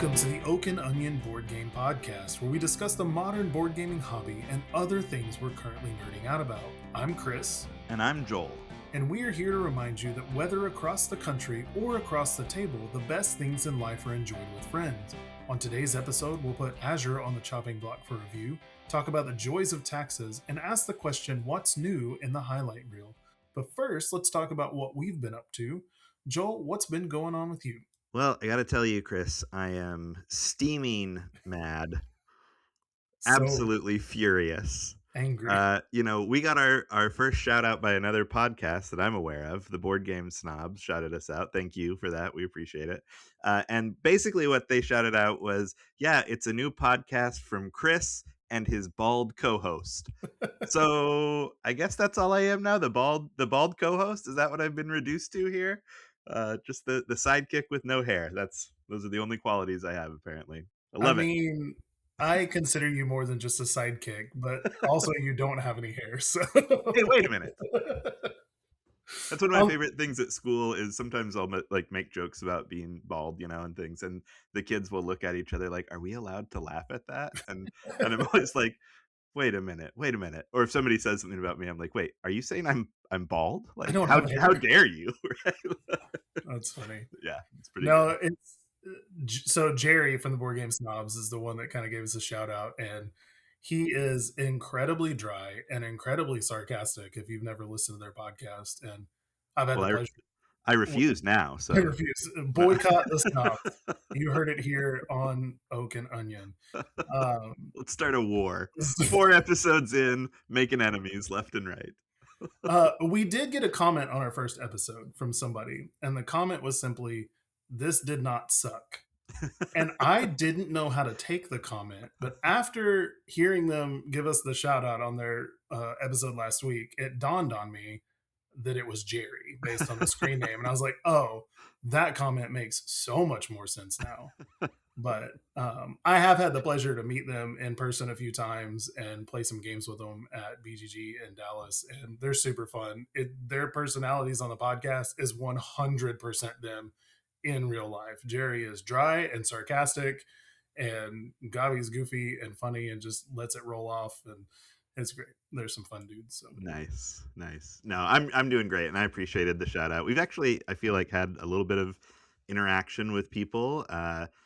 Welcome to the Oak and Onion Board Game Podcast, where we discuss the modern board gaming hobby and other things we're currently nerding out about. I'm Chris. And I'm Joel. And we are here to remind you that whether across the country or across the table, the best things in life are enjoyed with friends. On today's episode, we'll put Azure on the chopping block for review, talk about the joys of taxes, and ask the question, what's new in the highlight reel? But first, let's talk about what we've been up to. Joel, what's been going on with you? Well, I got to tell you, Chris, I am steaming mad, absolutely furious. Angry. We got our first shout out by another podcast that I'm aware of. The Board Game Snobs shouted us out. Thank you for that. We appreciate it. And basically what they shouted out was, yeah, it's a new podcast from Chris and his bald co-host. So I guess that's all I am now. The bald co-host. Is that what I've been reduced to here? Just the sidekick with no hair. Those are the only qualities I have, apparently. I love it. I consider you more than just a sidekick, but also you don't have any hair. So hey, wait a minute. That's one of my favorite things at school is sometimes I'll make jokes about being bald, and things, and the kids will look at each other like, "Are we allowed to laugh at that?" And I'm always like, wait a minute. Or if somebody says something about me, I'm like, wait, are you saying I'm bald? Like, I don't how dare you? That's funny. Yeah, it's pretty good. So Jerry from the Board Game Snobs is the one that kind of gave us a shout out, and he is incredibly dry and incredibly sarcastic if you've never listened to their podcast. And I've had the pleasure. I refuse now. So I refuse. Boycott the Snobs. You heard it here on Oak and Onion. Let's start a war. 4 episodes in, making enemies left and right. We did get a comment on our first episode from somebody, and the comment was simply, "This did not suck." And I didn't know how to take the comment, but after hearing them give us the shout out on their episode last week, it dawned on me that it was Jerry based on the screen name. And I was like, oh, that comment makes so much more sense now. But I have had the pleasure to meet them in person a few times and play some games with them at BGG in Dallas. And they're super fun. Their personalities on the podcast is 100% them in real life. Jerry is dry and sarcastic, and Gabi's goofy and funny and just lets it roll off, and it's great. There's some fun dudes. So nice. No, I'm doing great, and I appreciated the shout out. We've actually, I feel like, had a little bit of interaction with people.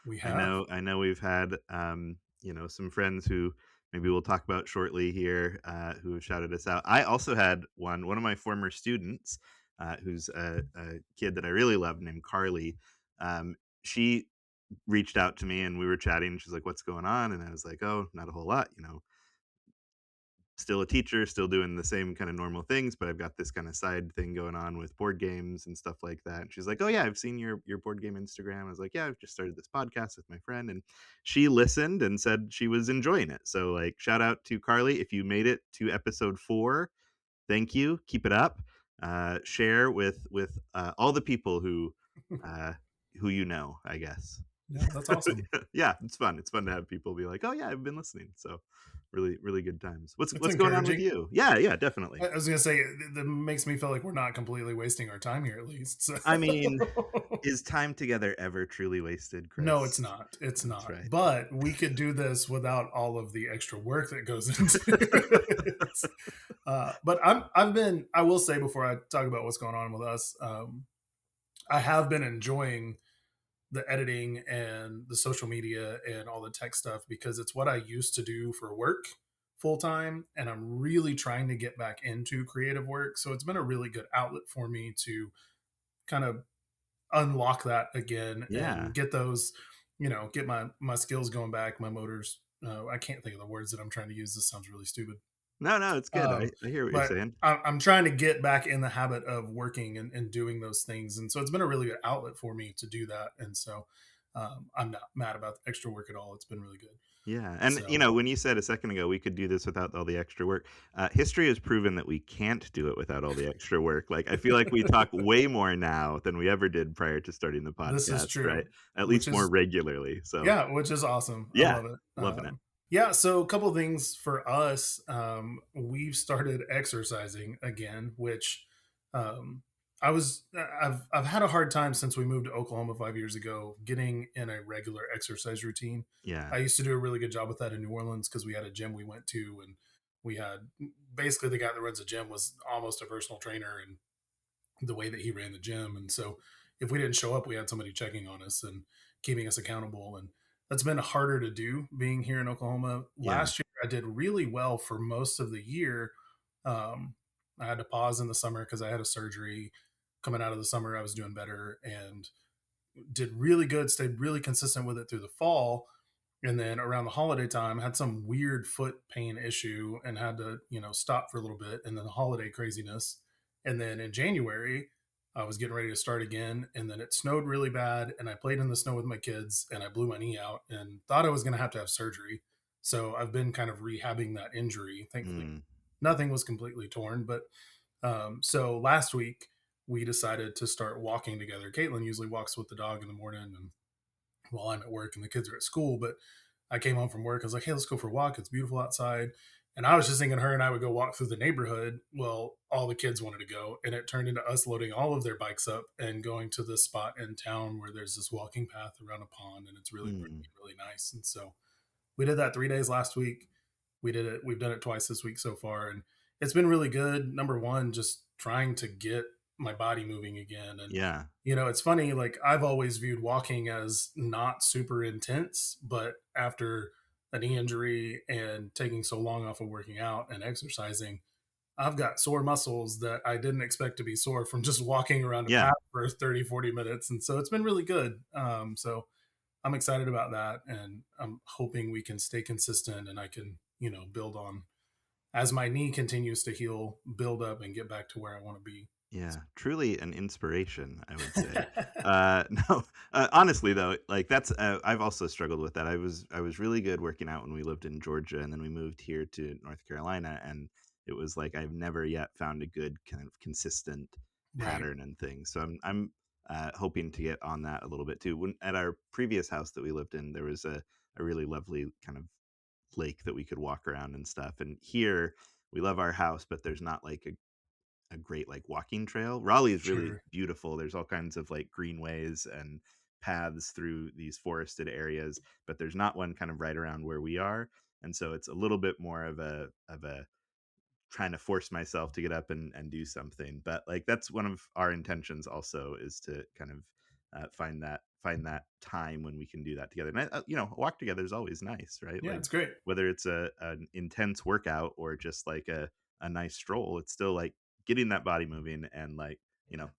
We have. I know we've had some friends who maybe we'll talk about shortly here who have shouted us out. I also had one of my former students who's a kid that I really love named Carly. She reached out to me and we were chatting. She's like, "What's going on?" And I was like, "Oh, not a whole lot, still a teacher, still doing the same kind of normal things, but I've got this kind of side thing going on with board games and stuff like that." And she's like, "Oh yeah, I've seen your board game Instagram." I was like, "Yeah, I've just started this podcast with my friend." And she listened and said she was enjoying it. So like, shout out to Carly. If you made it to episode 4, thank you. Keep it up. Share with all the people who I guess. Yeah, that's awesome. Yeah, it's fun. It's fun to have people be like, "Oh yeah, I've been listening." So really, really good times. What's going on with you? Yeah, definitely. I was gonna say that makes me feel like we're not completely wasting our time here, at least. So. I mean, is time together ever truly wasted, Chris? No, it's not. It's not. Right. But we could do this without all of the extra work that goes into it. But I will say before I talk about what's going on with us, I have been enjoying the editing and the social media and all the tech stuff because it's what I used to do for work full time. And I'm really trying to get back into creative work. So it's been a really good outlet for me to kind of unlock that again and get those, get my skills going back, my motors. I can't think of the words that I'm trying to use. This sounds really stupid. No, it's good. I hear what you're saying. I'm trying to get back in the habit of working and doing those things. And so it's been a really good outlet for me to do that. And so I'm not mad about the extra work at all. It's been really good. Yeah. And, when you said a second ago we could do this without all the extra work, history has proven that we can't do it without all the extra work. Like, I feel like we talk way more now than we ever did prior to starting the podcast. This is true. Right? At least more regularly. So yeah, which is awesome. Yeah, I love it. Loving it. Yeah, so a couple of things for us. We've started exercising again, which I I've had a hard time since we moved to Oklahoma 5 years ago getting in a regular exercise routine. Yeah. I used to do a really good job with that in New Orleans because we had a gym we went to, and we had basically the guy that runs the gym was almost a personal trainer, and the way that he ran the gym. And so if we didn't show up, we had somebody checking on us and keeping us accountable. And that's been harder to do being here in Oklahoma. Yeah. Last year, I did really well for most of the year. Um, I had to pause in the summer because I had a surgery. Coming out of the summer, I was doing better and did really good, stayed really consistent with it through the fall. And then around the holiday time, had some weird foot pain issue and had to, stop for a little bit. And then the holiday craziness. And then in January, I was getting ready to start again. And then it snowed really bad. And I played in the snow with my kids and I blew my knee out and thought I was going to have surgery. So I've been kind of rehabbing that injury. Thankfully, Mm, nothing was completely torn. But so last week, we decided to start walking together. Caitlin usually walks with the dog in the morning and while I'm at work and the kids are at school. But I came home from work. I was like, hey, let's go for a walk. It's beautiful outside. And I was just thinking her and I would go walk through the neighborhood. Well, all the kids wanted to go. And it turned into us loading all of their bikes up and going to this spot in town where there's this walking path around a pond and it's really pretty, mm, really nice. And so we did that 3 days last week. We did it. We've done it twice this week so far. And it's been really good. Number one, just trying to get my body moving again. And yeah. it's funny, like I've always viewed walking as not super intense, but after a knee injury and taking so long off of working out and exercising, I've got sore muscles that I didn't expect to be sore from just walking around a Yeah. path for 30, 40 minutes. And so it's been really good. So I'm excited about that. And I'm hoping we can stay consistent and I can, build on as my knee continues to heal, build up and get back to where I want to be. Yeah, truly an inspiration, I would say. No, honestly though, like that's I've also struggled with that. I was really good working out when we lived in Georgia, and then we moved here to North Carolina, and it was like I've never yet found a good kind of consistent Right. pattern and things. So I'm hoping to get on that a little bit too. When at our previous house that we lived in, there was a really lovely kind of lake that we could walk around and stuff. And here we love our house, but there's not like a great like walking trail. Raleigh is really Sure. beautiful. There's all kinds of like greenways and paths through these forested areas, but there's not one kind of right around where we are. And so it's a little bit more of a trying to force myself to get up and do something. But like that's one of our intentions also is to kind of find that time when we can do that together. And a walk together is always nice, right? Yeah, Like it's great. whether it's an intense workout or just like a nice stroll, it's still like getting that body moving and like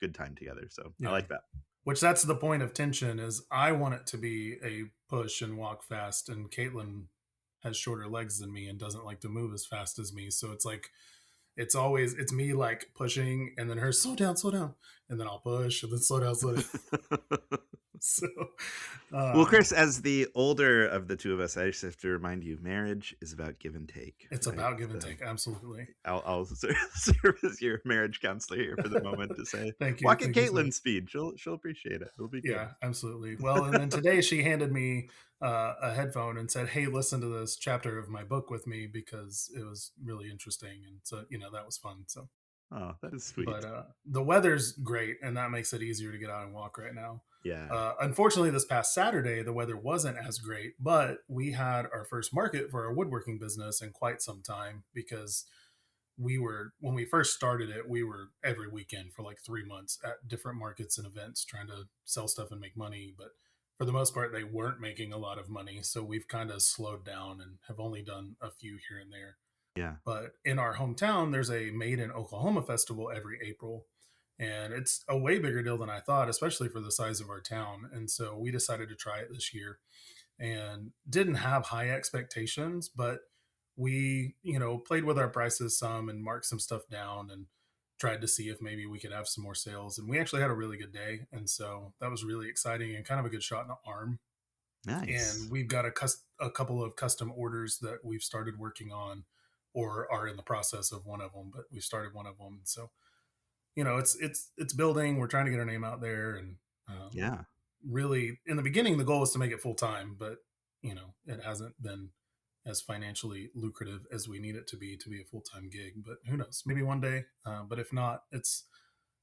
good time together. So I Yeah. like that. Which that's the point of tension is I want it to be a push and walk fast and Caitlin has shorter legs than me and doesn't like to move as fast as me. So it's like it's me like pushing and then her slow down. And then I'll push and then slow down, slow down. So Well, um Chris, as the older of the two of us, I just have to remind you, marriage is about give and take, it's right? about give and So take. Absolutely. I'll serve as your marriage counselor here for the moment to say, Thank you. walk at Thank you so much. Caitlin's speed. She'll appreciate it. It'll be good. Yeah, absolutely. Well, and then today she handed me a headphone and said, "Hey, listen to this chapter of my book with me because it was really interesting." And so, that was fun. So, Oh, that is but sweet. the weather's great, and that makes it easier to get out and walk right now. Yeah. Unfortunately, this past Saturday, the weather wasn't as great, but we had our first market for our woodworking business in quite some time because when we first started it, we were every weekend for like 3 months at different markets and events trying to sell stuff and make money. But for the most part, they weren't making a lot of money. So we've kind of slowed down and have only done a few here and there. Yeah. But in our hometown, there's a Made in Oklahoma festival every April. And it's a way bigger deal than I thought, especially for the size of our town. And so we decided to try it this year and didn't have high expectations, but we, played with our prices some and marked some stuff down and tried to see if maybe we could have some more sales. And we actually had a really good day. And so that was really exciting and kind of a good shot in the arm. And Nice. we've got a couple of custom orders that we've started working on or are in the process of one of them, but we started one of them. So, it's building. We're trying to get our name out there and um, Yeah. really in the beginning the goal was to make it full time, but it hasn't been as financially lucrative as we need it to be a full time gig. But who knows? Maybe one day. But if not,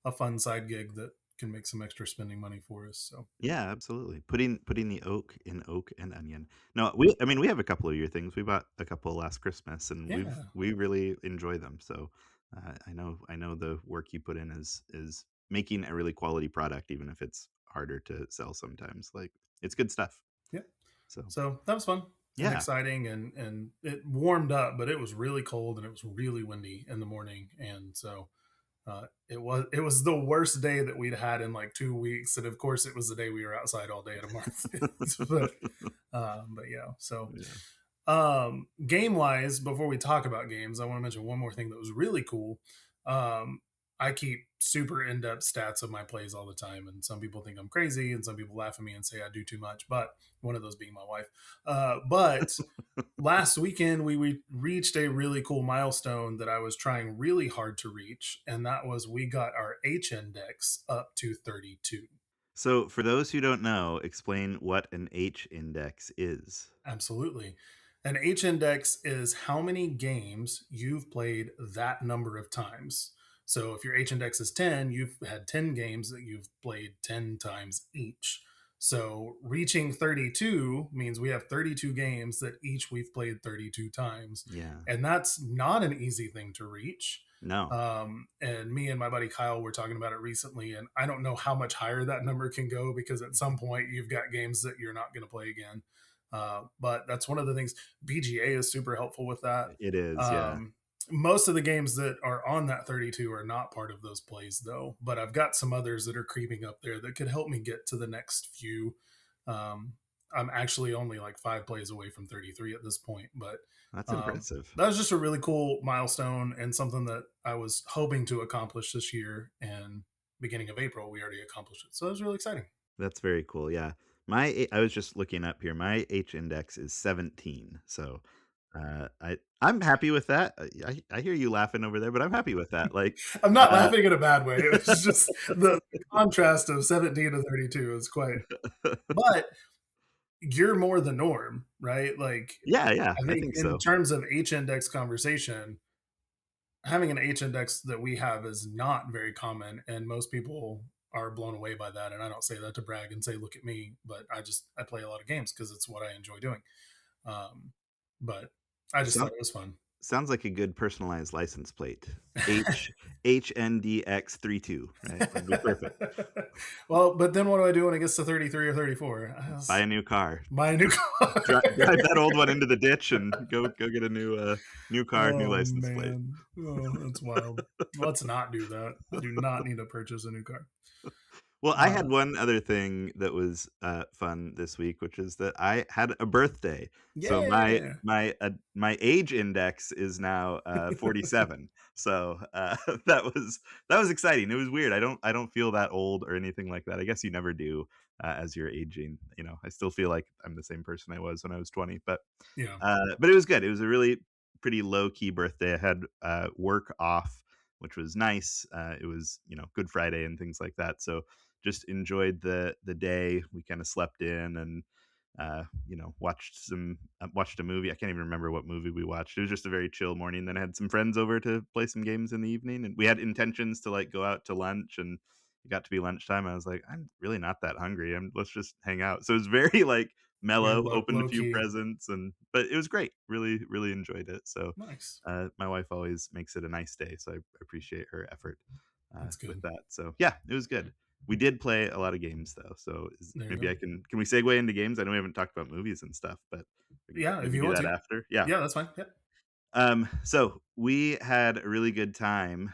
a fun side gig that can make some extra spending money for us. So Yeah, absolutely. Putting the oak in oak and onion. No, we I mean, we have a couple of your things. We bought a couple last Christmas, and yeah, we really enjoy them. So, I know the work you put in is making a really quality product, even if it's harder to sell sometimes. Like, it's good stuff. yeah. So, So that was fun and yeah. exciting, and it warmed up, but it was really cold and it was really windy in the morning, and so it was the worst day that we'd had in like 2 weeks, and of course it was the day we were outside all day at a market. But yeah, so Yeah. game wise, before we talk about games, I want to mention one more thing that was really cool. Um, I keep super in depth stats of my plays all the time, and some people think I'm crazy, and some people laugh at me and say I do too much. But one of those being my wife. But last weekend we reached a really cool milestone that I was trying really hard to reach, and that was we got our H index up to 32. So, for those who don't know, explain what an H index is. Absolutely. An H index is how many games you've played that number of times. So if your H index is 10, you've had 10 games that you've played 10 times each. So reaching 32 means we have 32 games that each we've played 32 times. Yeah. And that's not an easy thing to reach. No. And me and my buddy Kyle were talking about it recently, and I don't know how much higher that number can go because at some point you've got games that you're not going to play again. But that's one of the things. BGA is super helpful with that. It is, yeah. Um, Most of the games that are on that 32 are not part of those plays, though. But I've got some others that are creeping up there that could help me get to the next few. Um, I'm actually only like 5 plays away from 33 at this point, but That's um, impressive. that was just a really cool milestone and something that I was hoping to accomplish this year. And beginning of April, we already accomplished it, so it was really exciting. That's very cool, yeah. I was just looking up here, my H index is 17, so, I'm happy with that. I hear you laughing over there, but I'm happy with that, like, I'm not uh laughing in a bad way. It was just the contrast of 17 to 32 is quite. But you're more the norm, right? Like, Yeah, yeah, I I think think in so. terms of H index conversation, having an H index that we have is not very common, and most people are blown away by that. And I don't say that to brag and say, "Look at me," but I play a lot of games because it's what I enjoy doing. Um, but I just thought Sound it was fun. sounds like a good personalized license plate. HNDX32, right? That'd be perfect. Well, but then what do I do when it gets to 33 or 34? Buy a new car. Buy a new car. Drive that old one into the ditch and go get a new car, new Oh license plate. man. Oh, that's wild. Let's not do that. I do not need to purchase a new car. Well, I Uh, had one other thing that was, fun this week, which is that I had a birthday. So yeah. my age index is now, 47. So, that was exciting. It was weird. I don't feel that old or anything like that. I guess you never do, as you're aging, you know? I still feel like I'm the same person I was when I was 20, Yeah. but it was good. It was a really pretty low key birthday. I had, work off, which was nice. It was, you know, Good Friday and things like that. So just enjoyed the day. We kind of slept in and you know, watched a movie. I can't even remember what movie we watched. It was just a very chill morning. Then I had some friends over to play some games in the evening, and we had intentions to like go out to lunch. And it got to be lunchtime. I was like, I'm really not that hungry. Let's just hang out. So it was very like Very mellow. Opened a low few key. presents, and but it was great. Really enjoyed it. So Nice. my wife always makes it a nice day, so I appreciate her effort That's with good. that. So yeah, it was good. We did play a lot of games though, so There you maybe go. I can we segue into games? I know we haven't talked about movies and stuff, but we can Yeah, if maybe you do want that to. after. Yeah. Yeah, that's fine. Yeah. So we had a really good time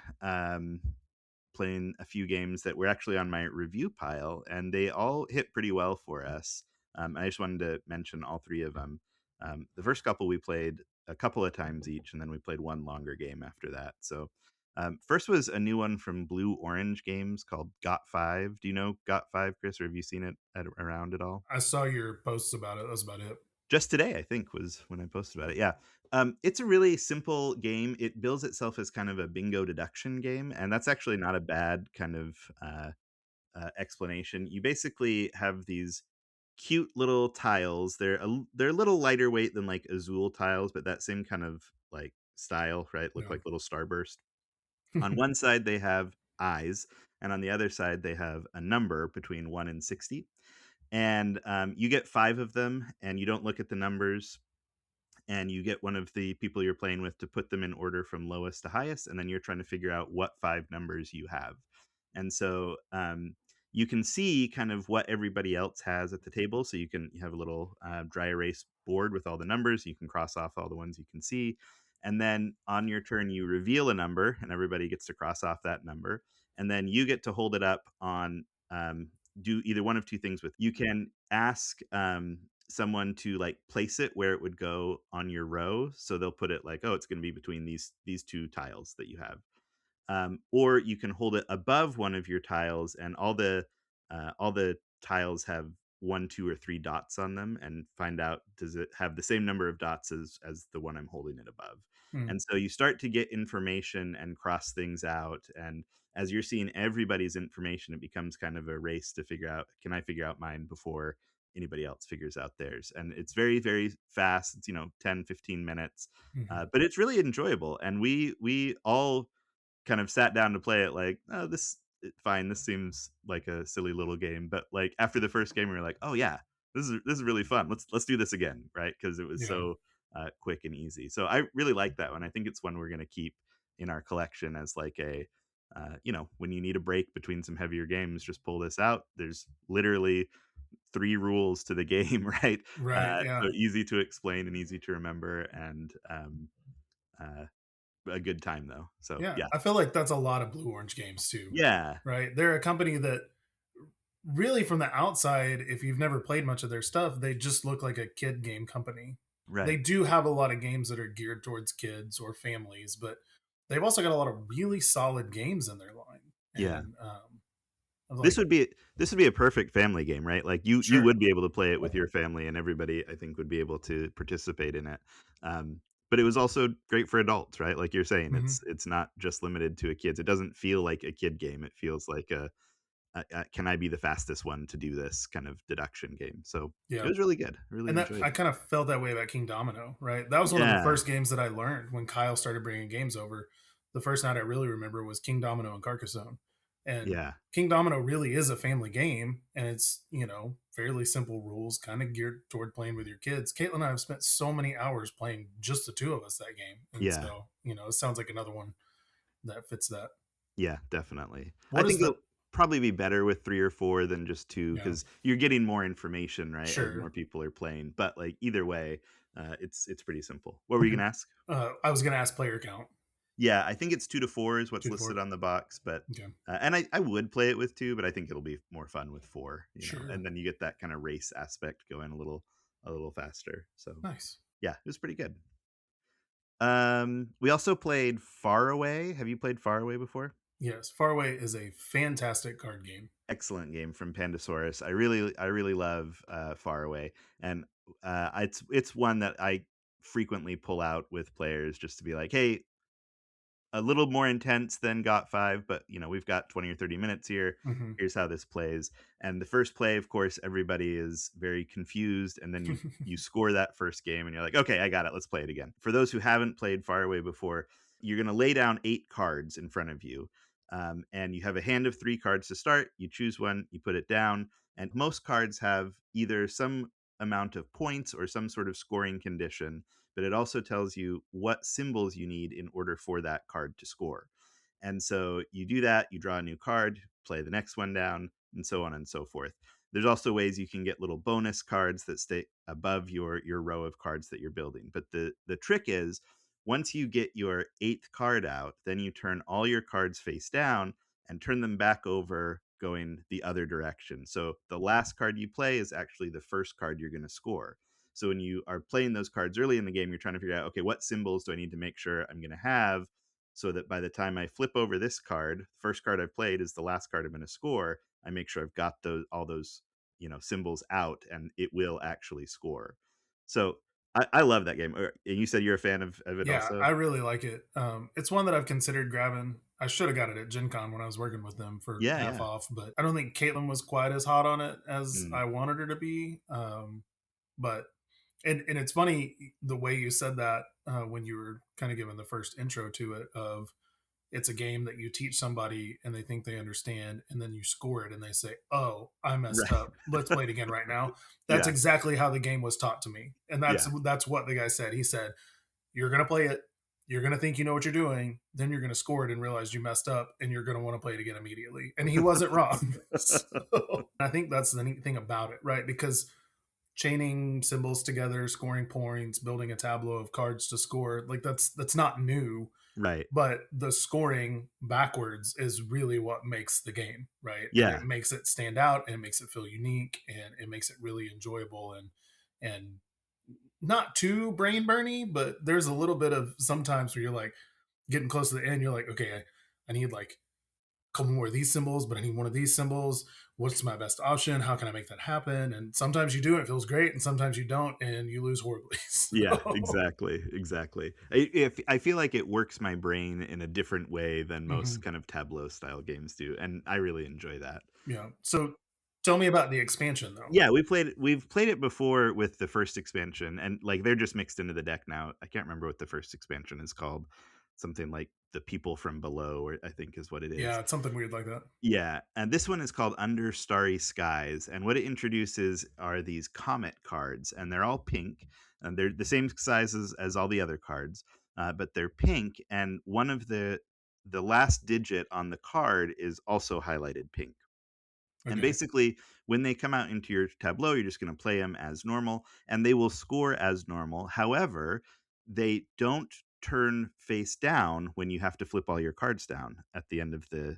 playing a few games that were actually on my review pile, and they all hit pretty well for us. I just wanted to mention all three of them. The first couple we played a couple of times each, and then we played one longer game after that. So, first was a new one from Blue Orange Games called Got Five. Do you know Got Five, Chris, or have you seen it around at all? I saw your posts about it. That's about it. Just today, I think, was when I posted about it. Yeah. It's a really simple game. It bills itself as kind of a bingo deduction game, and that's actually not a bad kind of explanation. You basically have these cute little tiles. They're a little lighter weight than like Azul tiles, but that same kind of like style, right? Look Yeah. like little starburst. On one side, they have eyes, and on the other side they have a number between 1 and 60. And you get 5 of them, and you don't look at the numbers, and you get one of the people you're playing with to put them in order from lowest to highest, and then you're trying to figure out what 5 numbers you have. And so you can see kind of what everybody else has at the table. So you have a little dry erase board with all the numbers. You can cross off all the ones you can see, and then on your turn you reveal a number, and everybody gets to cross off that number, and then you get to hold it up on. Do either one of two things with you can ask someone to like place it where it would go on your row. So they'll put it like, oh, it's going to be between these two tiles that you have. Or you can hold it above one of your tiles, and all the tiles have one, two, or three dots on them, and find out does it have the same number of dots as the one I'm holding it above. Hmm. And so you start to get information and cross things out, and as you're seeing everybody's information, it becomes kind of a race to figure out, can I figure out mine before anybody else figures out theirs? And it's very, very fast. It's 10-15 minutes, Hmm. but it's really enjoyable. And we all kind of sat down to play it like, "Oh, fine, this seems like a silly little game." But, like, after the first game, we were like, "Oh, yeah. This is really fun. Let's do this again," right? Because it was Yeah. so, quick and easy. So I really like that one. I think it's one we're gonna keep in our collection as, like, when you need a break between some heavier games, just pull this out. There's literally 3 rules to the game, right? Right. So Yeah. easy to explain and easy to remember, and, uh, a good time, though. So, Yeah. yeah. I feel like that's a lot of Blue Orange games too, Yeah. right? They're a company that really from the outside, if you've never played much of their stuff, they just look like a kid game company. They Right. do have a lot of games that are geared towards kids or families, but they've also got a lot of really solid games in their line. Yeah. And I was This like, would be this would be a perfect family game, right? Like, you sure. would be able to play it with your family, and everybody, I think, would be able to participate in it. But it was also great for adults, right? Like you're saying, Hmm. it's not just limited to a kids. It doesn't feel like a kid game. It feels like a "Can I be the fastest one to do this?" kind of deduction game. So, it Yeah. was really good. I really And that enjoyed I it. kind of felt that way about King Domino, right? That was one of the Yeah. first games that I learned when Kyle started bringing games over. The first night I really remember was King Domino and Carcassonne. And Yeah. King Domino really is a family game, and it's, fairly simple rules, kind of geared toward playing with your kids. Caitlin and I have spent so many hours playing just the two of us that game. And Yeah. so, it sounds like another one that fits that. Yeah, definitely. I What is think the it'll probably be better with 3 or 4 than just 2, Yeah, because 'cause you're getting more information, right, as more sure. people are playing, but, like, either way, it's pretty simple. What were you gonna ask? I was gonna ask player count. Yeah, I think it's 2 to 4 is what's Two to listed four. on the box, but Okay. and I would play it with 2, but I think it'll be more fun with 4, Sure. and then you get that kinda race aspect going a little faster, so, Nice. yeah, it was pretty good. We also played Far Away. Have you played Far Away before? Yes, Faraway is a fantastic card game. Excellent game from Pandasaurus. I really love Far Away, and it's one that I frequently pull out with players just to be like, hey, a little more intense than Got 5, but we've got 20 or 30 minutes here. Mhm. Here's how this plays. And the first play, of course, everybody is very confused, and then you score that first game and you're like, okay, I got it. Let's play it again. For those who haven't played Far Away before, you're going to lay down 8 cards in front of you. And you have a hand of 3 cards to start. You choose one, you put it down, and most cards have either some amount of points or some sort of scoring condition, but it also tells you what symbols you need in order for that card to score. And so you do that, you draw a new card, play the next one down, and so on and so forth. There's also ways you can get little bonus cards that stay above your row of cards that you're building. But the trick is, once you get your 8th card out, then you turn all your cards face down and turn them back over going the other direction. So the last card you play is actually the first card you're going to score. So when you are playing those cards early in the game, you're trying to figure out, okay, what symbols do I need to make sure I'm going to have, so that by the time I flip over this card, first card I've played is the last card I'm going to score. I make sure I've got all those symbols out, and it will actually score. So I love that game. And you said you're a fan of it Yeah, also. I really like it. It's one that I've considered grabbing. I should have got it at Gen Con when I was working with them for Yeah, half yeah. off, but I don't think Caitlin was quite as hot on it as Mm, I wanted her to be. But and it's funny the way you said that when you were kind of giving the first intro to it of it's a game that you teach somebody and they think they understand, and then you score it and they say, "Oh, I messed Right. up. Let's play it again right now." That's Yeah. exactly how the game was taught to me, and that's Yeah. that's what the guy said. He said, "You're gonna play it. You're gonna think you know what you're doing. Then you're gonna score it and realize you messed up, and you're gonna want to play it again immediately." And he wasn't wrong. So I think that's the neat thing about it, right? Because chaining symbols together, scoring points, building a tableau of cards to score, like that's not new, Right. but the scoring backwards is really what makes the game, right? And it Yeah. makes it stand out and it makes it feel unique and it makes it really enjoyable and not too brain burny, but there's a little bit of sometimes where you're like getting close to the end, you're like, okay, I need like a couple more of these symbols, but I need one of these symbols. What's my best option? How can I make that happen? And sometimes you do, and it feels great, and sometimes you don't, and you lose horribly. Yeah, So, exactly, exactly. I feel like it works my brain in a different way than most mhm, kind of Tableau style games do, and I really enjoy that. yeah. So, tell me about the expansion, though. Yeah, we've played it before with the first expansion, and, like, they're just mixed into the deck now. I can't remember what the first expansion is called. Something like The People from Below, or I think is what it Yeah, is. it's something weird like that. Yeah, and this one is called Under Starry Skies, and what it introduces are these comet cards, and they're all pink, and they're the same sizes as all the other cards, but they're pink, and one of the last digit on the card is also highlighted pink. And Okay. basically, when they come out into your tableau, you're just going to play them as normal, and they will score as normal. However, they don't turn face down when you have to flip all your cards down at the end of the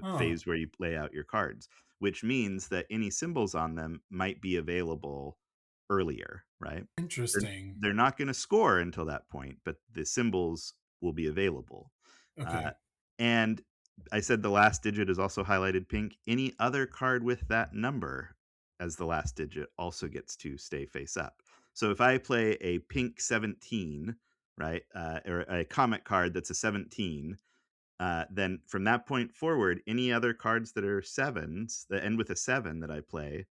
Oh, phase where you lay out your cards, which means that any symbols on them might be available earlier, right? They're, interesting. they're not going to score until that point, but the symbols will be available. Uh, Okay. and I said the last digit is also highlighted pink. Any other card with that number as the last digit also gets to stay face up. So if I play a pink 17, right, or a comet card that's a 17, then from that point forward, any other cards that are sevens that end with a seven that I play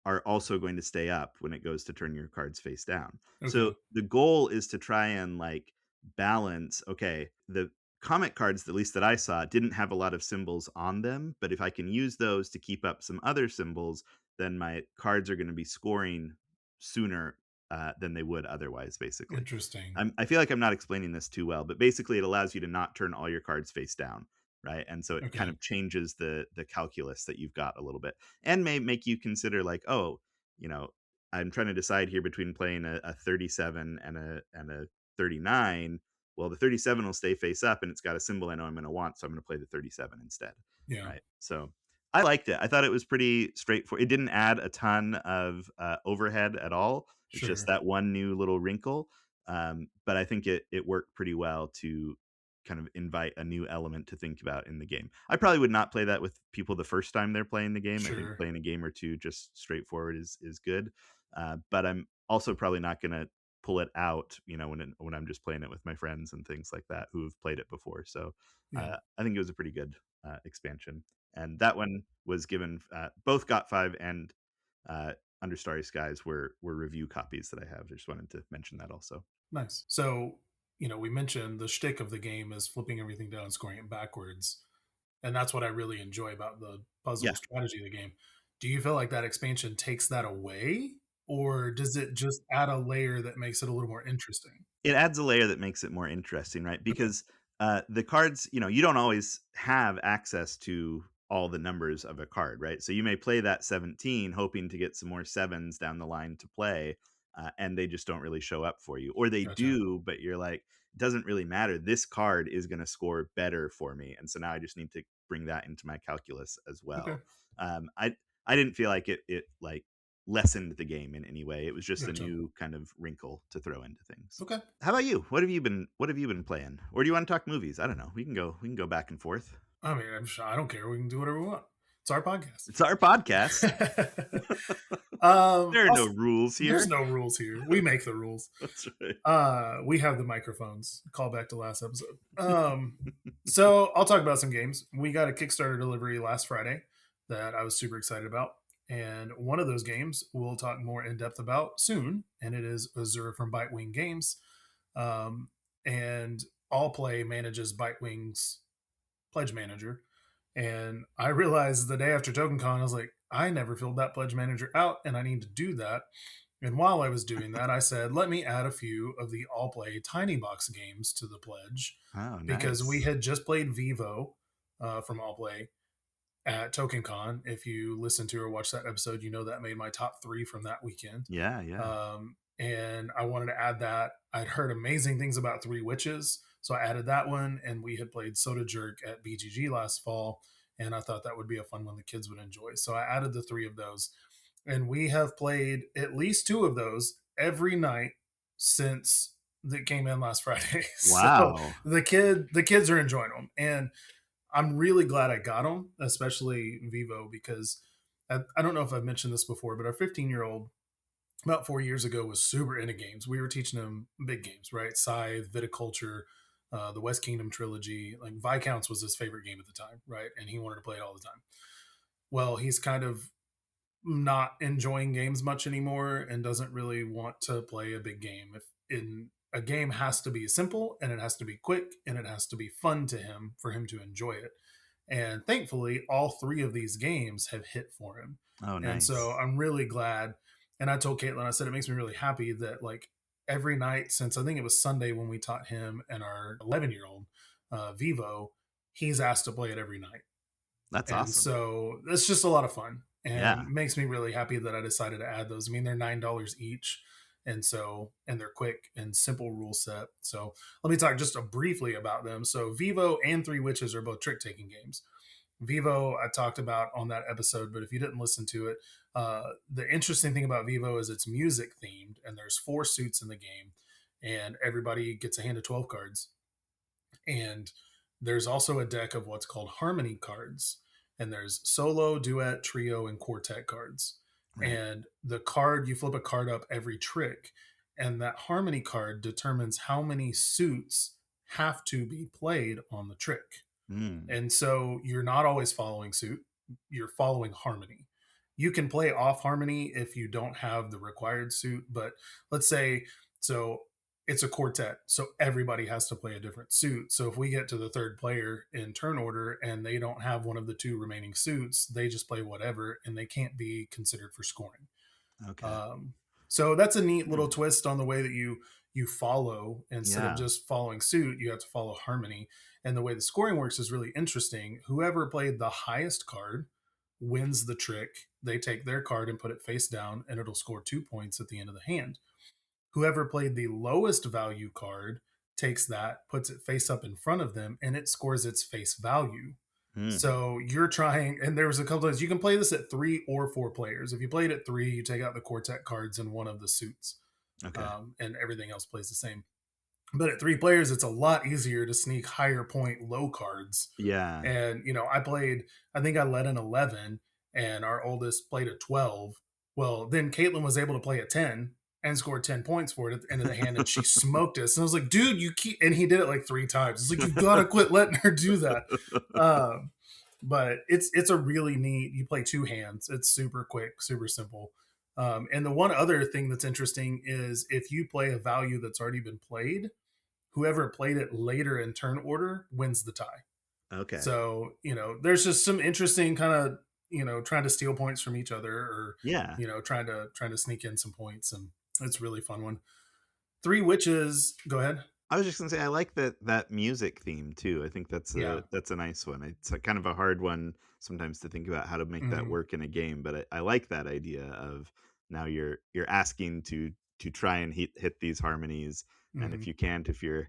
are also going to stay up when it goes to turn your cards face down. So Okay. the goal is to try and like balance. Okay, the comic cards, at least that I saw, didn't have a lot of symbols on them, but if I can use those to keep up some other symbols, then my cards are going to be scoring sooner than they would otherwise. Basically, Interesting. I feel like I'm not explaining this too well, but basically, it allows you to not turn all your cards face down, right? And so it kind Okay. of changes the calculus that you've got a little bit, and may make you consider like, oh, you know, I'm trying to decide here between playing a 37 and a 39. Well, the 37 will stay face up, and it's got a symbol I know I'm going to want, so I'm going to play the 37 instead, Yeah. right? So I liked it. I thought it was pretty straightforward. It didn't add a ton of overhead at all. It's just Sure. that one new little wrinkle, but I think it worked pretty well to kind of invite a new element to think about in the game. I probably would not play that with people the first time they're playing the game. I think Sure. playing a game or two just straightforward is good. But I'm also probably not going to pull it out, when I'm just playing it with my friends and things like that who have played it before. So Yeah. I think it was a pretty good expansion, and that one was given both Got 5 and uh, Under Starry Skies were review copies that I have. I just wanted to mention that also. Nice. So, we mentioned the shtick of the game is flipping everything down and scoring it backwards. And that's what I really enjoy about the puzzle Yeah. strategy of the game. Do you feel like that expansion takes that away? Or does it just add a layer that makes it a little more interesting? It adds a layer that makes it more interesting, right? Okay. Because the cards, you don't always have access to all the numbers of a card, right? So you may play that 17 hoping to get some more sevens down the line to play, and they just don't really show up for you. Or they Gotcha. do, but you're like, it doesn't really matter. This card is going to score better for me. And so now I just need to bring that into my calculus as Okay. well. I didn't feel like it like lessened the game in any way. It was just a Gotcha. new kind of wrinkle to throw into things. Okay. How about you? What have you been playing? Or do you want to talk movies? I don't know. We can go back and forth. I mean, I don't care. We can do whatever we want. It's our podcast. It's our podcast. There are no rules There's here. no rules here. We make the rules. That's right. We have the microphones. Call back to last episode. So I'll talk about some games. We got a Kickstarter delivery last Friday that I was super excited about. And one of those games we'll talk more in depth about soon. And it is Azure from Bitewing Games. And All Play manages Bitewing's pledge manager. And I realized the day after TokenCon, I was like, I never filled that pledge manager out and I need to do that. And while I was doing that, I said, let me add a few of the All Play Tiny Box games to the pledge Oh, because we nice. had just played Vivo from All Play at TokenCon. If you listen to or watch that episode, you know that made my top three from that weekend. Yeah, yeah. And I wanted to add that. I'd heard amazing things about Three Witches, so I added that one. And we had played Soda Jerk at BGG last fall, and I thought that would be a fun one the kids would enjoy. So I added the three of those, and we have played at least two of those every night since that came in last Friday. So Wow. the kids are enjoying them, and I'm really glad I got them, especially Vivo, because I don't know if I've mentioned this before, but our 15-year-old about 4 years ago was super into games. We were teaching him big games, right? Scythe, Viticulture, the West Kingdom trilogy. Like Viscounts was his favorite game at the time, right? And he wanted to play it all the time. Well, he's kind of not enjoying games much anymore and doesn't really want to play a big game. If in a game has to be simple and it has to be quick and it has to be fun to him for him to enjoy it. And thankfully, all three of these games have hit for him. Oh, And so nice. I'm really glad. And I told Caitlin, I said, it makes me really happy that like every night since I think it was Sunday when we taught him and our 11-year-old Vivo, he's asked to play it every night. That's And awesome. so it's just a lot of fun and Yeah. makes me really happy that I decided to add those. I mean, they're $9 each. And they're quick and simple rule set. So let me talk just briefly about them. So Vivo and Three Witches are both trick taking games. Vivo, I talked about on that episode, but if you didn't listen to it, the interesting thing about Vivo is it's music themed, and there's four suits in the game, and everybody gets a hand of 12 cards. And there's also a deck of what's called harmony cards. And there's solo, duet, trio, and quartet cards. Right. And the card, you flip a card up every trick. And that harmony card determines how many suits have to be played on the trick. Mm. And so you're not always following suit, you're following harmony. You can play off harmony if you don't have the required suit, but let's say so it's a quartet, so everybody has to play a different suit. So if we get to the third player in turn order and they don't have one of the two remaining suits, they just play whatever and they can't be considered for scoring. Okay. Um, so that's a neat little Hmm. twist on the way that you follow instead of Yeah. just following suit. You have to follow harmony, and the way the scoring works is really interesting. Whoever played the highest card wins the trick. They take their card and put it face down, and it'll score 2 points at the end of the hand. Whoever played the lowest value card takes that, puts it face up in front of them, and it scores its face value. Hmm. So you're trying, and there was a couple times you can play this at 3 or 4 players. If you played at three, you take out the quartet cards and one of the suits, Okay. and everything else plays the same. But at 3 players, it's a lot easier to sneak higher point low cards. Yeah. And I think I led an 11, and our oldest played a 12. Well, then Caitlin was able to play a 10 and scored 10 points for it at the end of the hand, and she smoked us. And I was like, dude, you keep, and he did it like three times. It's like, you've got to quit letting her do that. Um, but it's a really neat. You play two hands. It's super quick, super simple. And the one other thing that's interesting is if you play a value that's already been played, whoever played it later in turn order wins the tie. Okay. So there's just some interesting kind of trying to steal points from each other, or Yeah. trying to sneak in some points, and it's a really fun one. Three Witches. Go ahead. I was just gonna say I like that music theme too. I think Yeah. that's a nice one. It's a kind of a hard one sometimes to think about how to make that Hmm. work in a game, but I like that idea of now you're asking to try and hit these harmonies, and if Hmm. you can't, if you're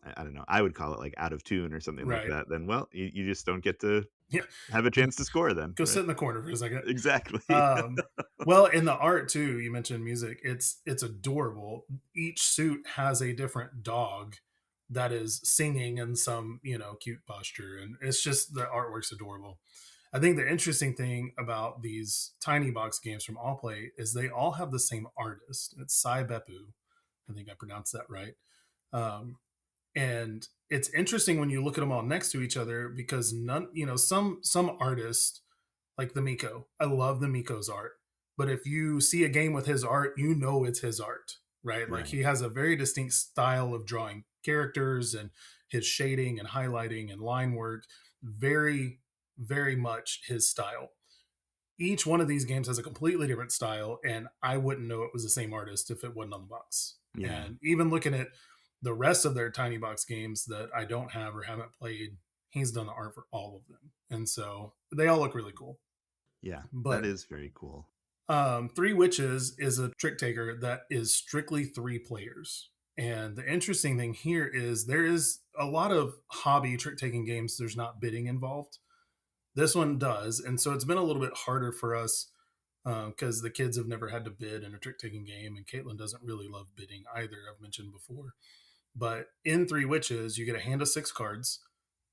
I don't know, I would call it like out of tune or something like Right. that, then well, you just don't get to Yeah. have a chance to score then, Go sit right? in the corner for a second. Exactly. Um, well, in the art too, you mentioned music. It's adorable. Each suit has a different dog that is singing in some cute posture, and it's just the artwork's adorable. I think the interesting thing about these tiny box games from All Play is they all have the same artist. It's Sai Beppu. I think I pronounced that right. Um, and it's interesting when you look at them all next to each other because none, some artists like the Miko. I love the Miko's art. But if you see a game with his art, it's his art, right? Like Right. he has a very distinct style of drawing. characters and his shading and highlighting and line work. Very, very much his style. Each one of these games has a completely different style, and I wouldn't know it was the same artist if it wasn't on the box. Yeah. And even looking at the rest of their tiny box games that I don't have or haven't played, he's done the art for all of them. And so they all look really cool. Yeah. That But is very cool. Three Witches is a trick taker that is strictly 3 players. And the interesting thing here is there is a lot of hobby trick taking games, there's not bidding involved. This one does. And so it's been a little bit harder for us because the kids have never had to bid in a trick taking game. And Caitlin doesn't really love bidding either, I've mentioned before. But in Three Witches, you get a hand of 6 cards,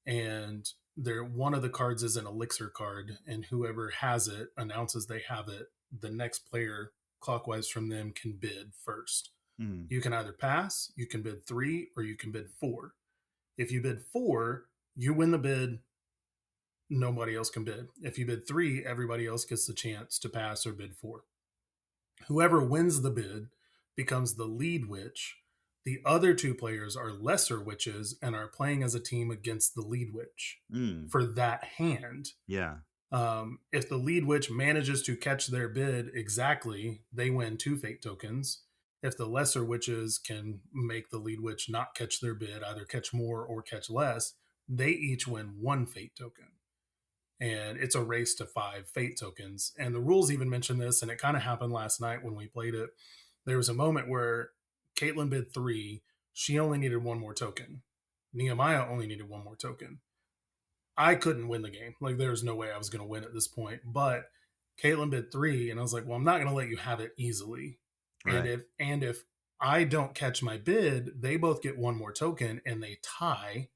and there one of the cards is an elixir card, and whoever has it announces they have it. The next player clockwise from them can bid first. Mm. You can either pass, you can bid 3, or you can bid 4. If you bid 4, you win the bid. Nobody else can bid. If you bid 3, everybody else gets the chance to pass or bid 4. Whoever wins the bid becomes the lead witch. The other 2 players are lesser witches and are playing as a team against the lead witch Mm. for that hand. Yeah. If the lead witch manages to catch their bid exactly, they win 2 fate tokens. If the lesser witches can make the lead witch not catch their bid, either catch more or catch less, they each win 1 fate token. And it's a race to 5 fate tokens. And the rules even mention this, and it kind of happened last night when we played it. There was a moment where Caitlin bid 3, she only needed 1 more token. Nehemiah only needed 1 more token. I couldn't win the game. Like, there was no way I was going to win at this point. But Caitlin bid 3, and I was like, well, I'm not going to let you have it easily. Right. And if I don't catch my bid, they both get 1 more token, and they tie,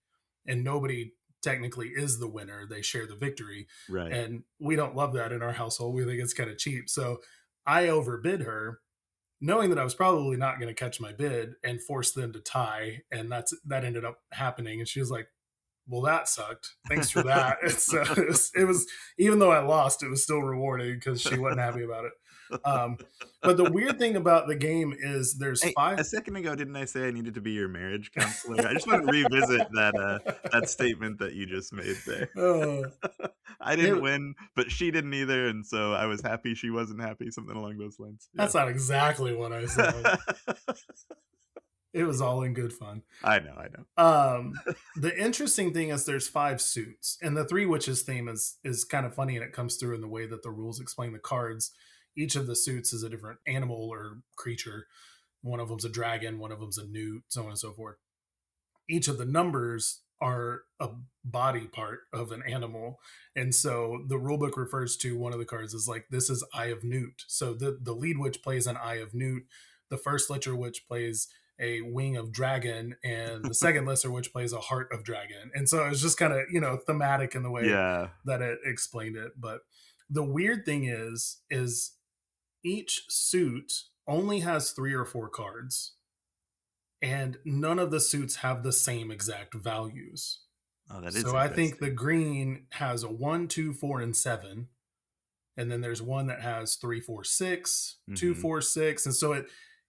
and nobody technically is the winner. They share the victory. Right. And we don't love that in our household. We think it's kind of cheap. So I overbid her, knowing that I was probably not going to catch my bid, and force them to tie. And that ended up happening. And she was like, well, that sucked. Thanks for that. It was, even though I lost, it was still rewarding because she wasn't happy about it. But the weird thing about the game is there's Hey, 5. a second ago, didn't I say I needed to be your marriage counselor? I just want to revisit that statement that you just made there. uh, I didn't it, win, but she didn't either, and so I was happy she wasn't happy, something along those lines. Yeah. that's not exactly what I said. It was all in good fun. I know. The interesting thing is there's 5 suits, and the Three Witches theme is kind of funny, and it comes through in the way that the rules explain the cards. Each of the suits is a different animal or creature. One of them's a dragon, one of them's a newt, so on and so forth. Each of the numbers are a body part of an animal, and so the rulebook refers to one of the cards as like, this is Eye of Newt. So the lead witch plays an Eye of Newt, the first lesser witch plays a wing of dragon, and the second lesser witch plays a heart of dragon. And so it's just kind of, thematic in the way Yeah. that it explained it. But the weird thing is each suit only has 3 or 4 cards, and none of the suits have the same exact values. Oh, that is So I think the interesting. green has a 1, 2, 4, and 7. And then there's one that has 3, 4, 6, 2, Mhm. 4, 6. And so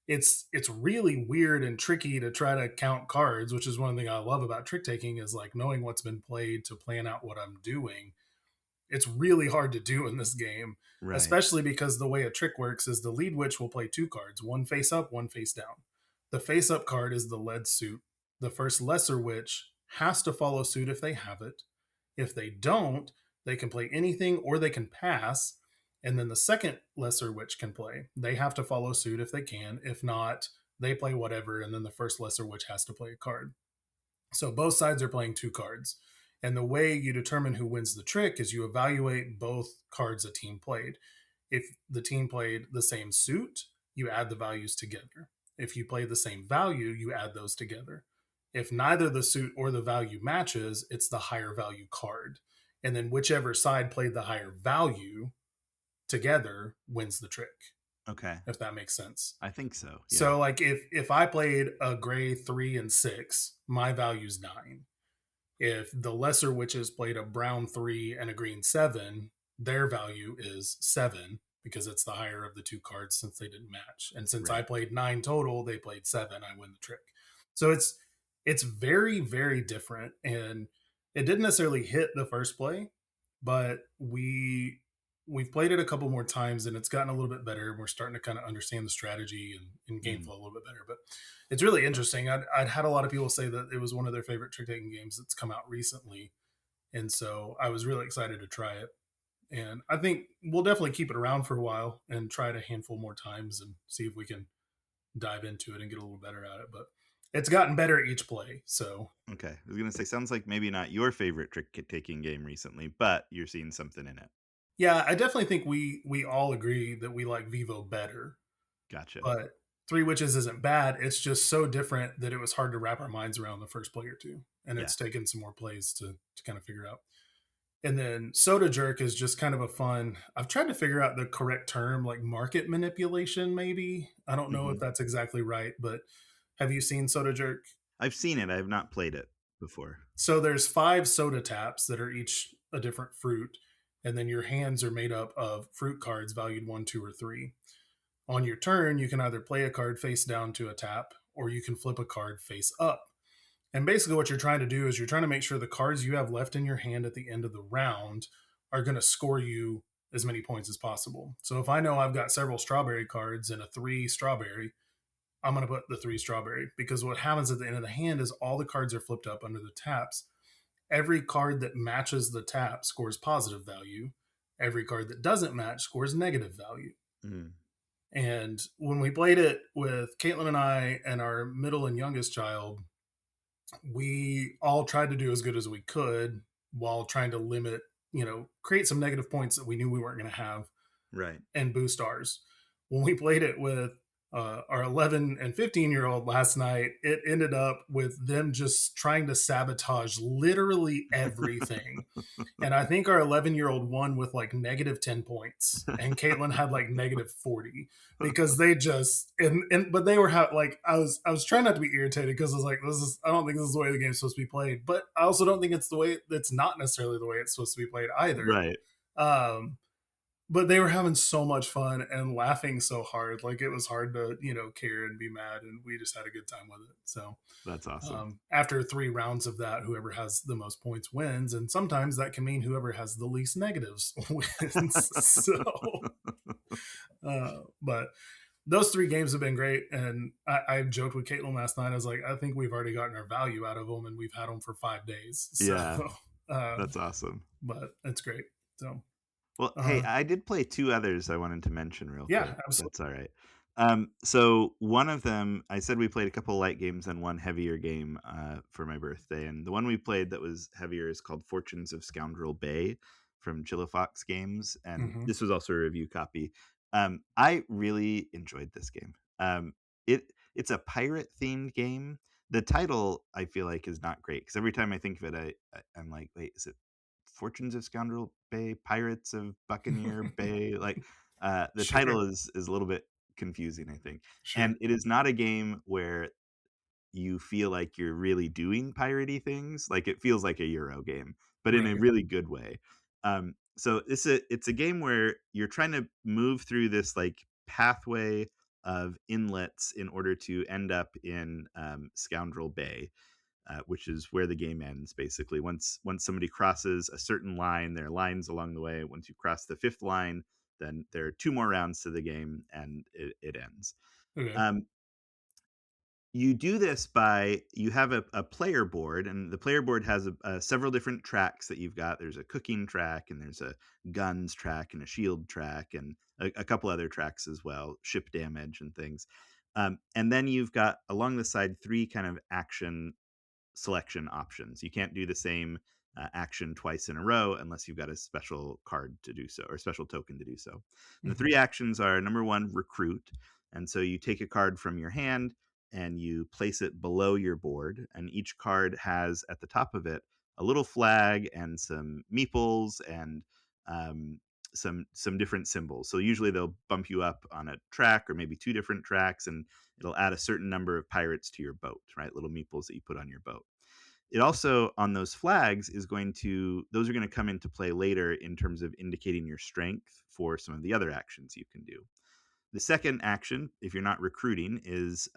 it's really weird and tricky to try to count cards, which is one thing I love about trick taking, is like knowing what's been played to plan out what I'm doing. It's really hard to do in this game, Right. especially because the way a trick works is the lead witch will play 2 cards, one face up, one face down. The face up card is the lead suit. The first lesser witch has to follow suit if they have it. If they don't, they can play anything or they can pass. And then the second lesser witch can play. They have to follow suit if they can. If not, they play whatever. And then the first lesser witch has to play a card. So both sides are playing 2 cards. And the way you determine who wins the trick is you evaluate both cards a team played. If the team played the same suit, you add the values together. If you play the same value, you add those together. If neither the suit or the value matches, it's the higher value card. And then whichever side played the higher value together wins the trick, Okay. if that makes sense. I think so. Yeah. So like if I played a gray 3 and 6, my value's 9. If the lesser witches played a brown 3 and a green 7, their value is 7 because it's the higher of the 2 cards since they didn't match. And since I Right. played 9 total, they played 7, I win the trick. So It's very, very different, and it didn't necessarily hit the first play, but we've played it a couple more times, and it's gotten a little bit better. And we're starting to kind of understand the strategy and game Mm, flow a little bit better. But it's really interesting. I'd had a lot of people say that it was one of their favorite trick taking games that's come out recently, and so I was really excited to try it. And I think we'll definitely keep it around for a while and try it a handful more times and see if we can dive into it and get a little better at it. But it's gotten better each play. So okay, I was gonna say sounds like maybe not your favorite trick taking game recently, but you're seeing something in it. yeah, I definitely think we all agree that we like Vivo better. Gotcha. But Three Witches isn't bad. It's just so different that it was hard to wrap our minds around the first play or two. And Yeah. it's taken some more plays to kind of figure out. And then Soda Jerk is just kind of a fun. I've tried to figure out the correct term, like market manipulation, maybe. I don't know if Hmm. that's exactly right, but have you seen Soda Jerk? I've seen it. I have not played it before. So there's five soda taps that are each a different fruit, and then your hands are made up of fruit cards valued one, two, or three. On your turn, you can either play a card face down to a tap, or you can flip a card face up. And basically, what you're trying to do is you're trying to make sure the cards you have left in your hand at the end of the round are going to score you as many points as possible. So if I know I've got several strawberry cards and a three strawberry, I'm going to put the three strawberry, because what happens at the end of the hand is all the cards are flipped up under the taps. Every card that matches the tap scores positive value. Every card that doesn't match scores negative value. Mm. And when we played it with Caitlin and I and our middle and youngest child, we all tried to do as good as we could while trying to limit, create some negative points that we knew we weren't going to have Right. and boost ours. When we played it with our 11 and 15-year-old last night, it ended up with them just trying to sabotage literally everything. And I think our 11-year-old won with like negative 10 points, and Caitlin had like negative 40, because they just but they were like, I was trying not to be irritated, because I was like, I don't think this is the way the game's supposed to be played, but I also don't think it's the way that's not necessarily the way it's supposed to be played either. Right. Um, but they were having so much fun and laughing so hard, like it was hard to care and be mad, and we just had a good time with it. So That's awesome. after three rounds of that, whoever has the most points wins, and sometimes that can mean whoever has the least negatives wins. So, but those three games have been great, and I joked with Caitlin last night. I was like, I think we've already gotten our value out of them, and we've had them for 5 days. So, Yeah, um, that's awesome. but it's great. So, Well, hey, uh, I did play two others I wanted to mention real yeah, quick, if absolutely. that's all right. So one of them, I said we played a couple light games and one heavier game for my birthday, and the one we played that was heavier is called Fortunes of Scoundrel Bay from Chillafox Games, and Hmm. this was also a review copy. I really enjoyed this game. It's a pirate themed game. The title I feel like is not great because every time I think of it, I'm like, wait, is it Fortunes of Scoundrel Bay, Pirates of Buccaneer Bay? Like, the Sure, title is a little bit confusing, I think. sure. And it is not a game where you feel like you're really doing piratey things. Like it feels like a Euro game, but in a Right. really good way. So it's a game where you're trying to move through this like pathway of inlets in order to end up in Scoundrel Bay, which is where the game ends. Basically, once somebody crosses a certain line, there are lines along the way. Once you cross the fifth line, then there are two more rounds to the game, and it ends. Okay. Um, you do this by you have a player board, and the player board has several different tracks that you've got. There's a cooking track, and there's a guns track, and a shield track, and a couple other tracks as well, ship damage and things. And then you've got along the side three kind of action selection options. You can't do the same action twice in a row unless you've got a special card to do so or a special token to do so. And the Hmm. three actions are number one, recruit. And so you take a card from your hand and you place it below your board. And each card has at the top of it a little flag and some meeples and um, some different symbols. So usually they'll bump you up on a track or maybe two different tracks, and it'll add a certain number of pirates to your boat, right? Little meeples that you put on your boat. It also on those flags is going to those are going to come into play later in terms of indicating your strength for some of the other actions you can do. The second action, if you're not recruiting, is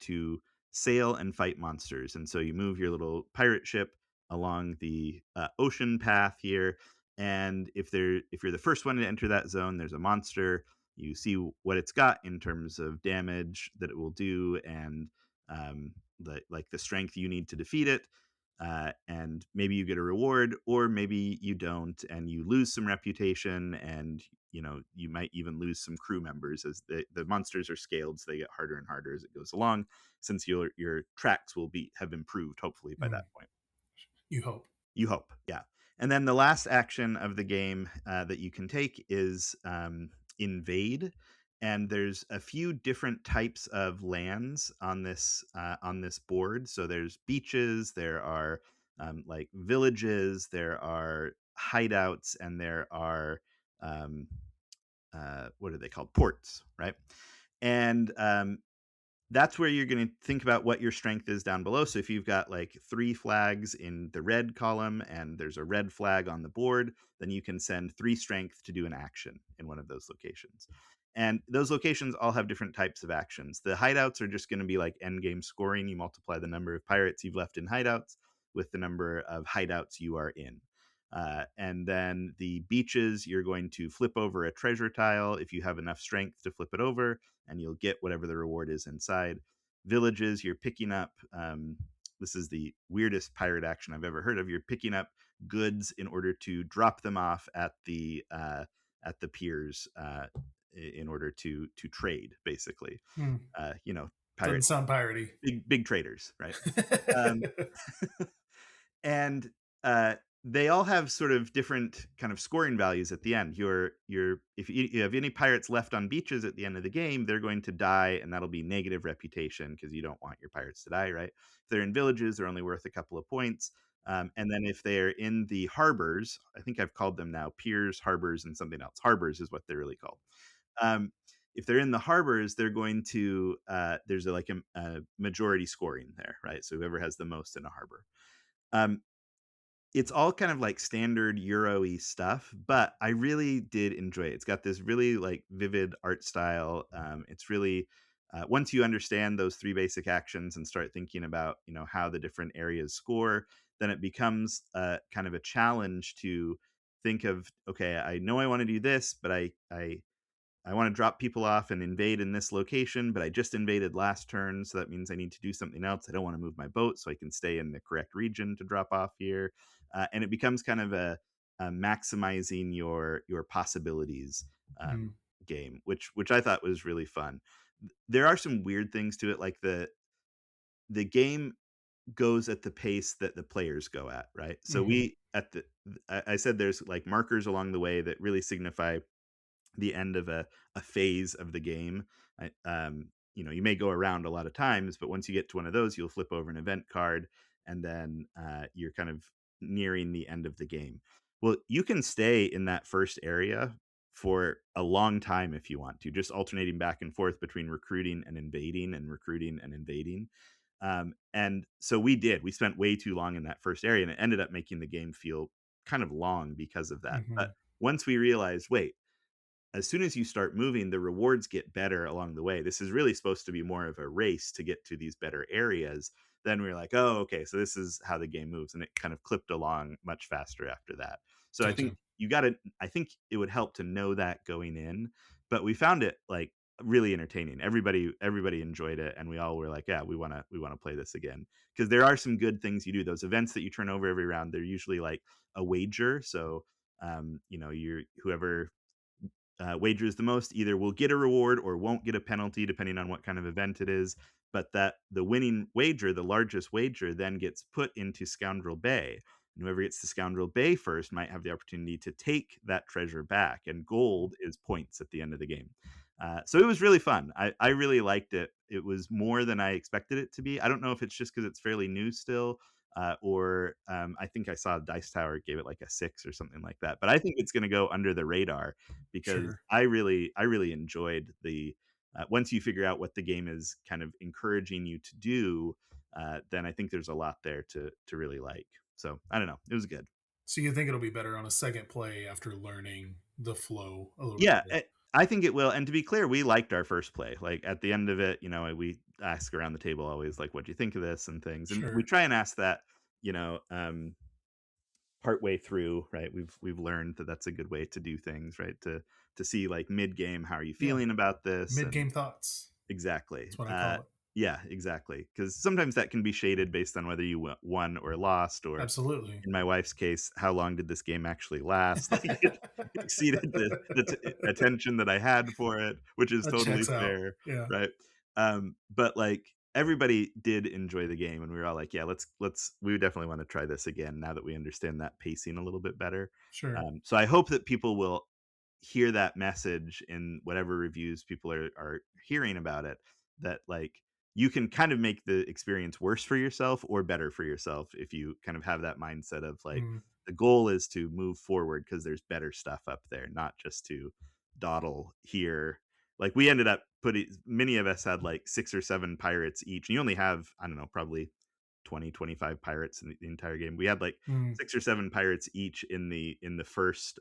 to sail and fight monsters. And so you move your little pirate ship along the ocean path here. And if you're the first one to enter that zone, there's a monster. You see what it's got in terms of damage that it will do, and the strength you need to defeat it. And maybe you get a reward, or maybe you don't, and you lose some reputation, and you might even lose some crew members as the monsters are scaled, so they get harder and harder as it goes along. Since your tracks will be have improved, hopefully by that Mm. point. You hope. You hope, yeah. And then the last action of the game that you can take is invade. And there's a few different types of lands on this board. So there's beaches, there are like villages, there are hideouts, and there are um, what are they called? Ports, right? And that's where you're going to think about what your strength is down below. So if you've got like 3 flags in the red column and there's a red flag on the board, then you can send 3 strength to do an action in one of those locations. And those locations all have different types of actions. The hideouts are just going to be like end game scoring. You multiply the number of pirates you've left in hideouts with the number of hideouts you are in. And then the beaches, you're going to flip over a treasure tile if you have enough strength to flip it over, and you'll get whatever the reward is inside. Villages, you're picking up. This is the weirdest pirate action I've ever heard of. You're picking up goods in order to drop them off at the piers in order to trade, basically. Mm. You know, Doesn't pirate sound piratey. big traders, right? Um, and they all have sort of different kind of scoring values at the end. Your if you have any pirates left on beaches at the end of the game, they're going to die, and that'll be negative reputation because you don't want your pirates to die, right? If they're in villages, they're only worth a couple of points. And then if they're in the harbors, I think I've called them now piers, harbors, and something else. Harbors is what they're really called. Um, if they're in the harbors, they're going to there's a majority scoring there, right? So whoever has the most in a harbor. Um, it's all kind of like standard Euro-y stuff, but I really did enjoy it. It's got this really like vivid art style. It's really once you understand those 3 basic actions and start thinking about how the different areas score, then it becomes kind of a challenge to think of, okay, I know I want to do this, but I want to drop people off and invade in this location, but I just invaded last turn, so that means I need to do something else. I don't want to move my boat, so I can stay in the correct region to drop off here. And it becomes kind of a maximizing your possibilities Mm. game, which I thought was really fun. There are some weird things to it, like the game goes at the pace that the players go at, right? So Mhm. we at the I said there's like markers along the way that really signify the end of a phase of the game. You may go around a lot of times, but once you get to one of those, you'll flip over an event card, and then you're kind of nearing the end of the game. Well, you can stay in that first area for a long time if you want to, just alternating back and forth between recruiting and invading and recruiting and invading. And so we did. We spent way too long in that first area, and it ended up making the game feel kind of long because of that. But Mhm. once we realized, wait, as soon as you start moving, the rewards get better along the way. This is really supposed to be more of a race to get to these better areas. Then we are like, oh, okay, so this is how the game moves. And it kind of clipped along much faster after that. So I think Gotcha. I think it would help to know that going in, but we found it like really entertaining. Everybody enjoyed it. And we all were like, yeah, we want to play this again. Because there are some good things you do. Those events that you turn over every round, they're usually like a wager. So you're whoever wagers the most either will get a reward or won't get a penalty, depending on what kind of event it is. But that the winning wager, the largest wager, then gets put into Scoundrel Bay. And whoever gets to Scoundrel Bay first might have the opportunity to take that treasure back. And gold is points at the end of the game. So it was really fun. I really liked it. It was more than I expected it to be. I don't know if it's just because it's fairly new still, or I think I saw Dice Tower gave it like a 6 or something like that. But I think it's going to go under the radar because Sure. I really enjoyed the once you figure out what the game is kind of encouraging you to do, then I think there's a lot there to really like. So I don't know, it was good. So you think it'll be better on a second play after learning the flow a little bit Yeah, more? I think it will. And to be clear, we liked our first play. Like at the end of it, we ask around the table always like, what do you think of this and things. And we Sure. try and ask that, you know, partway through, right? We've learned that that's a good way to do things, right? To see like mid game, how are you Yeah. feeling about this? Mid And game thoughts. exactly. That's what I call it. Yeah, exactly. Because sometimes that can be shaded based on whether you won or lost, or Absolutely. in my wife's case, how long did this game actually last? Like it exceeded the attention that I had for it, which is That totally checks out. fair, Yeah. right? But like everybody did enjoy the game, and we were all like, yeah, let's we definitely want to try this again now that we understand that pacing a little bit better. Sure. So I hope that people will hear that message in whatever reviews people are hearing about it, that like you can kind of make the experience worse for yourself or better for yourself if you kind of have that mindset of like Mm, the goal is to move forward because there's better stuff up there, not just to dawdle here. Like we ended up putting, many of us had like 6 or 7 pirates each, and you only have, I don't know, probably 20, 25 pirates in the entire game. We had like mm. 6 or 7 pirates each in the first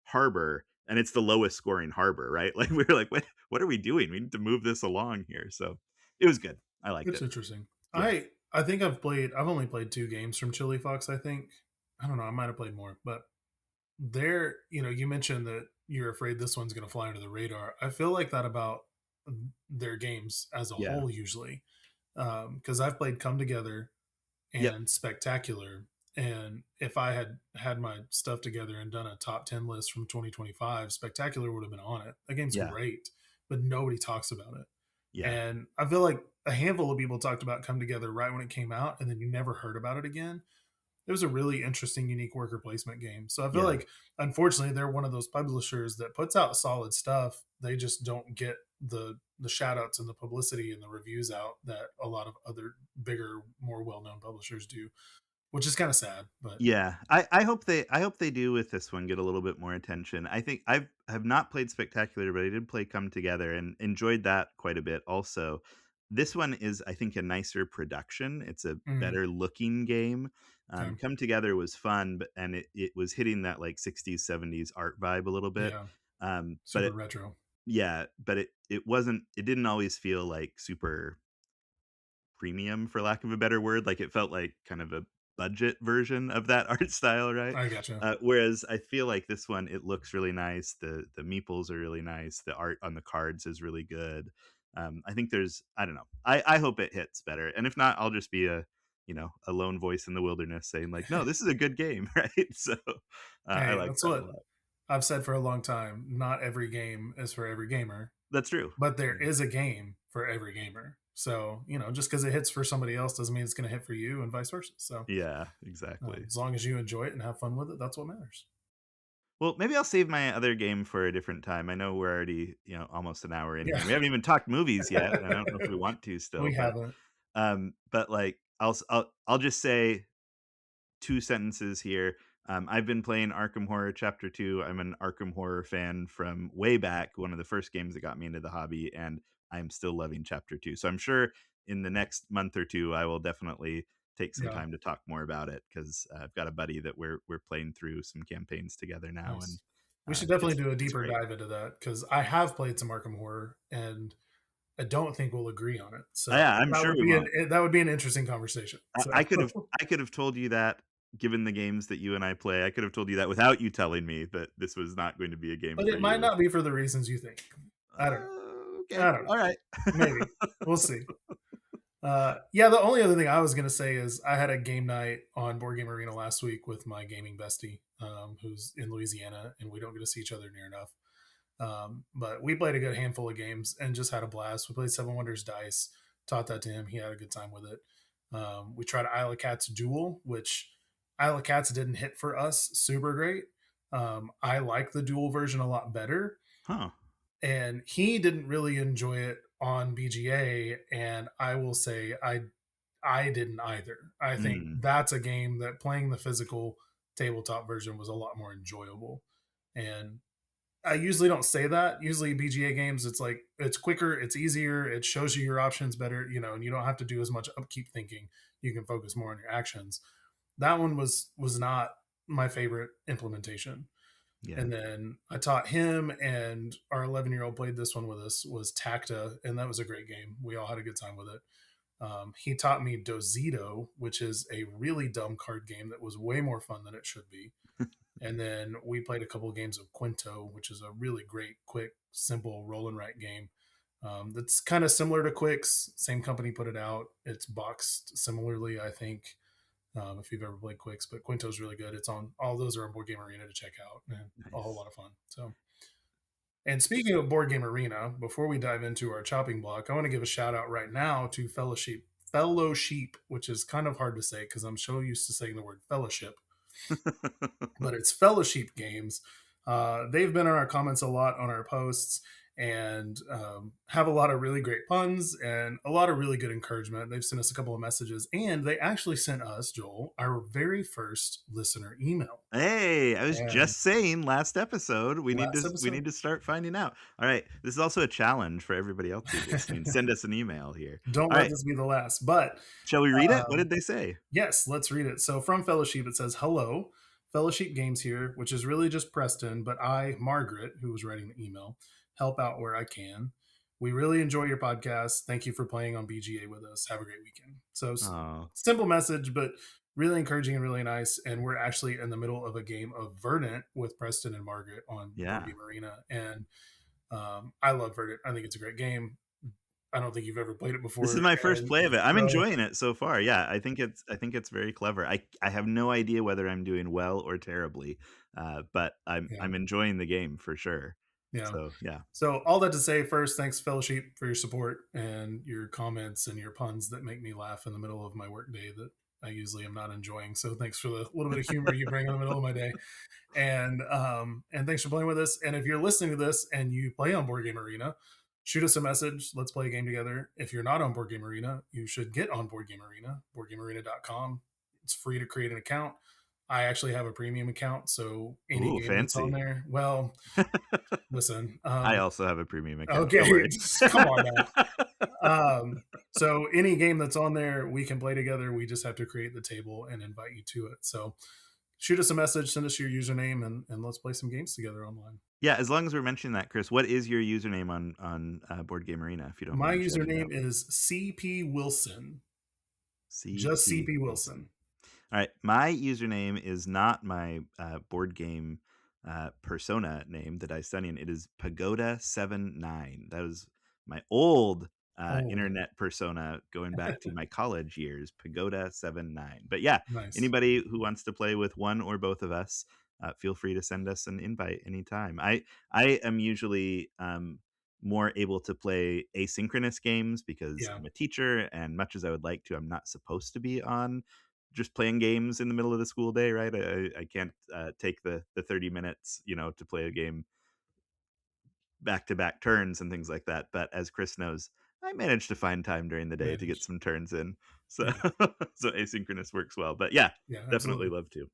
harbor, and it's the lowest scoring harbor, right? Like we were like, what are we doing? We need to move this along here. So it was good. I liked It's it. interesting. Yeah. I think I've only played 2 games from Chili Fox, I think. I don't know, I might have played more, but there, you mentioned that you're afraid this one's gonna fly under the radar. I feel like that about their games as a Yeah. whole usually. Because I've played Come Together Yep. and Spectacular, and if I had had my stuff together and done a top 10 list from 2025, Spectacular would have been on it. That game's Yeah. great, but nobody talks about it. Yeah. And I feel like a handful of people talked about Come Together right when it came out, and then you never heard about it again. It was a really interesting, unique worker placement game. So I feel Yeah. like, unfortunately, they're one of those publishers that puts out solid stuff. They just don't get the shout outs and the publicity and the reviews out that a lot of other bigger, more well known publishers do, which is kind of sad. But Yeah, I hope they do with this one get a little bit more attention. I think have not played Spectacular, but I did play Come Together and enjoyed that quite a bit also. This one is, I think, a nicer production. It's a mm, better looking game. okay, Come Together was fun, but and it was hitting that like 60s 70s art vibe a little bit. yeah, But super retro. it didn't always feel like super premium, for lack of a better word. Like it felt like kind of a budget version of that art style, right? I gotcha. Whereas I feel like this one, it looks really nice. The meeples are really nice. The art on the cards is really good. I think there's, I don't know. I hope it hits better, and if not, I'll just be a lone voice in the wilderness saying like, no, this is a good game, right? So I Hey, like that's that a what lot. I've said for a long time. Not every game is for every gamer, That's true. but there is a game for every gamer. So, just because it hits for somebody else doesn't mean it's going to hit for you, and vice versa. So, Yeah, exactly. as long as you enjoy it and have fun with it, that's what matters. Well, maybe I'll save my other game for a different time. I know we're already, almost an hour in here, Yeah. and we haven't even talked movies yet. And I don't know if we want to still, We haven't. but like I'll just say 2 sentences here. I've been playing Arkham Horror Chapter 2. I'm an Arkham Horror fan from way back, one of the first games that got me into the hobby, and I'm still loving Chapter 2. So I'm sure in the next month or 2, I will definitely take some Yeah. time to talk more about it because I've got a buddy that we're playing through some campaigns together now, and Nice. We should definitely it's do a it's deeper great. dive into that because I have played some Arkham Horror and I don't think we'll agree on it. So Yeah, I'm sure we won't. that would be an interesting conversation. So, I could have told you that given the games that you and I play. I could have told you that without you telling me that this was not going to be a game but for it might you. not be for the reasons you think. I don't know. Okay. I don't know. All right. Maybe we'll see. Yeah, the only other thing I was going to say is I had a game night on Board Game Arena last week with my gaming bestie, who's in Louisiana, and we don't get to see each other near enough. But we played a good handful of games and just had a blast. We played Seven Wonders Dice, taught that to him. He had a good time with it. We tried Isle of Cats Duel, which Isle of Cats didn't hit for us super great. I like the dual version a lot better, Huh. and he didn't really enjoy it on BGA. And I will say I didn't either. I think Mm. that's a game that playing the physical tabletop version was a lot more enjoyable. And I usually don't say that. Usually BGA games, it's like it's quicker, it's easier, it shows you your options better, and you don't have to do as much upkeep thinking. You can focus more on your actions. That one was not my favorite implementation. Yeah. And then I taught him, and our 11-year-old played this one with us, was Tacta, and that was a great game. We all had a good time with it. He taught me Dozito, which is a really dumb card game that was way more fun than it should be. And then we played a couple of games of Quinto, which is a really great, quick, simple roll and write game. That's kind of similar to Quicks. Same company put it out. It's boxed similarly, I think. If you've ever played Quicks, but Quinto's really good. It's on all those are on Board Game Arena to check out, and a whole Nice. lot of fun. So, and speaking of Board Game Arena, before we dive into our chopping block, I want to give a shout out right now to Fellowship, which is kind of hard to say because I'm so used to saying the word fellowship, but it's Fellowship Games. They've been in our comments a lot on our posts and have a lot of really great puns and a lot of really good encouragement. They've sent us a couple of messages, and they actually sent us, Joel, our very first listener email. Hey, I was And just saying last episode last we episode, need to start finding out. All right, this is also a challenge for everybody else who's listening. Send us an email here. don't All let right, this be the last. But shall we read it? What um, did they say? yes, let's read it. So from Fellowship, it says, "Hello, Fellowship Games here," which is really just Preston, but I, Margaret, who was writing the email, help out where I can. We really enjoy your podcast. Thank you for playing on BGA with us. Have a great weekend. So Oh, simple message, but really encouraging and really nice. And we're actually in the middle of a game of Verdant with Preston and Margaret on Board yeah. Game Arena, and I love Verdant. I think it's a great game. I don't think you've ever played it This is before, my first and play of it. I'm so enjoying it so far. Yeah, I think it's very clever. I have no idea whether I'm doing well or terribly, but yeah, I'm enjoying the game for sure. yeah. So yeah, So all that to say, first, thanks Fellowship for your support and your comments and your puns that make me laugh in the middle of my workday that I usually am not enjoying. So thanks for the little bit of humor you bring in the middle of my day, and thanks for playing with us. And if you're listening to this and you play on Board Game Arena, shoot us a message. Let's play a game together. If you're not on Board Game Arena, you should get on Board Game Arena, boardgamearena.com. It's free to create an account. I actually have a premium account, so any ooh, game that's on fancy. there, well, listen, I also have a premium account. okay, Don't worry. come on now. So any game that's on there, we can play together. We just have to create the table and invite you to it. So shoot us a message, send us your username, and let's play some games together online. Yeah, as long as we're mentioning that, Chris, what is your username on Board Game Arena? If you don't My mind shouting it username out. is CP Wilson, just CP CP Wilson. Wilson. All right, my username is not my board game persona name that I study in. It is Pagoda79. That was my old Oh, internet persona going back to my college years, Pagoda79. But yeah, nice. anybody who wants to play with one or both of us, feel free to send us an invite anytime. I am usually more able to play asynchronous games because Yeah, I'm a teacher, and much as I would like to, I'm not supposed to be on just playing games in the middle of the school day, right? I can't take the 30 minutes, to play a game back to back turns and things like that. But as Chris knows, I managed to find time during the day to get managed. some turns in. So Yeah, so asynchronous works well. But yeah, yeah, definitely absolutely. love to.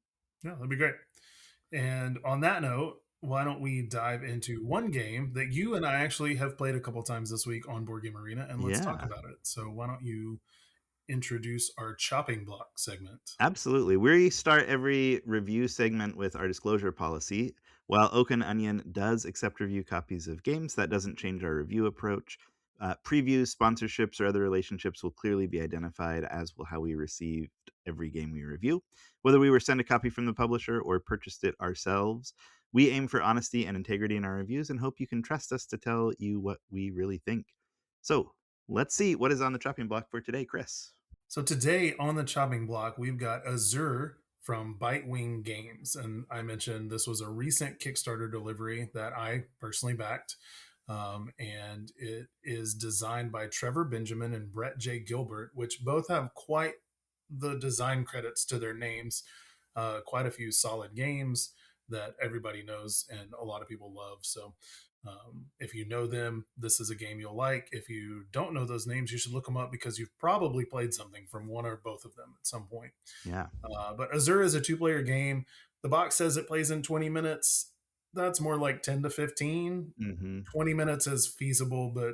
Yeah, that'd be great. And on that note, why don't we dive into one game that you and I actually have played a couple times this week on Board Game Arena, and let's talk Yeah. about it. So why don't you introduce our chopping block segment? Absolutely. We start every review segment with our disclosure policy. While Oak and Onion does accept review copies of games, that doesn't change our review approach. Previews, sponsorships, or other relationships will clearly be identified, as will how we received every game we review. Whether we were sent a copy from the publisher or purchased it ourselves, we aim for honesty and integrity in our reviews and hope you can trust us to tell you what we really think. So let's see what is on the chopping block for today, Chris. So today on the chopping block, we've got Azure from Bitewing Games. And I mentioned this was a recent Kickstarter delivery that I personally backed. And it is designed by Trevor Benjamin and Brett J. Gilbert, which both have quite the design credits to their names. Quite a few solid games that everybody knows and a lot of people love. So if you know them, this is a game you'll like. If you don't know those names, you should look them up because you've probably played something from one or both of them at some point. Yeah. But Azure is a two-player game. The box says it plays in 20 minutes. That's more like 10 to 15. Hmm. 20 minutes is feasible, but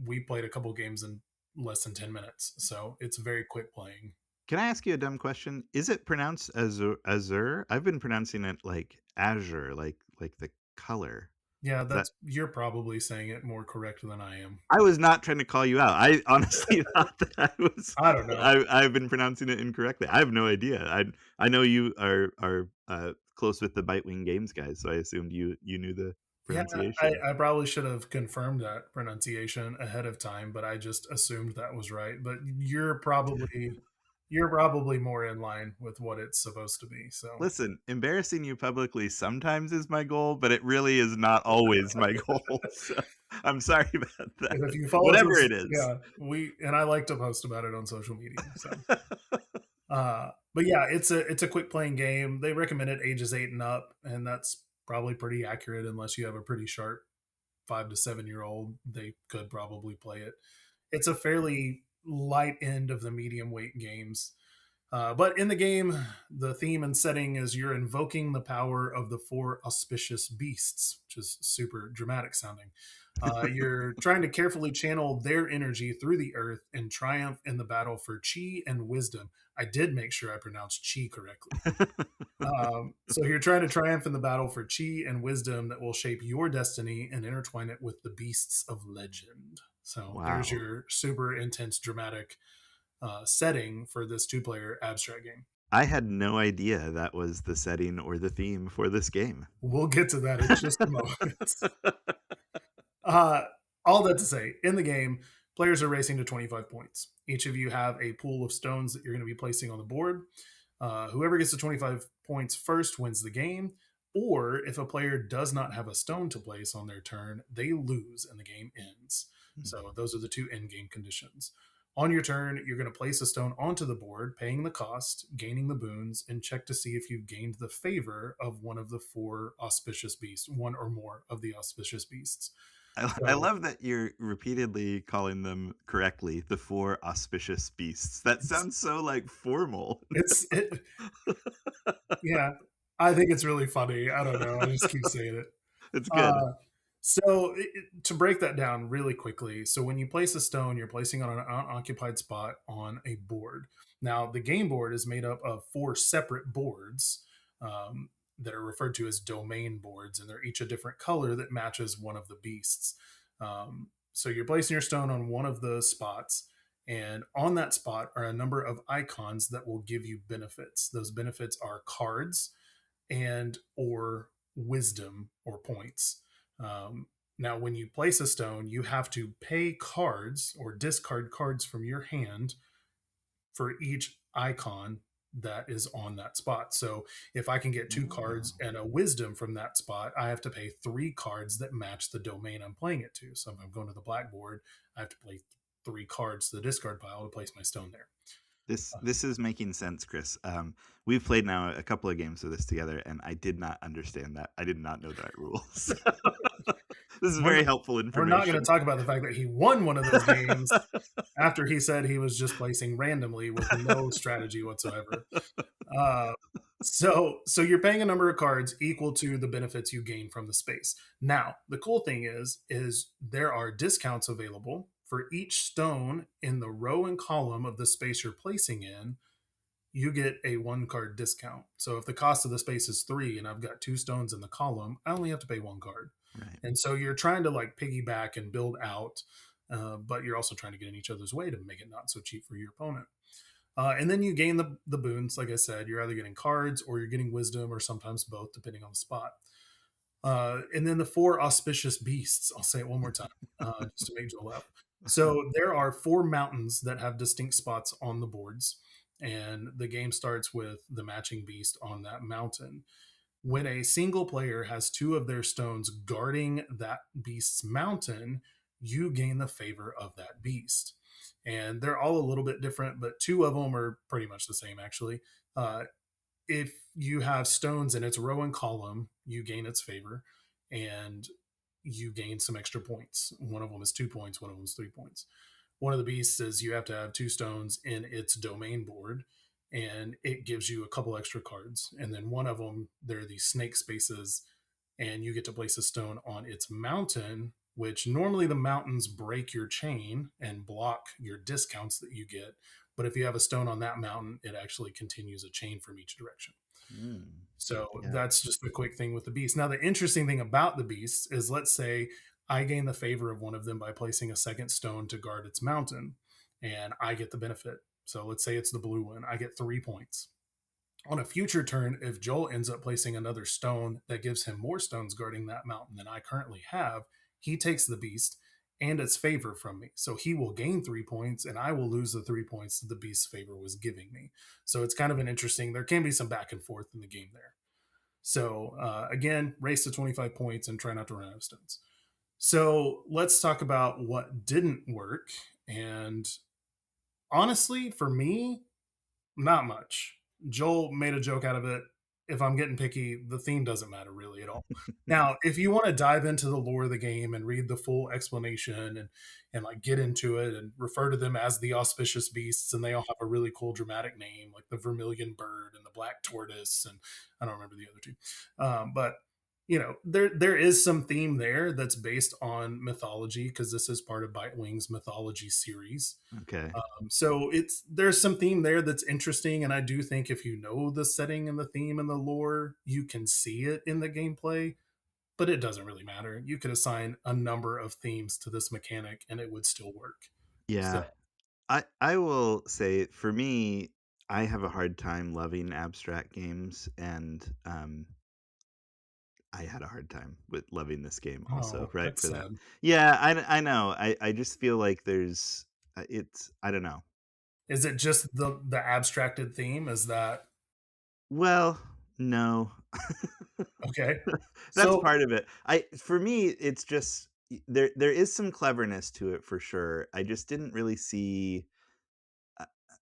we played a couple games in less than 10 minutes. So it's very quick playing. Can I ask you a dumb question? Is it pronounced Azure? Azure? I've been pronouncing it like Azure, like the color. Yeah, Is that that's you're probably saying it more correct than I am. I was not trying to call you out. I honestly thought that I don't know. I've been pronouncing it incorrectly. I have no idea. I know you are close with the Bitewing Games guys, so I assumed you knew the Yeah, pronunciation. I probably should have confirmed that pronunciation ahead of time, but I just assumed that was right. But you're probably more in line with what it's supposed to be. So Listen, embarrassing you publicly sometimes is my goal, but it really is not always my goal. So I'm sorry about and if that. you follow Whatever us, it is. yeah, we and I like to post about it on social media. So but yeah, it's a quick playing game. They recommend it ages 8 and up, and that's probably pretty accurate unless you have a pretty sharp 5 to 7 year old. They could probably play it. It's a fairly light end of the medium weight games. But in the game, the theme and setting is you're invoking the power of the four auspicious beasts, which is super dramatic sounding. You're trying to carefully channel their energy through the earth and triumph in the battle for chi and wisdom. I did make sure I pronounced chi correctly. So you're trying to triumph in the battle for chi and wisdom that will shape your destiny and intertwine it with the beasts of legend. So there's Wow. your super intense, dramatic setting for this two-player abstract game. I had no idea that was the setting or the theme for this game. We'll get to that in just a moment. Uh, all that to say, in the game, players are racing to 25 points. Each of you have a pool of stones that you're going to be placing on the board. Whoever gets to 25 points first wins the game. Or if a player does not have a stone to place on their turn, they lose and the game ends. So those are the two end game conditions. On your turn, you're going to place a stone onto the board, paying the cost, gaining the boons, and check to see if you've gained the favor of one of the four auspicious beasts, one or more of the auspicious beasts. I So love that you're repeatedly calling them correctly the four auspicious beasts. That it's sounds so like formal. it yeah. I think it's really funny. I don't know. I just keep saying it. It's good. Uh, to break that down really quickly, so when you place a stone, you're placing on an unoccupied spot on a board. Now, the game board is made up of four separate boards that are referred to as domain boards, and they're each a different color that matches one of the beasts. So you're placing your stone on one of the spots, and on that spot are a number of icons that will give you benefits. Those benefits are cards and or wisdom or points. Um, Now, when you place a stone, you have to pay cards or discard cards from your hand for each icon that is on that spot. So if I can get two cards Oh. and a wisdom from that spot, I have to pay three cards that match the domain I'm playing it to. So if I'm going to the blackboard, I have to play three cards to the discard pile to place my stone there. This is making sense, Chris. We've played now a couple of games of this together, and I did not understand that. I did not know the right rules. This is We're, very helpful we're not going to information. talk about the fact that he won one of those games after he said he was just placing randomly with no strategy whatsoever. Uh, so you're paying a number of cards equal to the benefits you gain from the space. Now, the cool thing is there are discounts available for each stone in the row and column of the space you're placing in. You get a one card discount. So if the cost of the space is three and I've got two stones in the column, I only have to pay one card. Right. And so you're trying to like piggyback and build out, but you're also trying to get in each other's way to make it not so cheap for your opponent. And then you gain the boons. Like I said, you're either getting cards or you're getting wisdom or sometimes both, depending on the spot. And then the four auspicious beasts. I'll say it one more time just to make Joel laugh. So there are four mountains that have distinct spots on the boards. And the game starts with the matching beast on that mountain. When a single player has two of their stones guarding that beast's mountain, you gain the favor of that beast. And they're all a little bit different, but two of them are pretty much the same, actually. If you have stones in its row and column, you gain its favor and you gain some extra points. One of them is 2 points, one of them is 3 points. One of the beasts is you have to have two stones in its domain board and it gives you a couple extra cards. And then one of them, there are these snake spaces, and you get to place a stone on its mountain, which normally the mountains break your chain and block your discounts that you get. but if you have a stone on that mountain, it actually continues a chain from each direction. Mm. So Yeah. that's just the quick thing with the beast. Now, the interesting thing about the beast is, let's say I gain the favor of one of them by placing a second stone to guard its mountain, and I get the benefit. So let's say it's the blue one, I get 3 points. On a future turn, if Joel ends up placing another stone that gives him more stones guarding that mountain than I currently have, he takes the beast and its favor from me. So he will gain 3 points and I will lose the 3 points that the beast's favor was giving me. So it's kind of an interesting, there can be some back and forth in the game there. So again, race to 25 points and try not to run out of stones. So let's talk about what didn't work. And honestly, for me, not much. Joel made a joke out of it. If I'm getting picky, the theme doesn't matter really at all. Now, if you want to dive into the lore of the game and read the full explanation and like get into it and refer to them as the auspicious beasts, and they all have a really cool dramatic name, like the vermilion bird and the black tortoise, and I don't remember the other two. But there is some theme there that's based on mythology because this is part of Bitewing's mythology series. Okay. So there's some theme there that's interesting, and I do think if you know the setting and the theme and the lore, you can see it in the gameplay. But it doesn't really matter. You could assign a number of themes to this mechanic, and it would still work. So, Yeah. I will say for me, I have a hard time loving abstract games, and I had a hard time with loving this game also, oh, right, that's for that. sad. Yeah, I know. I just feel like there's it's I don't know. Is it just the abstracted theme? Is that Well, no. okay? That's So, part of it. I For me, it's just there is some cleverness to it for sure. I just didn't really see I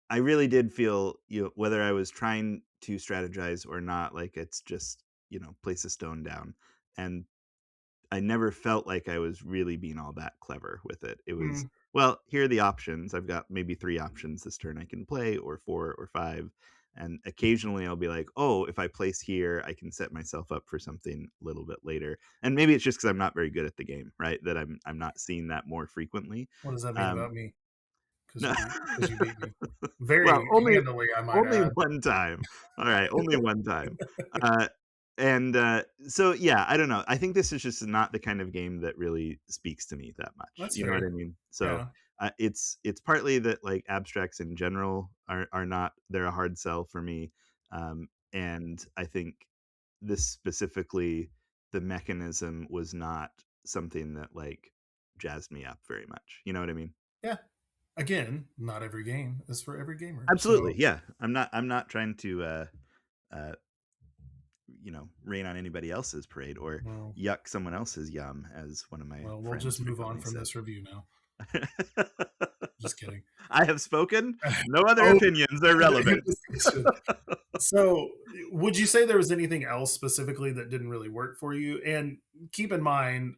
I really did feel, whether I was trying to strategize or not, like it's just, place a stone down. And I never felt like I was really being all that clever with it. It was, mm, well, here are the options. I've got maybe 3 options this turn I can play, or 4 or 5. And occasionally I'll be like, "Oh, if I place here, I can set myself up for something a little bit later." And maybe it's just because 'cause I'm not very good at the game, right? That I'm not seeing that more frequently. what does that mean Um, about me? Because no. you beat me Well, very only handily, I might only add. one time. Alright, only one time. Uh, so, yeah, I don't know. I think this is just not the kind of game that really speaks to me that much, That's you know what I fair. mean? So, Yeah. it's partly that, like, abstracts in general are not, they're a hard sell for me, and I think this specifically, the mechanism was not something that, like, jazzed me up very much, you know what I mean? Yeah. Again, not every game is for every gamer. Absolutely, So, yeah. I'm not trying to, uh, rain on anybody else's parade or well, yuck someone else's yum, as one of my we'll friends just move on frequently from this says. review now. Just kidding. I have spoken. No other Oh, opinions are relevant. conversation. So, would you say there was anything else specifically that didn't really work for you? And keep in mind,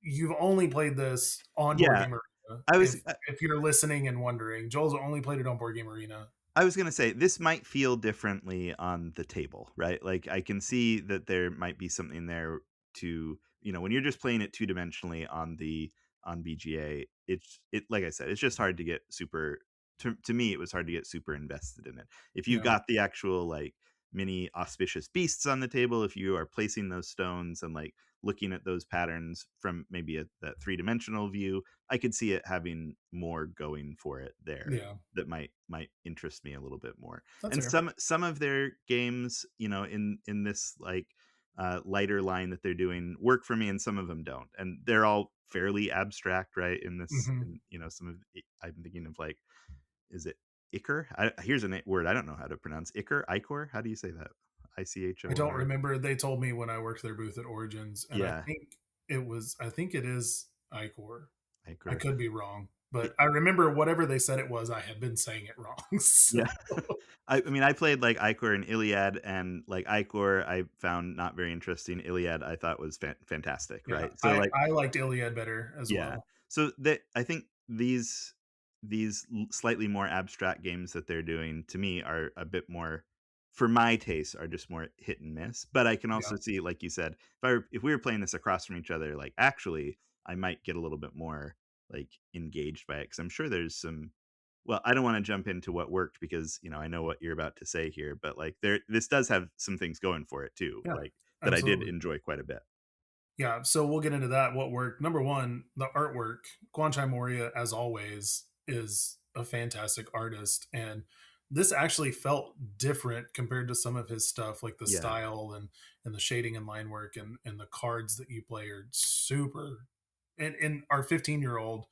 you've only played this on Board Yeah, Game Arena. I was If you're listening and wondering, Joel's only played it on Board Game Arena. I was gonna say this might feel differently on the table, right? Like I can see that there might be something there to, when you're just playing it two dimensionally on BGA, like I said, it's just hard to get super to me it was hard to get super invested in it. If you Yeah, got the actual like mini auspicious beasts on the table, if you are placing those stones and like looking at those patterns from maybe that three-dimensional view, I could see it having more going for it there yeah, that might interest me a little bit more. that's And fair. some of their games, in this like lighter line that they're doing work for me, and some of them don't. And they're all fairly abstract, right? In this, Hmm. in some of I'm thinking of like, is it Ichor? Here's a word I don't know how to pronounce. Ichor. How do you say that? I don't ICHOR. remember. They told me when I worked their booth at Origins, and Yeah, I think it is Icor. I Ichor. could be wrong, but I remember whatever they said it was, I had been saying it wrong. So, Yeah. I mean, I played, like, Icor and Iliad, and, like, Icor I found not very interesting. Iliad I thought was fantastic, yeah, right? So, like, I liked Iliad better as yeah. well. So, I think these slightly more abstract games that they're doing, to me, are a bit more, for my taste, are just more hit and miss. But I can Yeah, also see, like you said, if we were playing this across from each other, like, actually, I might get a little bit more, like, engaged by it, because 'cause I'm sure there's some Well, I don't want to jump into what worked because, I know what you're about to say here, but like this does have some things going for it too, Yeah, like that I did absolutely. enjoy quite a bit. Yeah, so we'll get into that. What worked? Number one, the artwork. Guanchai Moria, as always, is a fantastic artist, and this actually felt different compared to some of his stuff, like the Yeah. style and the shading and line work and the cards that you play are super. And our 15-year-old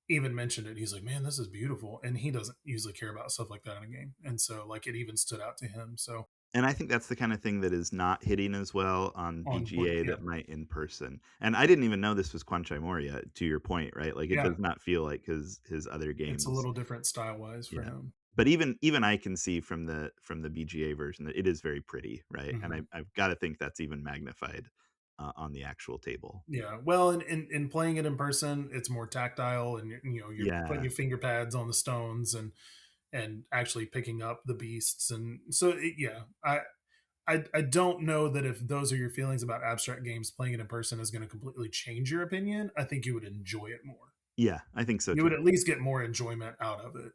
even mentioned it. He's like, "Man, this is beautiful," and he doesn't usually care about stuff like that in a game, and so like it even stood out to him. So And I think that's the kind of thing that is not hitting as well on on board, BGA yeah, that might in person. And I didn't even know this was Kwanchai Moria, to your point, right? Like it yeah, does not feel like his other it's a games. little different style wise for Yeah. him. But even I can see from the BGA version that it is very pretty, right? And Mhm. I've got to think that's even magnified on the actual table. Yeah, well, in playing it in person, it's more tactile, and you're putting Yeah. your finger pads on the stones and actually picking up the beasts, and so yeah, I don't know that if those are your feelings about abstract games, playing it in person is going to completely change your opinion. I think you would enjoy it more. Yeah, I think so You would too. at least get more enjoyment out of it.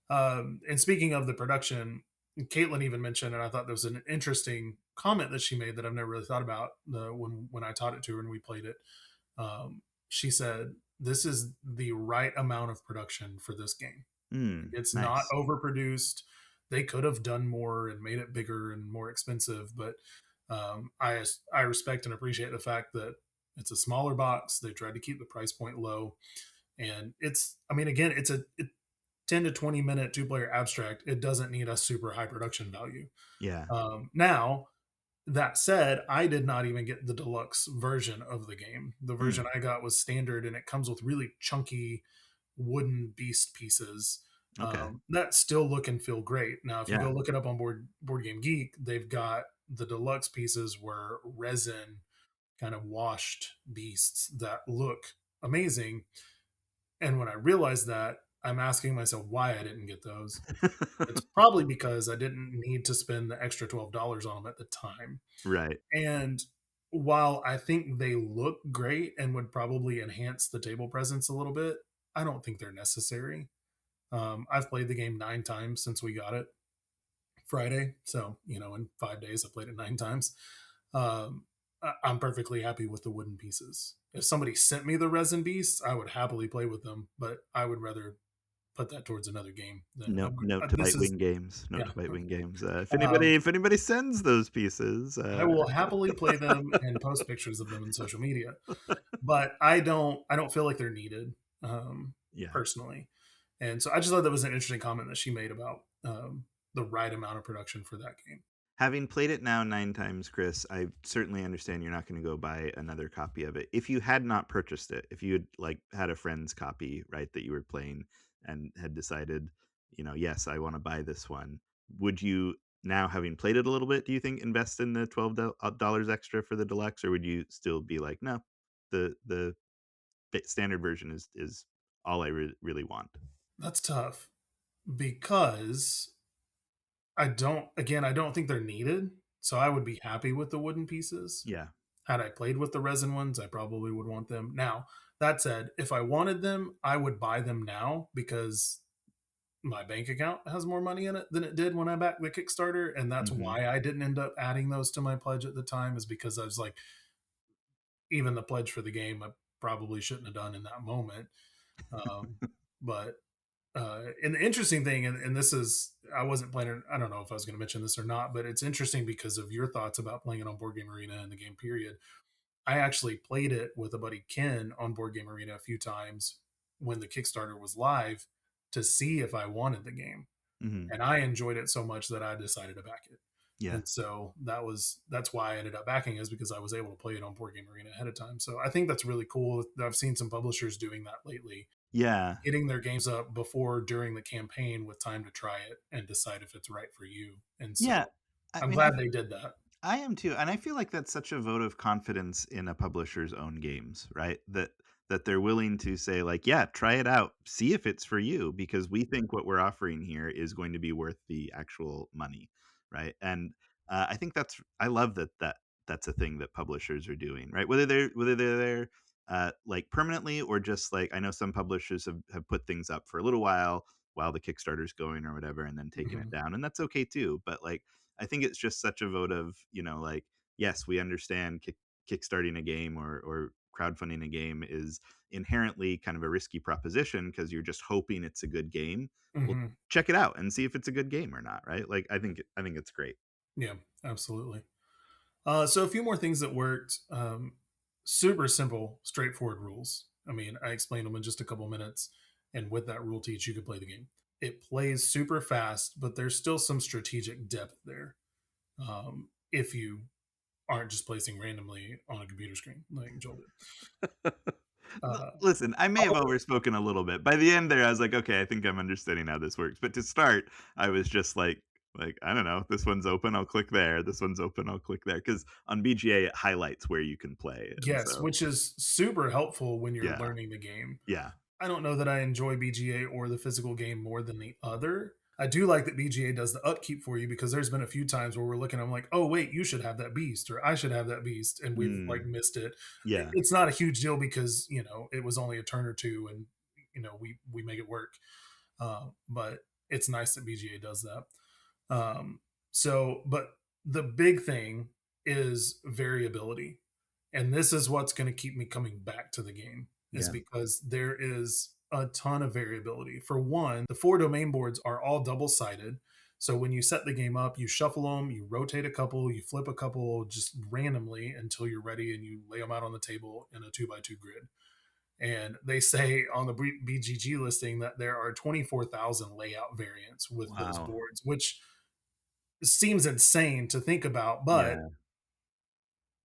And speaking of the production, Caitlin even mentioned, and I thought there was an interesting comment that she made that I've never really thought about when I taught it to her and we played it. She said, "This is the right amount of production for this game. It's not Nice. overproduced. They could have done more and made it bigger and more expensive, but I respect and appreciate the fact that it's a smaller box. They tried to keep the price point low, and it's I mean again it's a 10 to 20 minute two-player abstract. It doesn't need a super high production value. Yeah. Now that said, I did not even get the deluxe version of the game. The version Mm, I got was standard, and it comes with really chunky wooden beast pieces okay. that still look and feel great. Now, if you Yeah. go look it up on Board Game Geek, they've got the deluxe pieces were resin kind of washed beasts that look amazing. And when I realized that, I'm asking myself why I didn't get those. It's probably because I didn't need to spend the extra $12 on them at the time. Right. And while I think they look great and would probably enhance the table presence a little bit, I don't think they're necessary. I've played the game 9 times since we got it Friday. So, in 5 days, I played it 9 times. I'm perfectly happy with the wooden pieces. If somebody sent me the resin beasts, I would happily play with them, but I would rather put that towards another game than Note to this is, Bitewing Games. Note yeah. to Bitewing Games. If Um, anybody sends those pieces, I will happily play them and post pictures of them in social media, but I don't feel like they're needed yeah. personally. And so I just thought that was an interesting comment that she made about the right amount of production for that game. Having played it now 9 times, Chris, I certainly understand you're not gonna go buy another copy of it. If you had not purchased it, if you had, like, had a friend's copy, right, that you were playing and had decided, "Yes, I wanna buy this one," would you now, having played it a little bit, do you think invest in the $12 extra for the deluxe, or would you still be like, "No, the standard version is all I really want"? That's tough because I don't think they're needed. So I would be happy with the wooden pieces. Yeah. Had I played with the resin ones, I probably would want them. Now, that said, if I wanted them, I would buy them now because my bank account has more money in it than it did when I backed the Kickstarter. And that's Mhm. why I didn't end up adding those to my pledge at the time, is because I was like, even the pledge for the game, I probably shouldn't have done in that moment. Um, but and the interesting thing, and this is, I wasn't planning, I don't know if I was going to mention this or not, but it's interesting because of your thoughts about playing it on Board Game Arena and the game period. I actually played it with a buddy Ken on Board Game Arena a few times when the Kickstarter was live to see if I wanted the game. Mhm. And I enjoyed it so much that I decided to back it. Yeah. And so that's why I ended up backing, is because I was able to play it on Board Game Arena ahead of time. So I think that's really cool. I've seen some publishers doing that lately, Yeah. getting their games up before during the campaign with time to try it and decide if it's right for you. And Yeah. so I I'm mean, I glad they did that. I am too, and I feel like that's such a vote of confidence in a publisher's own games, right? That they're willing to say like, "Yeah, try it out. See if it's for you because we think what we're offering here is going to be worth the actual money." Right? And I think I love that that's a thing that publishers are doing, right? Whether they're there like permanently, or just like I know some publishers have put things up for a little while the Kickstarter's going or whatever, and then taking it Mhm. down, and that's okay too. But like I think it's just such a vote of, like, yes, we understand kickstarting a game or crowdfunding a game is inherently kind of a risky proposition because you're just hoping it's a good game. Well, Mhm. check it out and see if it's a good game or not, right? Like I think it's great. Yeah, absolutely. So a few more things that worked. Super simple, straightforward rules. I mean, I explained them in just a couple minutes, and with that rule teach, you could play the game. It plays super fast, but there's still some strategic depth there. If you aren't just placing randomly on a computer screen like Joel did. Uh, Listen, I may have all overspoken a little bit. By the end there, I was like, okay, I think I'm understanding how this works. But to start, I was just like I don't know, this one's open, I'll click there. This one's open, I'll click there. Because on BGA it highlights where you can play, and yes, so which is super helpful when you're yeah, learning the game. yeah, I don't know that I enjoy BGA or the physical game more than the other. I do like that BGA does the upkeep for you because there's been a few times where we're looking, I'm like, oh wait, you should have that beast, or I should have that beast, and we've like mm, missed it. yeah, It's not a huge deal because it was only a turn or two, and we make it work. But it's nice that BGA does that. But the big thing is variability, and this is what's going to keep me coming back to the game, is yeah, because there is a ton of variability. For one, the four domain boards are all double sided. So when you set the game up, you shuffle them, you rotate a couple, you flip a couple just randomly until you're ready, and you lay them out on the table in a 2x2 grid. And they say on the BGG listing that there are 24,000 layout variants with those wow, boards, which seems insane to think about, but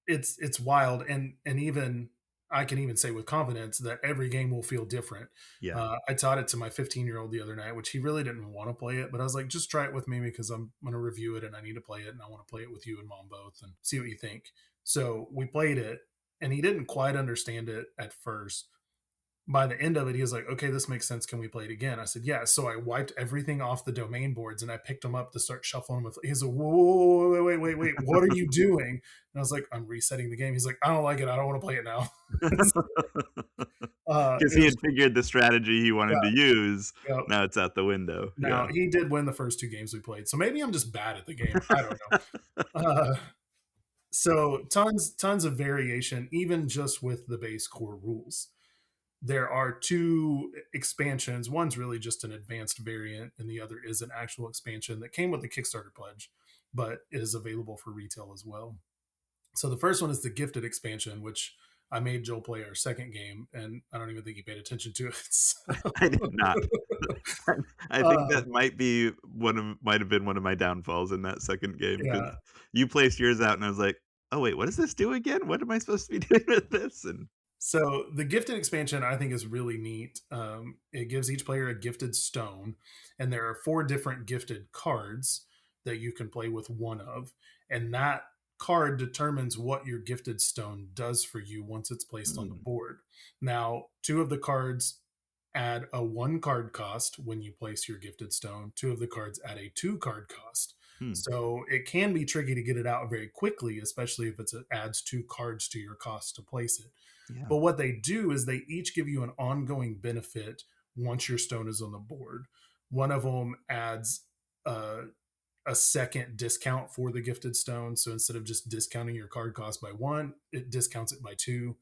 yeah, it's wild. And even I can even say with confidence that every game will feel different. yeah, I taught it to my 15-year-old the other night, which he really didn't want to play it, but I was like, just try it with me because I'm going to review it and I need to play it and I want to play it with you and mom both and see what you think. So we played it, and he didn't quite understand it at first. By the end of it, he was like, okay, this makes sense. Can we play it again? I said, yeah. So I wiped everything off the domain boards and I picked them up to start shuffling with. He's like, whoa, whoa, whoa, wait. What are you doing? And I was like, I'm resetting the game. He's like, I don't like it. I don't want to play it now. because It he was, had figured the strategy he wanted to yeah, use. yeah. Now it's out the window. Now Yeah, he did win the first two games we played. So maybe I'm just bad at the game. I don't know. Uh, so tons of variation, even just with the base core rules. There are two expansions. One's really just an advanced variant, and the other is an actual expansion that came with the Kickstarter pledge, but is available for retail as well. So the first one is the gifted expansion, which I made Joel play our second game, and I don't even think he paid attention to it. So, I did not. I think uh, that might have been one of my downfalls in that second game because yeah, you placed yours out and I was like, "Oh wait, what does this do again? What am I supposed to be doing with this?" And so the gifted expansion I think is really neat. It gives each player a gifted stone, and there are four different gifted cards that you can play with one of, and that card determines what your gifted stone does for you once it's placed on the mm, board. Now, two of the cards add a one card cost when you place your gifted stone. Two of the cards add a two card cost. hmm, So it can be tricky to get it out very quickly, especially if it adds two cards to your cost to place it. yeah, But what they do is they each give you an ongoing benefit once your stone is on the board. One of them adds a, a second discount for the gifted stone. So instead of just discounting your card cost by one, it discounts it by two.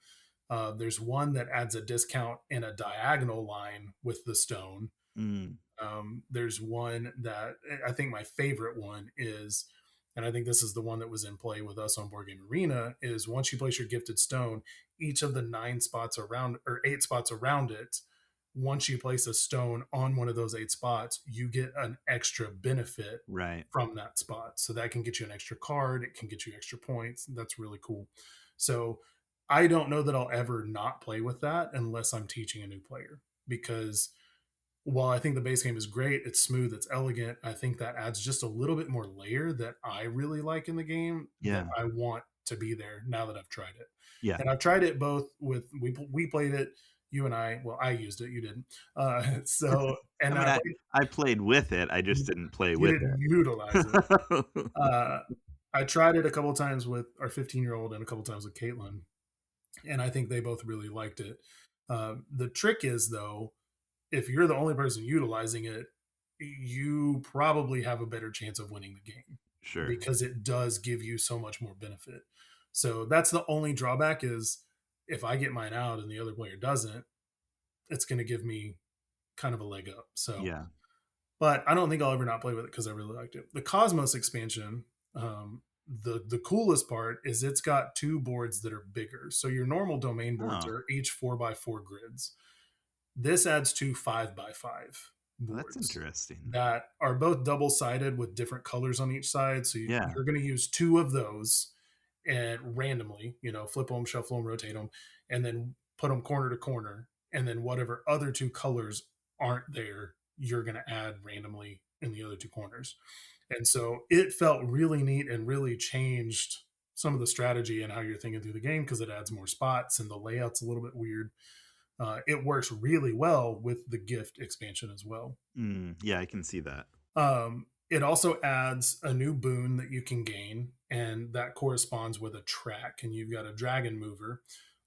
There's one that adds a discount in a diagonal line with the stone. mm, There's one that I think my favorite one is, and I think this is the one that was in play with us on Board Game Arena, is once you place your gifted stone, each of the 9 spots around or 8 spots around it, once you place a stone on one of those 8 spots, you get an extra benefit right, from that spot. So that can get you an extra card, it can get you extra points. That's really cool. So I don't know that I'll ever not play with that unless I'm teaching a new player because while I think the base game is great, it's smooth, it's elegant. I think that adds just a little bit more layer that I really like in the game that yeah, I want to be there now that I've tried it. yeah. And I've tried it both with we played it, you and I. Well, I used it, you didn't. So I and mean, I I played. I played with it. I just didn't play You with didn't utilize it. it. Uh, I tried it a couple times with our 15-year-old and a couple times with Caitlin, and I think they both really liked it. The trick is, though, if you're the only person utilizing it, you probably have a better chance of winning the game Sure. because it does give you so much more benefit. So that's the only drawback is if I get mine out and the other player doesn't, it's going to give me kind of a leg up. So, Yeah. but I don't think I'll ever not play with it because I really liked it. The Cosmos expansion, the coolest part is it's got two boards that are bigger. So your normal domain boards Oh, are each 4x4 grids. This adds two 5x5 well, that's boards interesting. that are both double sided with different colors on each side. So Yeah. you're going to use two of those and randomly, flip them, shuffle them, rotate them, and then put them corner to corner. And then whatever other two colors aren't there, you're going to add randomly in the other two corners. And so it felt really neat and really changed some of the strategy and how you're thinking through the game because it adds more spots and the layout's a little bit weird. It works really well with the gift expansion as well. Yeah, I can see that. It also adds a new boon that you can gain, and that corresponds with a track. And you've got a dragon mover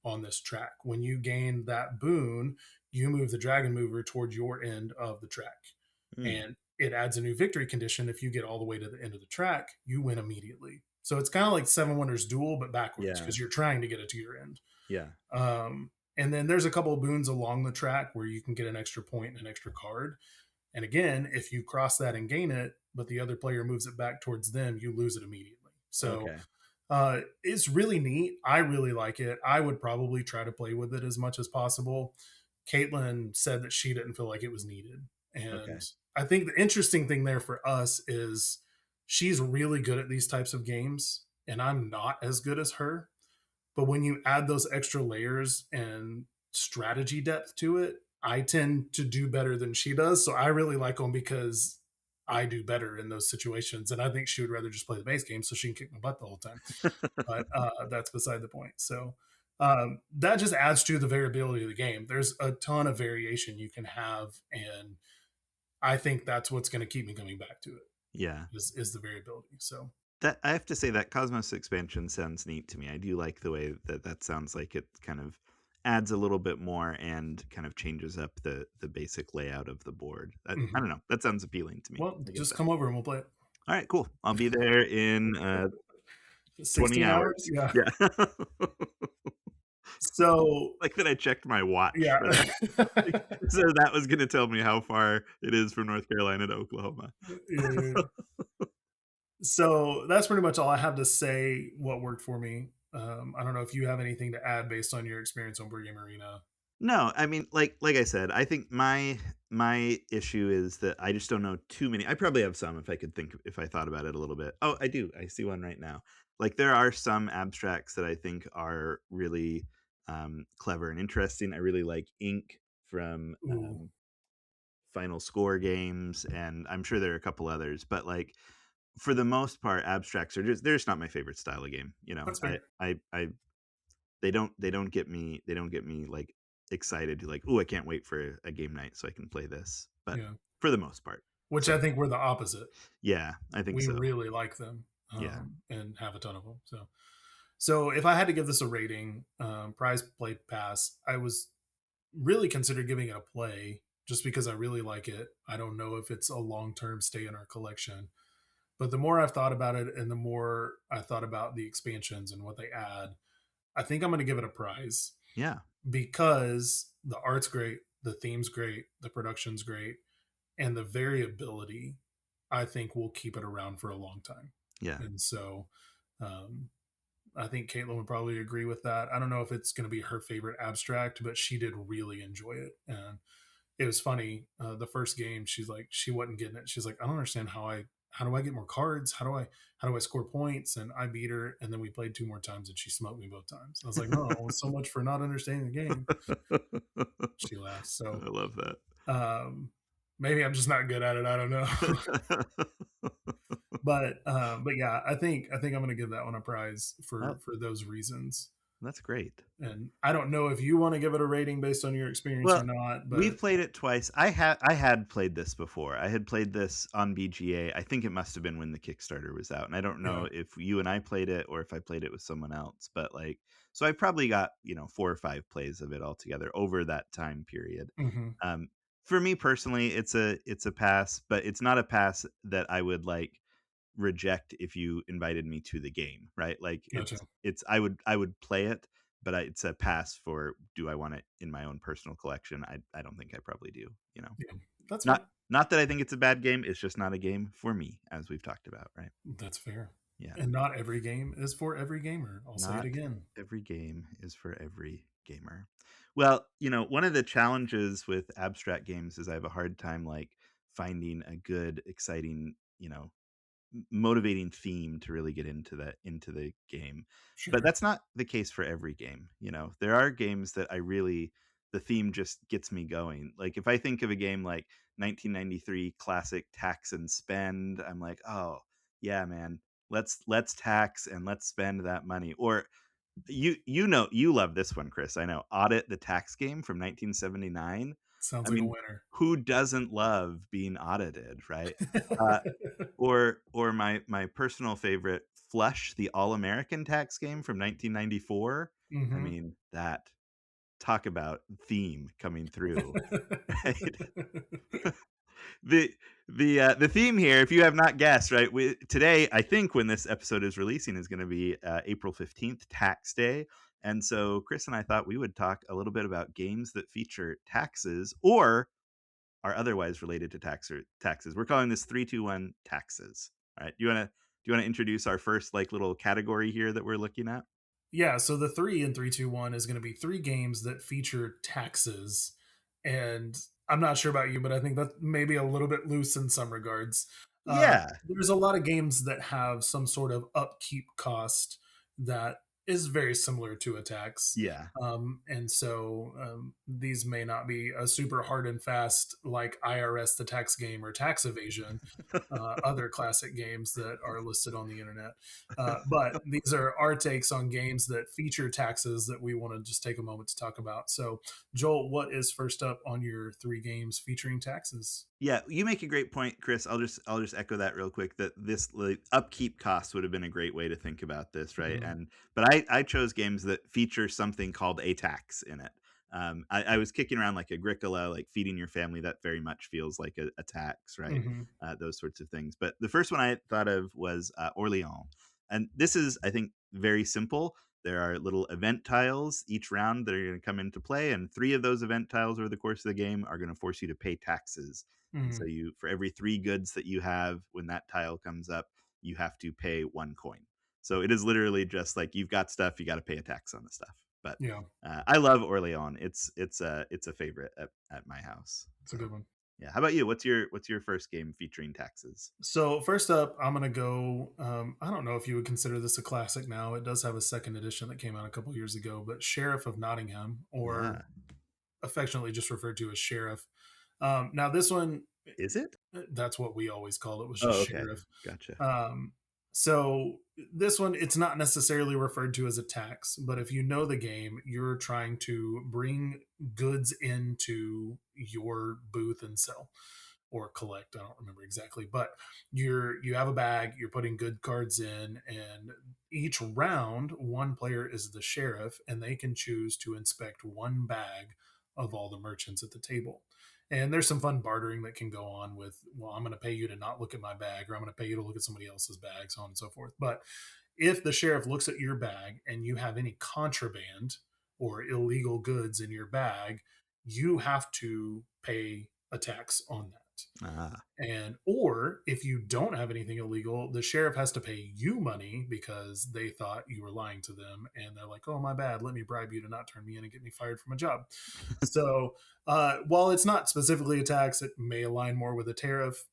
on this track. When you gain that boon, you move the dragon mover towards your end of the track. Mm, And it adds a new victory condition. If you get all the way to the end of the track, you win immediately. So it's kind of like Seven Wonders Duel, but backwards yeah. because you're trying to get it to your end. Yeah. And then there's a couple of boons along the track where you can get an extra point and an extra card. And again, if you cross that and gain it, but the other player moves it back towards them, you lose it immediately. So Okay. it's really neat. I really like it. I would probably try to play with it as much as possible. Caitlin said that she didn't feel like it was needed. And Okay. I think the interesting thing there for us is she's really good at these types of games, and I'm not as good as her. But when you add those extra layers and strategy depth to it, I tend to do better than she does. So I really like them because I do better in those situations. And I think she would rather just play the base game so she can kick my butt the whole time. But that's beside the point. So that just adds to the variability of the game. There's a ton of variation you can have. And I think that's what's going to keep me coming back to it Yeah. is the variability. So That I have to say that Cosmos expansion sounds neat to me. I do like the way that that sounds like it kind of adds a little bit more and kind of changes up the basic layout of the board. I mhm. don't know. That sounds appealing to me. Well, I get just that. come over and we'll play it. All right, cool. I'll be there in 20 16 hours? hours. Yeah. Yeah. So, Like that I checked my watch yeah. for that. So that was going to tell me how far it is from North Carolina to Oklahoma. Yeah, yeah. So, that's pretty much all I have to say what worked for me. I don't know if you have anything to add based on your experience on Board Game Arena. No, I mean, like I said, I think my issue is that I just don't know too many. I probably have some if I thought about it a little bit. Oh, I do. I see one right now. Like there are some abstracts that I think are really clever and interesting. I really like Ink from Ooh, Final Score Games, and I'm sure there are a couple others. But like for the most part, abstracts are just they're just not my favorite style of game. You know, that's fair. I they don't get me like excited to like, oh, I can't wait for a game night so I can play this. But Yeah. for the most part. Which I So think we're the opposite. yeah, I think We so. really like them, Yeah. and have a ton of them. So if I had to give this a rating, prize play pass, I was really considered giving it a play just because I really like it. I don't know if it's a long term stay in our collection, but the more I've thought about it and the more I thought about the expansions and what they add, I think I'm going to give it a prize Yeah. because the art's great, the theme's great, the production's great, and the variability I think will keep it around for a long time. Yeah. And so um, I think Caitlin would probably agree with that. I don't know if it's going to be her favorite abstract, but she did really enjoy it. And it was funny. The first game, she's like, she wasn't getting it. She's like, I don't understand how do I get more cards? How do I score points? And I beat her. And then we played two more times and she smoked me both times. I was like, no, well, so much for not understanding the game. She laughed. So I love that. um, maybe I'm just not good at it. I don't know. But yeah, I think I'm going to give that one a prize Well, for those reasons. That's great. And I don't know if you want to give it a rating based on your experience or Well, not, we've but played it twice. I had played this before. I had played this on BGA. I think it must have been when the Kickstarter was out. And I don't yeah. know if you and I played it or if I played it with someone else, but like so I probably got, 4 or 5 plays of it altogether over that time period. Hmm. Um for me personally, it's a pass, but it's not a pass that I would like reject if you invited me to the game, right? Like Gotcha. it's I would play it, but it's a pass for do I want it in my own personal collection? I don't think I probably do. Yeah, that's fair. Not that I think it's a bad game, it's just not a game for me as we've talked about, right? That's fair. Yeah. And not every game is for every gamer. I'll say it Not again. every game is for every gamer. Well, one of the challenges with abstract games is I have a hard time like finding a good exciting, motivating theme to really get into the game. But Sure. that's not the case for every game. There are games that I really the theme just gets me going. Like if I think of a game like 1993 classic Tax and Spend, I'm like, "Oh, yeah, man. Let's tax and let's spend that money." Or you love this one, Chris. I know. Audit the Tax Game from 1979. Sounds I like a mean, winner. who doesn't love being audited, right? Uh or my personal favorite, Flush, the All-American Tax Game from 1994. I Hmm. mean, that talk about theme coming through, right? The theme here, if you have not guessed, right? Today, I think when this episode is releasing, is going to be April 15th, Tax Day. And so Chris and I thought we would talk a little bit about games that feature taxes or are otherwise related to taxes. We're calling this 321 taxes. All right. Do you want to introduce our first like little category here that we're looking at? Yeah, so the 3 in 3 2 1 is going to be three games that feature taxes. And I'm not sure about you, but I think that maybe a little bit loose in some regards. Yeah. There's a lot of games that have some sort of upkeep cost that is very similar to a tax. Yeah. And so these may not be a super hard and fast like IRS the tax game or tax evasion, other classic games that are listed on the internet. But these are our takes on games that feature taxes that we want to just take a moment to talk about. So, Joel, what is first up on your three games featuring taxes? Yeah, you make a great point, Chris. I'll just echo that real quick. That this like, upkeep cost would have been a great way to think about this, right? Mhm. But I chose games that feature something called a tax in it. I was kicking around like Agricola, like feeding your family. That very much feels like a tax, right? Mhm. Those sorts of things. But the first one I thought of was Orleans, and this is, I think, very simple. There are little event tiles each round that are going to come into play, and three of those event tiles over the course of the game are going to force you to pay taxes. And so Mhm. for every three goods that you have, when that tile comes up, you have to pay one coin. So it is literally just like you've got stuff, you got to pay a tax on the stuff. But Yeah, I love Orleans. It's a favorite at my house. it's a So good one. yeah. How about you? What's your first game featuring taxes? So first up, I'm gonna go. I don't know if you would consider this a classic now. It does have a second edition that came out a couple years ago, but Sheriff of Nottingham, or Yeah. affectionately just referred to as Sheriff. Now this one, Is it? that's what we always called it, was just Oh, okay. Sheriff. Gotcha. Um, so this one, it's not necessarily referred to as a tax, but if you know the game, you're trying to bring goods into your booth and sell or collect. I don't remember exactly, but you have a bag, you're putting good cards in, and each round, one player is the sheriff, and they can choose to inspect one bag of all the merchants at the table. And there's some fun bartering that can go on with, well, I'm going to pay you to not look at my bag, or I'm going to pay you to look at somebody else's bag, so on and so forth. But if the sheriff looks at your bag and you have any contraband or illegal goods in your bag, you have to pay a tax on that. Ah. And or if you don't have anything illegal, the sheriff has to pay you money because they thought you were lying to them, and they're like, "Oh, my bad. Let me bribe you to not turn me in and get me fired from a job." So while it's not specifically a tax, it may align more with a tariff.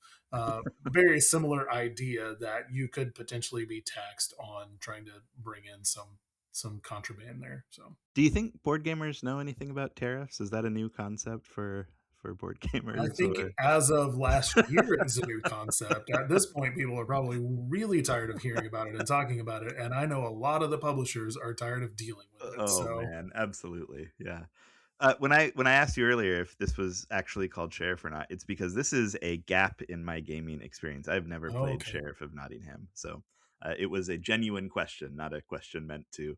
Very similar idea that you could potentially be taxed on trying to bring in some contraband there. So Do you think board gamers know anything about tariffs? Is that a new concept for board I gamers, think or as of last year, it's a new concept. At this point, people are probably really tired of hearing about it and talking about it, and I know a lot of the publishers are tired of dealing with it. oh So, man, absolutely, yeah. When I asked you earlier if this was actually called Sheriff or not, it's because this is a gap in my gaming experience. I've never played okay. Sheriff of Nottingham, so it was a genuine question, not a question meant to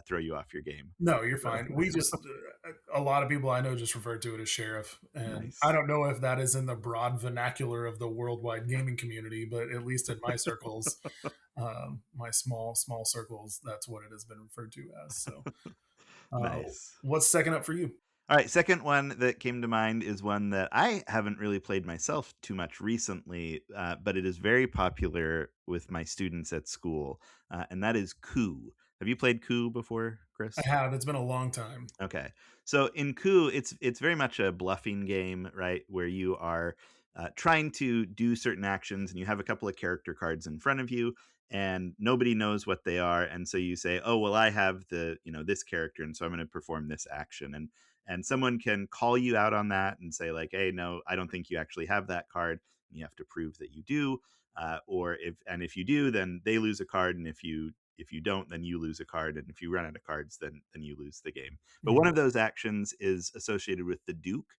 throw you off your game. No, you're So fine. We just a lot of people I know just refer to it as sheriff, and I nice. don't know if that is in the broad vernacular of the worldwide gaming community, but at least in my circles, my small circles, that's what it has been referred to as. So, uh, Nice. what's second up for you? All right, second one that came to mind is one that I haven't really played myself too much recently, but it is very popular with my students at school, and that is Coup. Have you played Coup before, I Chris? have. It's been a long time. Okay. So in Coup, it's very much a bluffing game, right? Where you are trying to do certain actions, and you have a couple of character cards in front of you, and nobody knows what they are, and so you say, "Oh, well, I have the this character, and so I'm going to perform this action," and someone can call you out on that and say like, "Hey, no, I don't think you actually have that card." And you have to prove that you do, or if you do, then they lose a card, and if you don't, then you lose a card, and if you run out of cards, then you lose the game. But one Mhm. of those actions is associated with the Duke,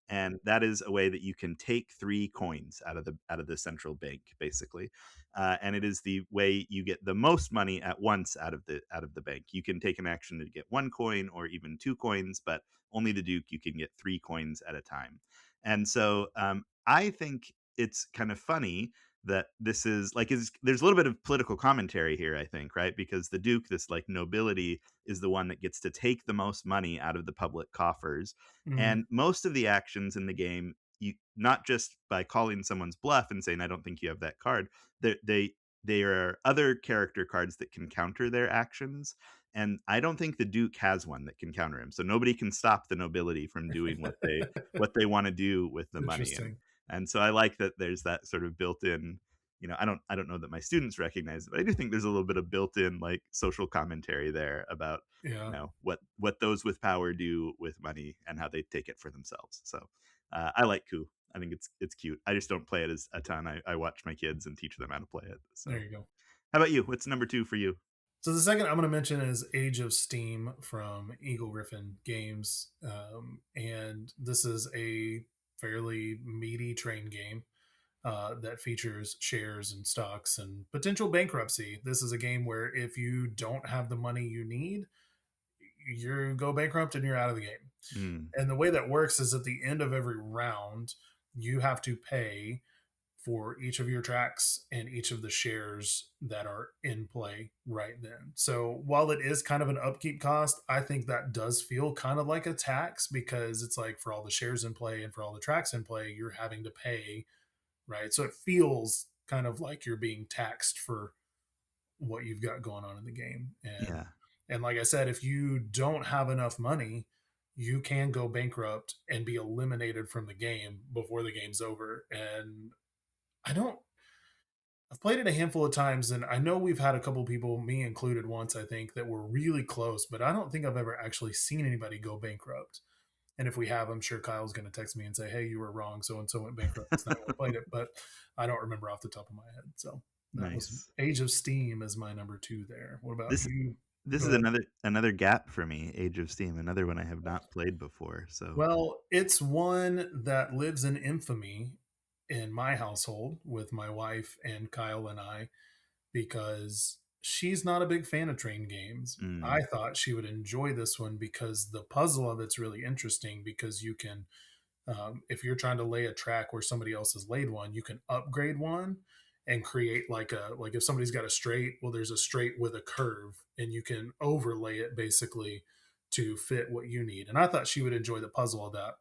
and that is a way that you can take 3 coins out of the central bank, basically. And it is the way you get the most money at once out of the bank. You can take an action to get 1 coin or even 2 coins, but only the Duke you can get 3 coins at a time. And so I think it's kind of funny that this is like there's a little bit of political commentary here, I think, right? Because the Duke, this like nobility, is the one that gets to take the most money out of the public coffers. Mhm. And most of the actions in the game, you not just by calling someone's bluff and saying I don't think you have that card, they are other character cards that can counter their actions. And I don't think the Duke has one that can counter him. So nobody can stop the nobility from doing what they want to do with the money. And Interesting. and so I like that there's that sort of built-in, I don't know that my students recognize it, but I do think there's a little bit of built-in like social commentary there about Yeah. what those with power do with money and how they take it for themselves. So I like Coup. I think it's cute. I just don't play it as a ton. I watch my kids and teach them how to play it. There So you go. how about you? What's number 2 for you? So the second I'm going to mention is Age of Steam from Eagle Griffin Games, and this is a fairly meaty train game that features shares and stocks and potential bankruptcy. This is a game where if you don't have the money you need, you go bankrupt and you're out of the game. Mm, And the way that works is at the end of every round, you have to pay for each of your tracks and each of the shares that are in play right then. So while it is kind of an upkeep cost, I think that does feel kind of like a tax because it's like for all the shares in play and for all the tracks in play, you're having to pay, right? So it feels kind of like you're being taxed for what you've got going on in the game. And yeah. like I said, if you don't have enough money, you can go bankrupt and be eliminated from the game before the game's over. And I don't I've played it a handful of times, and I know we've had a couple people, me included, once I think, that were really close, but I don't think I've ever actually seen anybody go bankrupt. And if we have, I'm sure Kyle's going to text me and say, "Hey, you were wrong. So and so went bankrupt. That's not why I played it." But I don't remember off the top of my head. So that was Nice. Age of Steam is my number two there. What about This you? this Go is ahead. another gap for me, Age of Steam, another one I have not played before. So Well, it's one that lives in infamy in my household with my wife and Kyle and I because she's not a big fan of train games. I mm, thought she would enjoy this one because the puzzle of it's really interesting because you can if you're trying to lay a track where somebody else has laid one, you can upgrade one and create like if somebody's got a straight, well, there's a straight with a curve, and you can overlay it basically to fit what you need. And I thought she would enjoy the puzzle of that.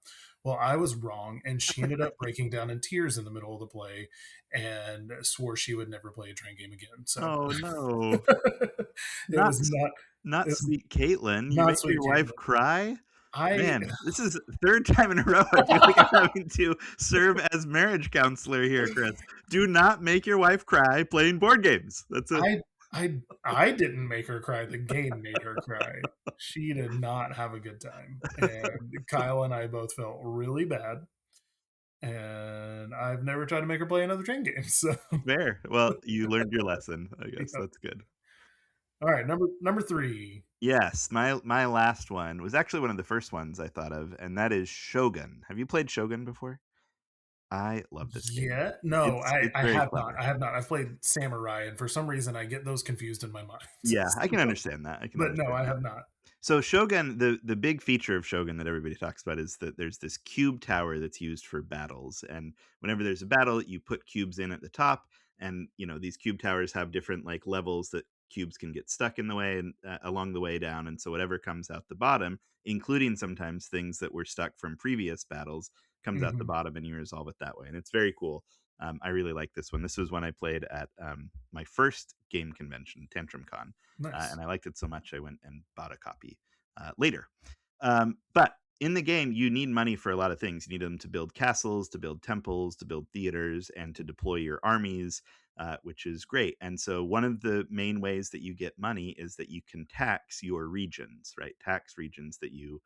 Well, I was wrong, and she ended up breaking down in tears in the middle of the play and swore she would never play a train game again. So oh no. it Not was s not not it was sweet Caitlin. You not make sweet, your wife Caitlin. cry? I Man, this is the 3rd time in a row I feel like I'm having to serve as marriage counselor here, Chris. Do not make your wife cry playing board games. That's it. I didn't make her cry. The game made her cry. She did not have a good time, and Kyle and I both felt really bad. and I've never tried to make her play another train game. So, Fair. Well, you learned your lesson, I guess. yep. That's good. All right, number three. Yes, my last one was actually one of the first ones I thought of, and that is Shogun. Have you played Shogun before? I love this game. Yeah, no, It's I very have not. clever. I have not. I've played Samurai, and for some reason, I get those confused in my mind. Yeah, I So, can understand that. I can but no, understand I that. have not. So Shogun, the big feature of Shogun that everybody talks about is that there's this cube tower that's used for battles, and whenever there's a battle, you put cubes in at the top, and these cube towers have different like levels that cubes can get stuck in the way and along the way down, and so whatever comes out the bottom, including sometimes things that were stuck from previous battles, comes out the Mhm. bottom, and you resolve it that way, and it's very cool. I really like this one. This was one I played at my first game convention, Tantrum Con, and Nice. I liked it so much I went and bought a copy later. But in the game, you need money for a lot of things. You need them to build castles, to build temples, to build theaters, and to deploy your armies, which is great. And so, one of the main ways that you get money is that you can tax your regions, right? Tax regions that you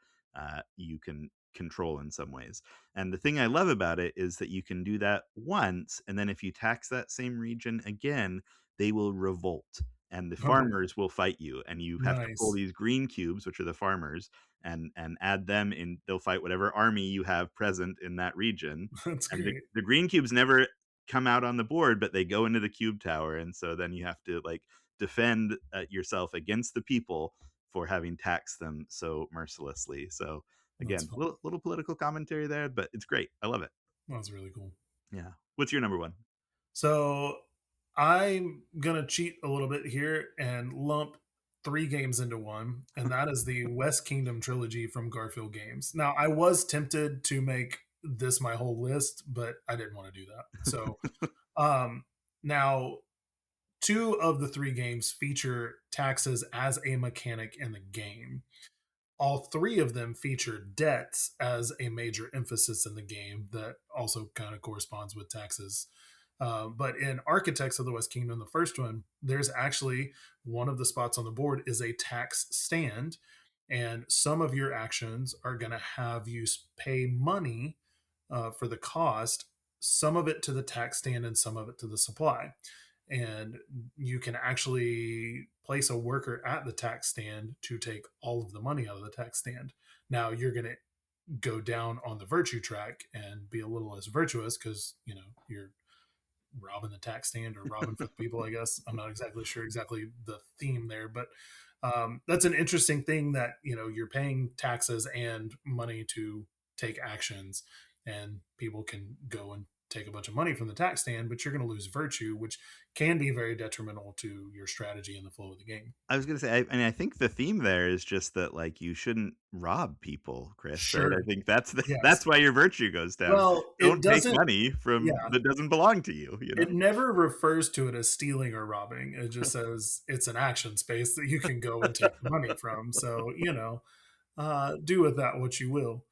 can control in some ways. And the thing I love about it is that you can do that once, and then if you tax that same region again, they will revolt and the Oh, farmers will fight you, and you have to pull nice. these green cubes, which are the farmers, and add them in. They'll fight whatever army you have present in that region, That's and great. the green cubes never come out on the board, but they go into the cube tower, and so then you have to like defend yourself against the people for having taxed them so mercilessly. So That's again, fun. little political commentary there, but it's great. I love it. That's really cool. Yeah. What's your number one? So I'm gonna cheat a little bit here and lump three games into one, and that is the West Kingdom trilogy from Garfield Games. Now, I was tempted to make this my whole list, but I didn't want to do that. So, um, now two of the three games feature taxes as a mechanic in the game. All three of them feature debts as a major emphasis in the game that also kind of corresponds with taxes. But in Architects of the West Kingdom, the first one, there's actually one of the spots on the board is a tax stand, and some of your actions are going to have you pay money for the cost, some of it to the tax stand and some of it to the supply. And you can actually place a worker at the tax stand to take all of the money out of the tax stand. Now you're going to go down on the virtue track and be a little less virtuous because you're robbing the tax stand or robbing for the people. I guess I'm not exactly sure exactly the theme there, but that's an interesting thing that you're paying taxes and money to take actions, and people can go and take a bunch of money from the tax stand, but you're going to lose virtue, which can be very detrimental to your strategy and the flow of the game. I was gonna say, I mean, I think the theme there is just that, like, you shouldn't rob people, Chris, right? I Sure. think Yes. that's why your virtue goes down. Well, it Don't take doesn't. money from Yeah. that doesn't belong to you, you It know? never refers to it as stealing or robbing. It just says it's an action space that you can go and take money from. So, do with that what you will.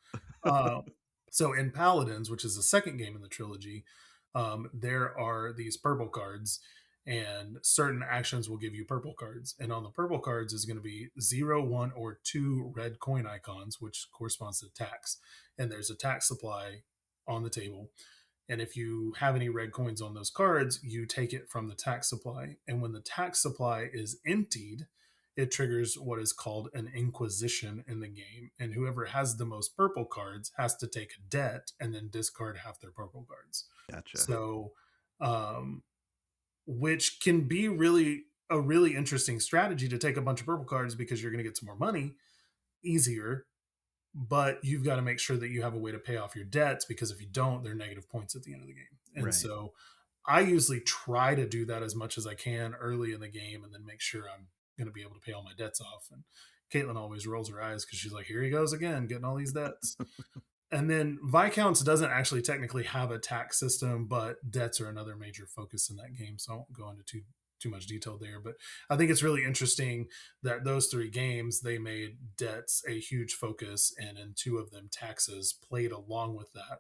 Uh, so, in Paladins, which is the second game in the trilogy, there are these purple cards, and certain actions will give you purple cards. And on the purple cards is going to be 0, 1, or 2 red coin icons, which corresponds to tax. And there's a tax supply on the table, and if you have any red coins on those cards, you take it from the tax supply. And when the tax supply is emptied, it triggers what is called an inquisition in the game. And whoever has the most purple cards has to take a debt and then discard half their purple cards. Gotcha. So, um, which can be really a really interesting strategy to take a bunch of purple cards because you're going to get some more money easier, but you've got to make sure that you have a way to pay off your debts, because if you don't, they're negative points at the end of the game. And Right. so I usually try to do that as much as I can early in the game and then make sure I'm going to be able to pay all my debts off. And Caitlin always rolls her eyes because she's like, here he goes again, getting all these debts. And then Viscounts doesn't actually technically have a tax system, but debts are another major focus in that game. So I won't go into too much detail there. But I think it's really interesting that those three games, they made debts a huge focus, and in two of them, taxes played along with that,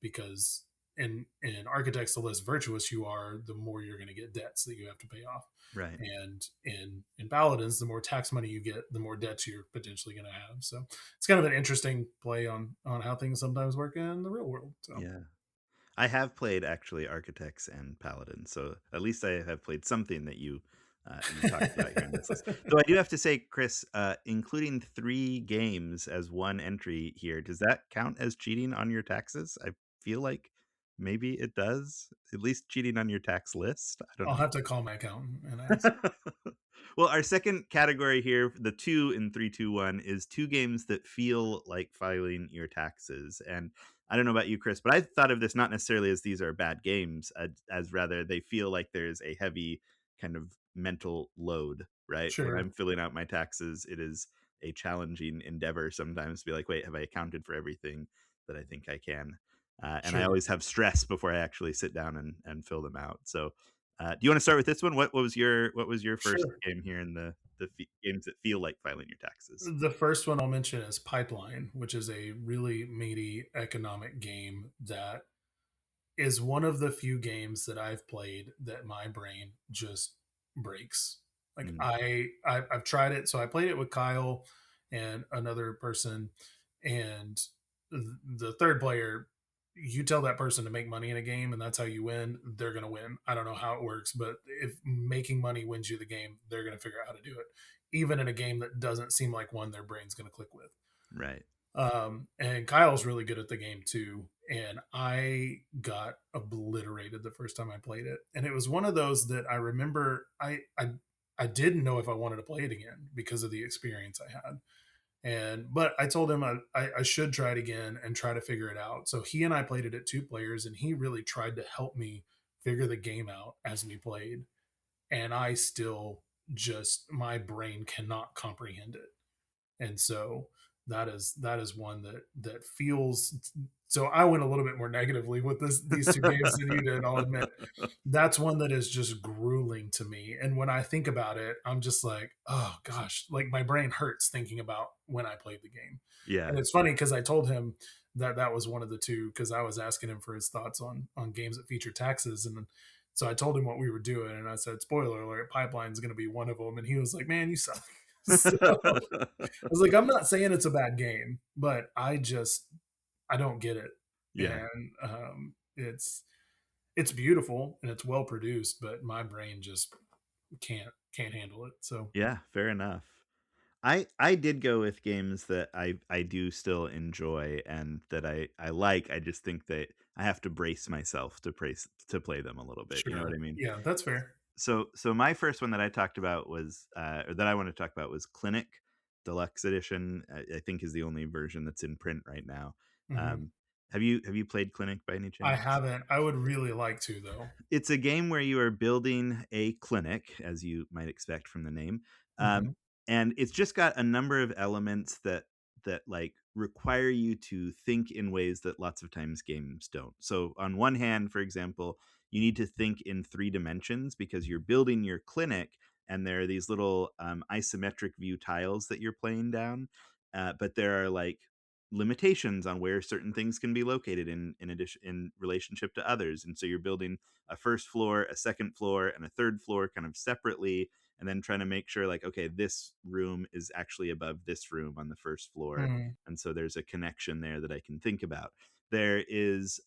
because in Architects, the less virtuous you are, the more you're going to get debts that you have to pay off. Right. And in Paladins, the more tax money you get, the more debts you're potentially going to have. So it's kind of an interesting play on how things sometimes work in the real world. So Yeah. I have played actually Architects and Paladins, so at least I have played something that you talked about here in this list. Though I do have to say, Chris, including 3 games as one entry here, does that count as cheating on your taxes? I feel like maybe it does, at least cheating on your tax list. I don't I'll know. have to call my accountant and ask. Well, our second category here, the 2 in 3, 2, 1, is 2 games that feel like filing your taxes. And I don't know about you, Chris, but I thought of this not necessarily as these are bad games, as rather they feel like there's a heavy kind of mental load, right? When I'm Sure, filling out my taxes, it is a challenging endeavor sometimes to be like, wait, have I accounted for everything that I think I can? And I sure, always have stress before I actually sit down and fill them out. So do you want to start with this one? What was your first sure. game here in the games that feel like filing your taxes? The first one I'll mention is Pipeline, which is a really meaty economic game that is one of the few games that I've played that my brain just breaks. Like Mm, I've tried it. So I played it with Kyle and another person, and the third player, you tell that person to make money in a game and that's how you win, they're going to win. I don't know how it works, but if making money wins you the game, they're going to figure out how to do it, even in a game that doesn't seem like one their brain's going to click with. right. And Kyle's really good at the game too. And I got obliterated the first time I played it. And it was one of those that I remember I didn't know if I wanted to play it again because of the experience I had. And but I told him I should try it again and try to figure it out. So he and I played it at 2 players, and he really tried to help me figure the game out as we played. And I still just my brain cannot comprehend it. And so that is one that feels, so I went a little bit more negatively with these 2 games than you did, I'll admit. That's one that is just grueling to me, and when I think about it, I'm just like, oh gosh, like my brain hurts thinking about when I played the game. And Yeah. it's funny because I told him that that was one of the 2, because I was asking him for his thoughts on games that feature taxes. And so I told him what we were doing, and I said, spoiler alert, Pipeline's going to be one of them. And he was like, man, you suck. So I was like, I'm not saying it's a bad game, but I don't get it. Yeah. And it's beautiful and it's well produced, but my brain just can't handle it. So Yeah, fair enough. I did go with games that I do still enjoy and that I like. I just think that I have to brace myself to play them a little bit. You know what sure, I mean? yeah, that's fair. So my first one that I talked about was or that I want to talk about was Clinic Deluxe Edition. I think is the only version that's in print right now. Hmm. Um, have you played Clinic by any I chance? haven't. I would really like to though. It's a game where you are building a clinic, as you might expect from the name, Hmm. and it's just got a number of elements that like require you to think in ways that lots of times games don't. So on one hand, for example, you need to think in 3 dimensions because you're building your clinic, and there are these little isometric view tiles that you're playing down, but there are like limitations on where certain things can be located in addition in relationship to others, and so you're building a first floor, a second floor, and a third floor kind of separately, and then trying to make sure like, okay, this room is actually above this room on the first floor, Mm, and so there's a connection there that I can think about. There is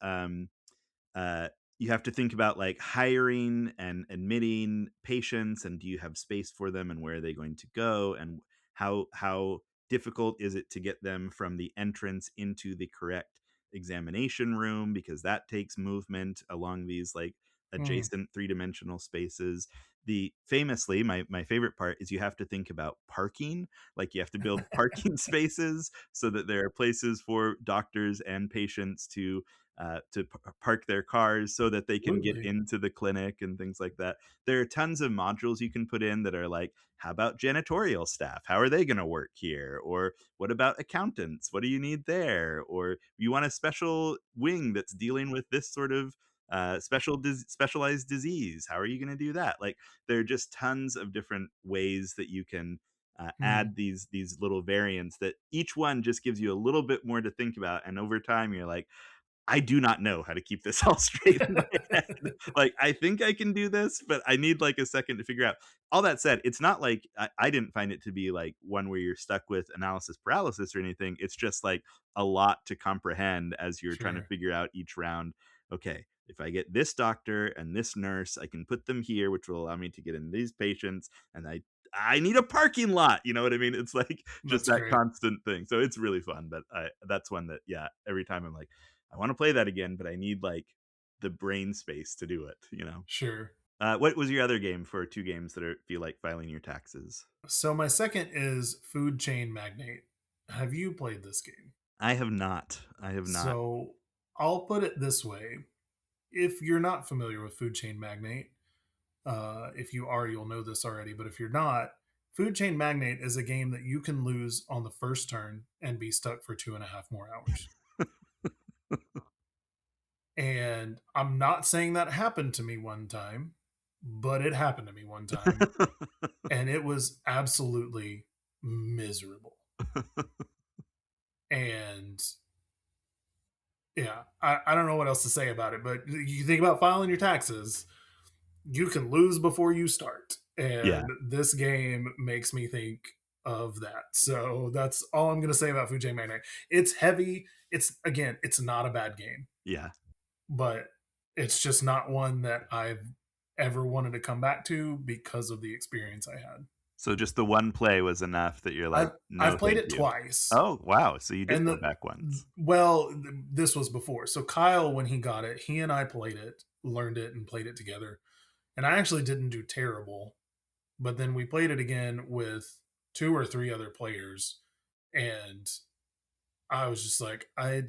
uh, you have to think about like hiring and admitting patients, and do you have space for them, and where are they going to go, and how difficult is it to get them from the entrance into the correct examination room, because that takes movement along these like mm. adjacent 3 dimensional spaces. The famously, my favorite part is you have to think about parking. Like you have to build parking spaces so that there are places for doctors and patients to park their cars so that they can get Absolutely. into the clinic and things like that. There are tons of modules you can put in that are like, how about janitorial staff? How are they going to work here? Or what about accountants? What do you need there? Or you want a special wing that's dealing with this sort of specialized disease. How are you going to do that? Like there are just tons of different ways that you can Mm. add these little variants that each one just gives you a little bit more to think about, and over time you're like, I do not know how to keep this all straight in my head. Like, I think I can do this, but I need like a second to figure out. All that said, it's not like I didn't find it to be like one where you're stuck with analysis paralysis or anything. It's just like a lot to comprehend as you're trying to Sure. figure out each round. okay, if I get this doctor and this nurse, I can put them here, which will allow me to get in these patients, and I need a parking lot. You know what I mean? It's like just That's that great. constant thing. So it's really fun. But that's one that, yeah, every time I'm like, I want to play that again, but I need like the brain space to do it. Sure. What was your other game for two games that feel like filing your taxes? So my second is Food Chain Magnate. Have you played this game? I have not. I have not. So I'll put it this way. If you're not familiar with Food Chain Magnate, if you are, you'll know this already. But if you're not, Food Chain Magnate is a game that you can lose on the first turn and be stuck for 2.5 more hours. And I'm not saying that happened to me one time, but it happened to me one time. And it was absolutely miserable. And yeah, I don't know what else to say about it, but you think about filing your taxes, you can lose before you start. Yeah, And this game makes me think of that. So that's all I'm going to say about Food Chain Magnate. It's heavy. Again, it's not a bad game, yeah. but it's just not one that I've ever wanted to come back to because of the experience I had. So just the one play was enough that you're like, I've no, played thank it you. twice. Oh wow! So you did And go back once. this was before. So Kyle, when he got it, he and I played it, learned it, and played it together. And I actually didn't do terrible, but then we played it again with two or three other players, and I was just like, I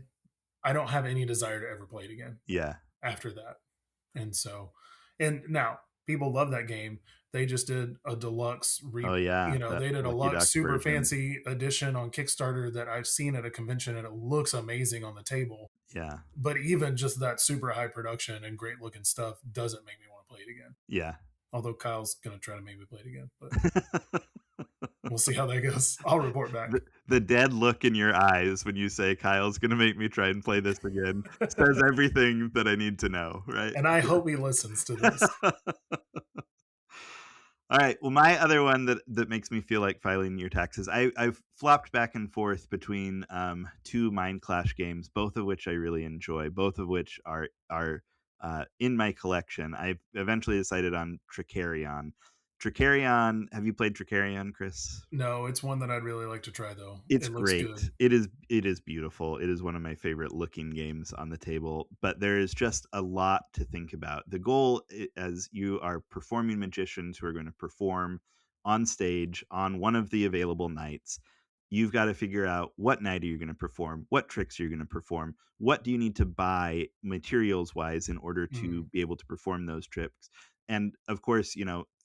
don't have any desire to ever play it again Yeah. after that. And so, and now people love that game. They just did a deluxe Oh yeah. That they did a Lucky deluxe Duck super version. fancy edition on Kickstarter that I've seen at a convention and it looks amazing on the table. Yeah. But even just that super high production and great looking stuff doesn't make me want to play it again. Yeah. Although Kyle's gonna try to make me play it again, but we'll see how that goes. I'll report back. The dead look in your eyes when you say Kyle's gonna make me try and play this again says everything that I need to know, right? And I hope he listens to this. All right. Well, my other one that makes me feel like filing your taxes. I've flopped back and forth between two Mind Clash games, both of which I really enjoy, both of which are in my collection. I've eventually decided on Tricarion. Tricarion. Have you played Tricarion, Chris? No, it's one that I'd really like to try though. It's It looks great. good. It is beautiful. It is one of my favorite looking games on the table, but there is just a lot to think about. The goal, as you are performing magicians who are going to perform on stage on one of the available nights, you've got to figure out what night are you going to perform, what tricks you're going to perform, what do you need to buy materials wise in order to Mm, be able to perform those tricks. And of course,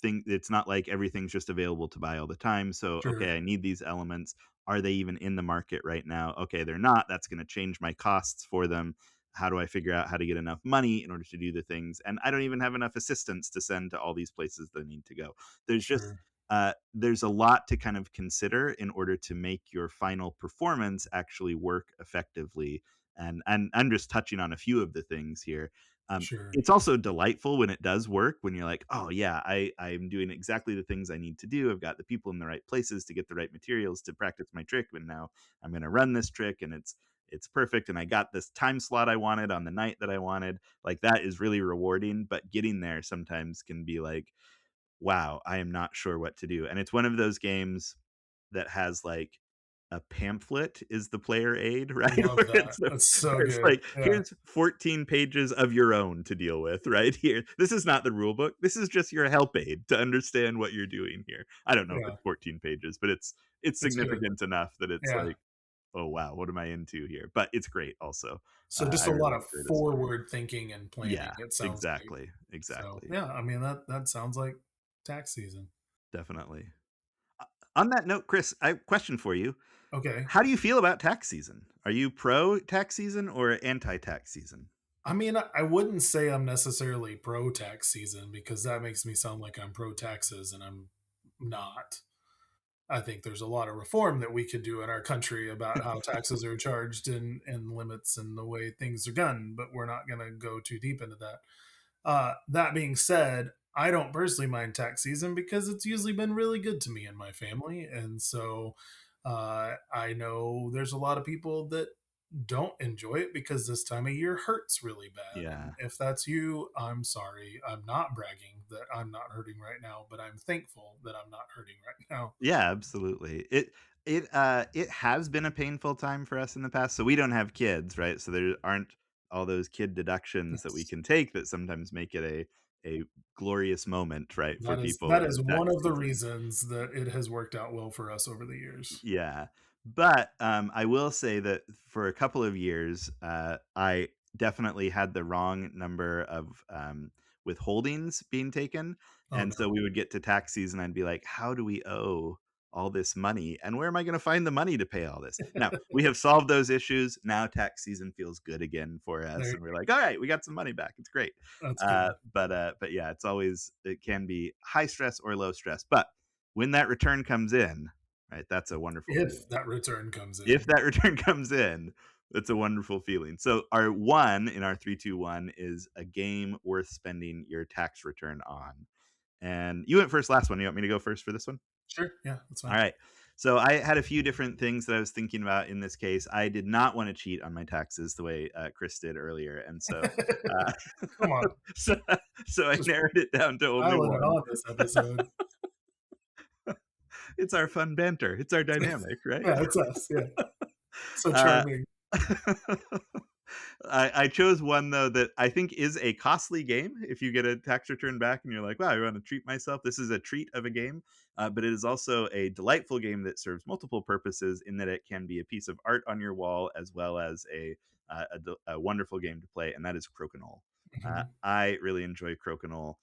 it's not like everything's just available to buy all the time. So, sure, okay, I need these elements. Are they even in the market right now? Okay, they're not. That's going to change my costs for them. How do I figure out how to get enough money in order to do the things? And I don't even have enough assistants to send to all these places that need to go. There's just sure, there's a lot to kind of consider in order to make your final performance actually work effectively. And I'm just touching on a few of the things here. sure, It's also delightful when it does work, when you're like, oh yeah, I'm doing exactly the things I need to do. I've got the people in the right places to get the right materials to practice my trick, and now I'm going to run this trick, and it's perfect, and I got this time slot I wanted on the night that I wanted. Like, that is really rewarding, but getting there sometimes can be like, wow, I am not sure what to do. And it's one of those games that has like a pamphlet is the player aid, right? love that. That's so Where it's good. like, Yeah, here's 14 pages of your own to deal with, right here. This is not the rule book. This is just your help aid to understand what you're doing here. I don't know if yeah, it's 14 pages, but it's it's good. significant enough that it's Yeah. like, oh wow, what am I into here? But it's great also. So just I a lot really of enjoyed it as well. forward thinking and planning, Yeah, it sounds like. exactly. So, Exactly. yeah, I mean, that sounds like tax season. Definitely. Uh, On that note, Chris, I have a question for you. Okay. How do you feel about tax season? Are you pro tax season or anti tax season? I mean, I wouldn't say I'm necessarily pro tax season because that makes me sound like I'm pro taxes and I'm not. I think there's a lot of reform that we could do in our country about how taxes are charged and limits and the way things are done, but we're not going to go too deep into that. That being said, I don't personally mind tax season because it's usually been really good to me and my family. And so I know there's a lot of people that don't enjoy it because this time of year hurts really bad. Yeah. And if that's you, I'm sorry. I'm not bragging that I'm not hurting right now, but I'm thankful that I'm not hurting right now. Yeah, absolutely. It has been a painful time for us in the past. So we don't have kids, right? So there aren't all those kid deductions that we Yes. can take that sometimes make it a glorious moment, right, for people That in is one tax of the season. reasons that it has worked out well for us over the years. Yeah. But, I will say that for a couple of years, I definitely had the wrong number of, withholdings being taken, Oh and so no. we would get to tax season, I'd be like, "How do we owe all this money, and where am I gonna find the money to pay all this?" Now, we have solved those issues, now tax season feels good again for us, There, and we're like, "Alright, we got some money back, it's great." that's good. But yeah, it can be high stress or low stress, but when that return comes in, right, that's a wonderful If feeling. that return comes If in. that return comes in, it's a wonderful feeling. So our 1 in our 3, 2, 1 is a game worth spending your tax return on. And you went first last one. You want me to go first for this one? Sure. Yeah, that's fine. Alright. So I had a few different things that I was thinking about in this case. I did not wanna cheat on my taxes the way, Chris did earlier, and so, uh, Come on. so so I Just narrowed it down to only piling it 1. on this episode. It's our fun banter. It's our dynamic, right? Yeah, it's us. Yeah. So Uh charming. I chose one though that I think is a costly game. If you get a tax return back and you're like, "Wow, I want to treat myself," this is a treat of a game. But it is also a delightful game that serves multiple purposes in that it can be a piece of art on your wall as well as a wonderful game to play, and that is Crokinole. Mhm. I really enjoy Crokinole.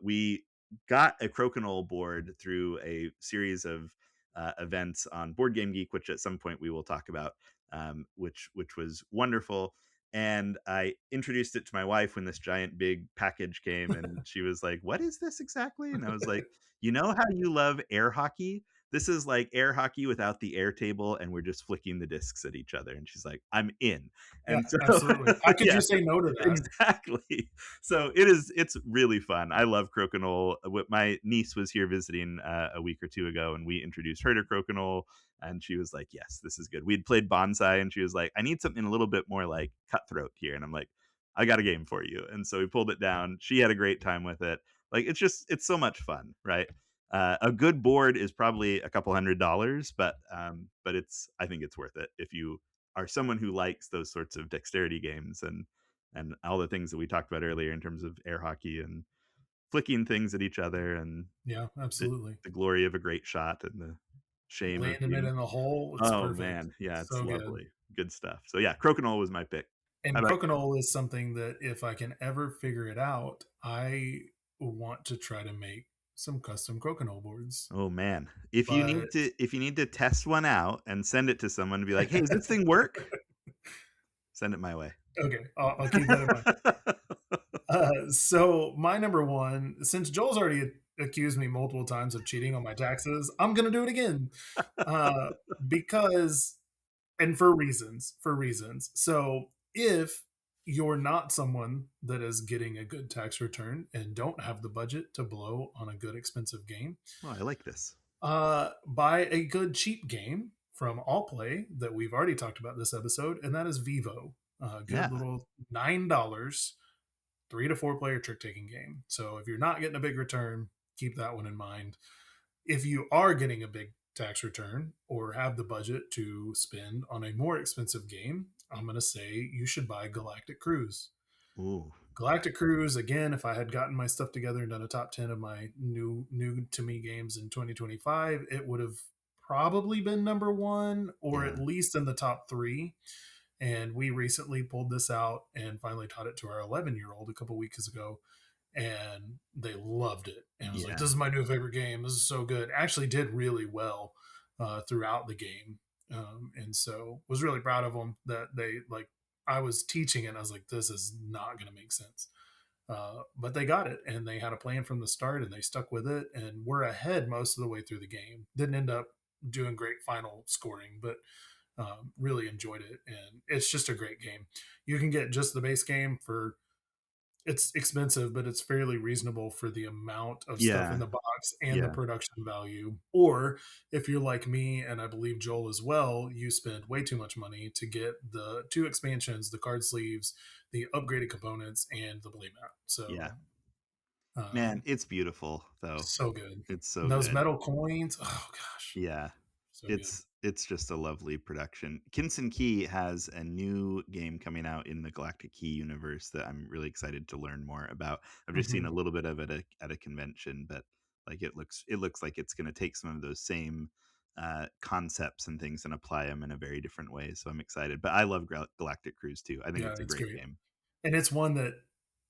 We got a Crokinole board through a series of events on Board Game Geek, which at some point we will talk about, which was wonderful. And I introduced it to my wife when this giant big package came, and she was like, "What is this exactly?" And I was like, "You know how you love air hockey? This is like air hockey without the air table, and we're just flicking the discs at each other." And she's like, "I'm in." Yeah, And so, absolutely. How could yeah, you say no to that? exactly. So it's really fun. I love Crokinole. My niece was here visiting a week or two ago, and we introduced her to Crokinole, and she was like, "Yes, this is good." We'd played Bonsai, and she was like, "I need something a little bit more like cutthroat here," and I'm like, "I got a game for you." And so we pulled it down. She had a great time with it. Like it's so much fun, right? A good board is probably a couple $100, but it's I think it's worth it if you are someone who likes those sorts of dexterity games and all the things that we talked about earlier in terms of air hockey and flicking things at each other and Yeah, the, absolutely. the glory of a great shot and the shame of Landing it being in the hole, it's oh perfect. man, yeah, it's So good. lovely. Good stuff. So yeah, Crokinole was my pick. How And about crokinole is something that if I can ever figure it out, I want to try to make some custom crokinole boards. oh man. But If you need to test one out and send it to someone to be like, "Hey, does this thing work?" Send it my way. okay, I'll keep that in mind. So my number one, since Joel's already accused me multiple times of cheating on my taxes, I'm gonna do it again. Uh, because and for reasons. So if you're not someone that is getting a good tax return and don't have the budget to blow on a good expensive game, Oh, I like this. buy a good cheap game from All Play that we've already talked about this episode, and that is Vivo. A good Yeah. little $9 3 to 4 player trick taking game. So if you're not getting a big return, keep that one in mind. If you are getting a big tax return or have the budget to spend on a more expensive game, I'm going to say you should buy Galactic Cruise. Ooh. Galactic Cruise, again, if I had gotten my stuff together and done a top 10 of my new to me games in 2025, it would have probably been number one or at Yeah. least in the top three. And we recently pulled this out and finally taught it to our 11-year-old a couple weeks ago. And they loved it. And I was like, Yeah. this is my new favorite game. This is so good. Actually, did really well throughout the game. And so was really proud of them that they like, I was teaching it and I was like, this is not going to make sense. But they got it and they had a plan from the start and they stuck with it. And we're ahead most of the way through the game. Didn't end up doing great final scoring, but really enjoyed it, and it's just a great game. You can get just the base game for it's expensive, but it's fairly reasonable for the amount of stuff in Yeah, the box and the yeah, production value. Or if you're like me, and I believe Joel as well, you spend way too much money to get the two expansions, the card sleeves, the upgraded components, and the playmat. yeah. So, Man, um, it's beautiful though. so good. It's so And those good. metal coins, oh gosh, Yeah. so good. It's just a lovely production. Kinson Key has a new game coming out in the Galactic Key universe that I'm really excited to learn more about. I've just seen a Mhm. little bit of it at a convention, but like it looks like it's going to take some of those same concepts and things and apply them in a very different way. So I'm excited. But I love Galactic Cruise too. I think Yeah, it's a it's great great. game. And it's one that,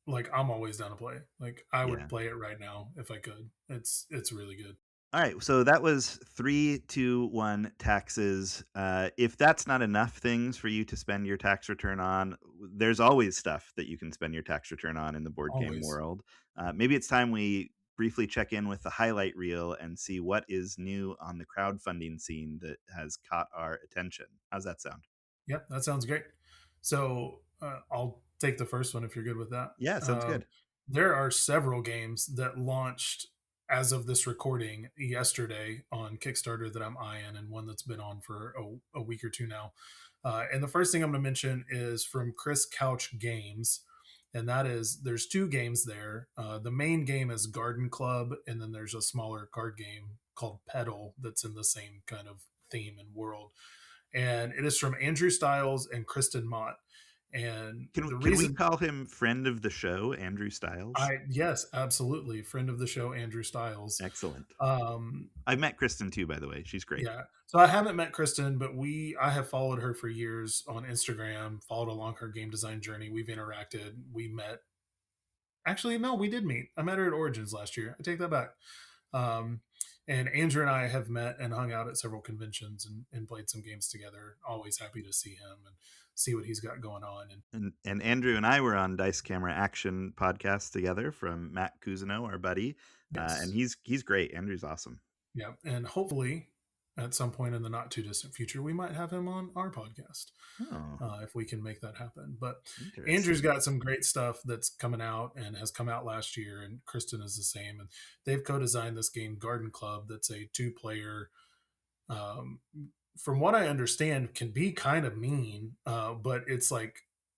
like, I'm always down to play. Like, I would Yeah. play it right now if I could. It's really good. All right, so that was 3, 2, 1 taxes. If that's not enough things for you to spend your tax return on, there's always stuff that you can spend your tax return on in the board game Always. world. Maybe it's time we briefly check in with the highlight reel and see what is new on the crowdfunding scene that has caught our attention. How's that sound? Yep, that sounds great. So I'll take the first one if you're good with that. Yeah, sounds good. There are several games that launched as of this recording yesterday on Kickstarter that I'm eyeing, and one that's been on for a week or two now. And the first thing I'm going to mention is from Chris Couch Games. And that is, there's two games there. The main game is Garden Club, and then there's a smaller card game called Pedal that's in the same kind of theme and world, and it is from Andrew Stiles and Kristen Mott. And the Can we reason call him friend of the show, Andrew Styles? I yes, absolutely, friend of the show, Andrew Stiles. Excellent. Um, I met Kristen too, by the way. She's great. yeah, so I haven't met Kristen, but I have followed her for years on Instagram, followed along her game design journey. We've interacted. We met. Actually, no, we did meet. I met her at Origins last year. I take that back. Um, and Andrew and I have met and hung out at several conventions and played some games together. Always happy to see him and see what he's got going on. And And Andrew and I were on Dice Camera Action podcast together from Matt Cousineau, our buddy, and yes, he's great. Andrew's awesome. yeah, and hopefully at some point in the not too distant future, we might have him on our podcast Oh, if we can make that happen. But Andrew's interesting. got some great stuff that's coming out and has come out last year, and Kristen is the same. And they've co-designed this game, Garden Club, that's a two-player, um, from what I understand, can be kind of mean, but it's like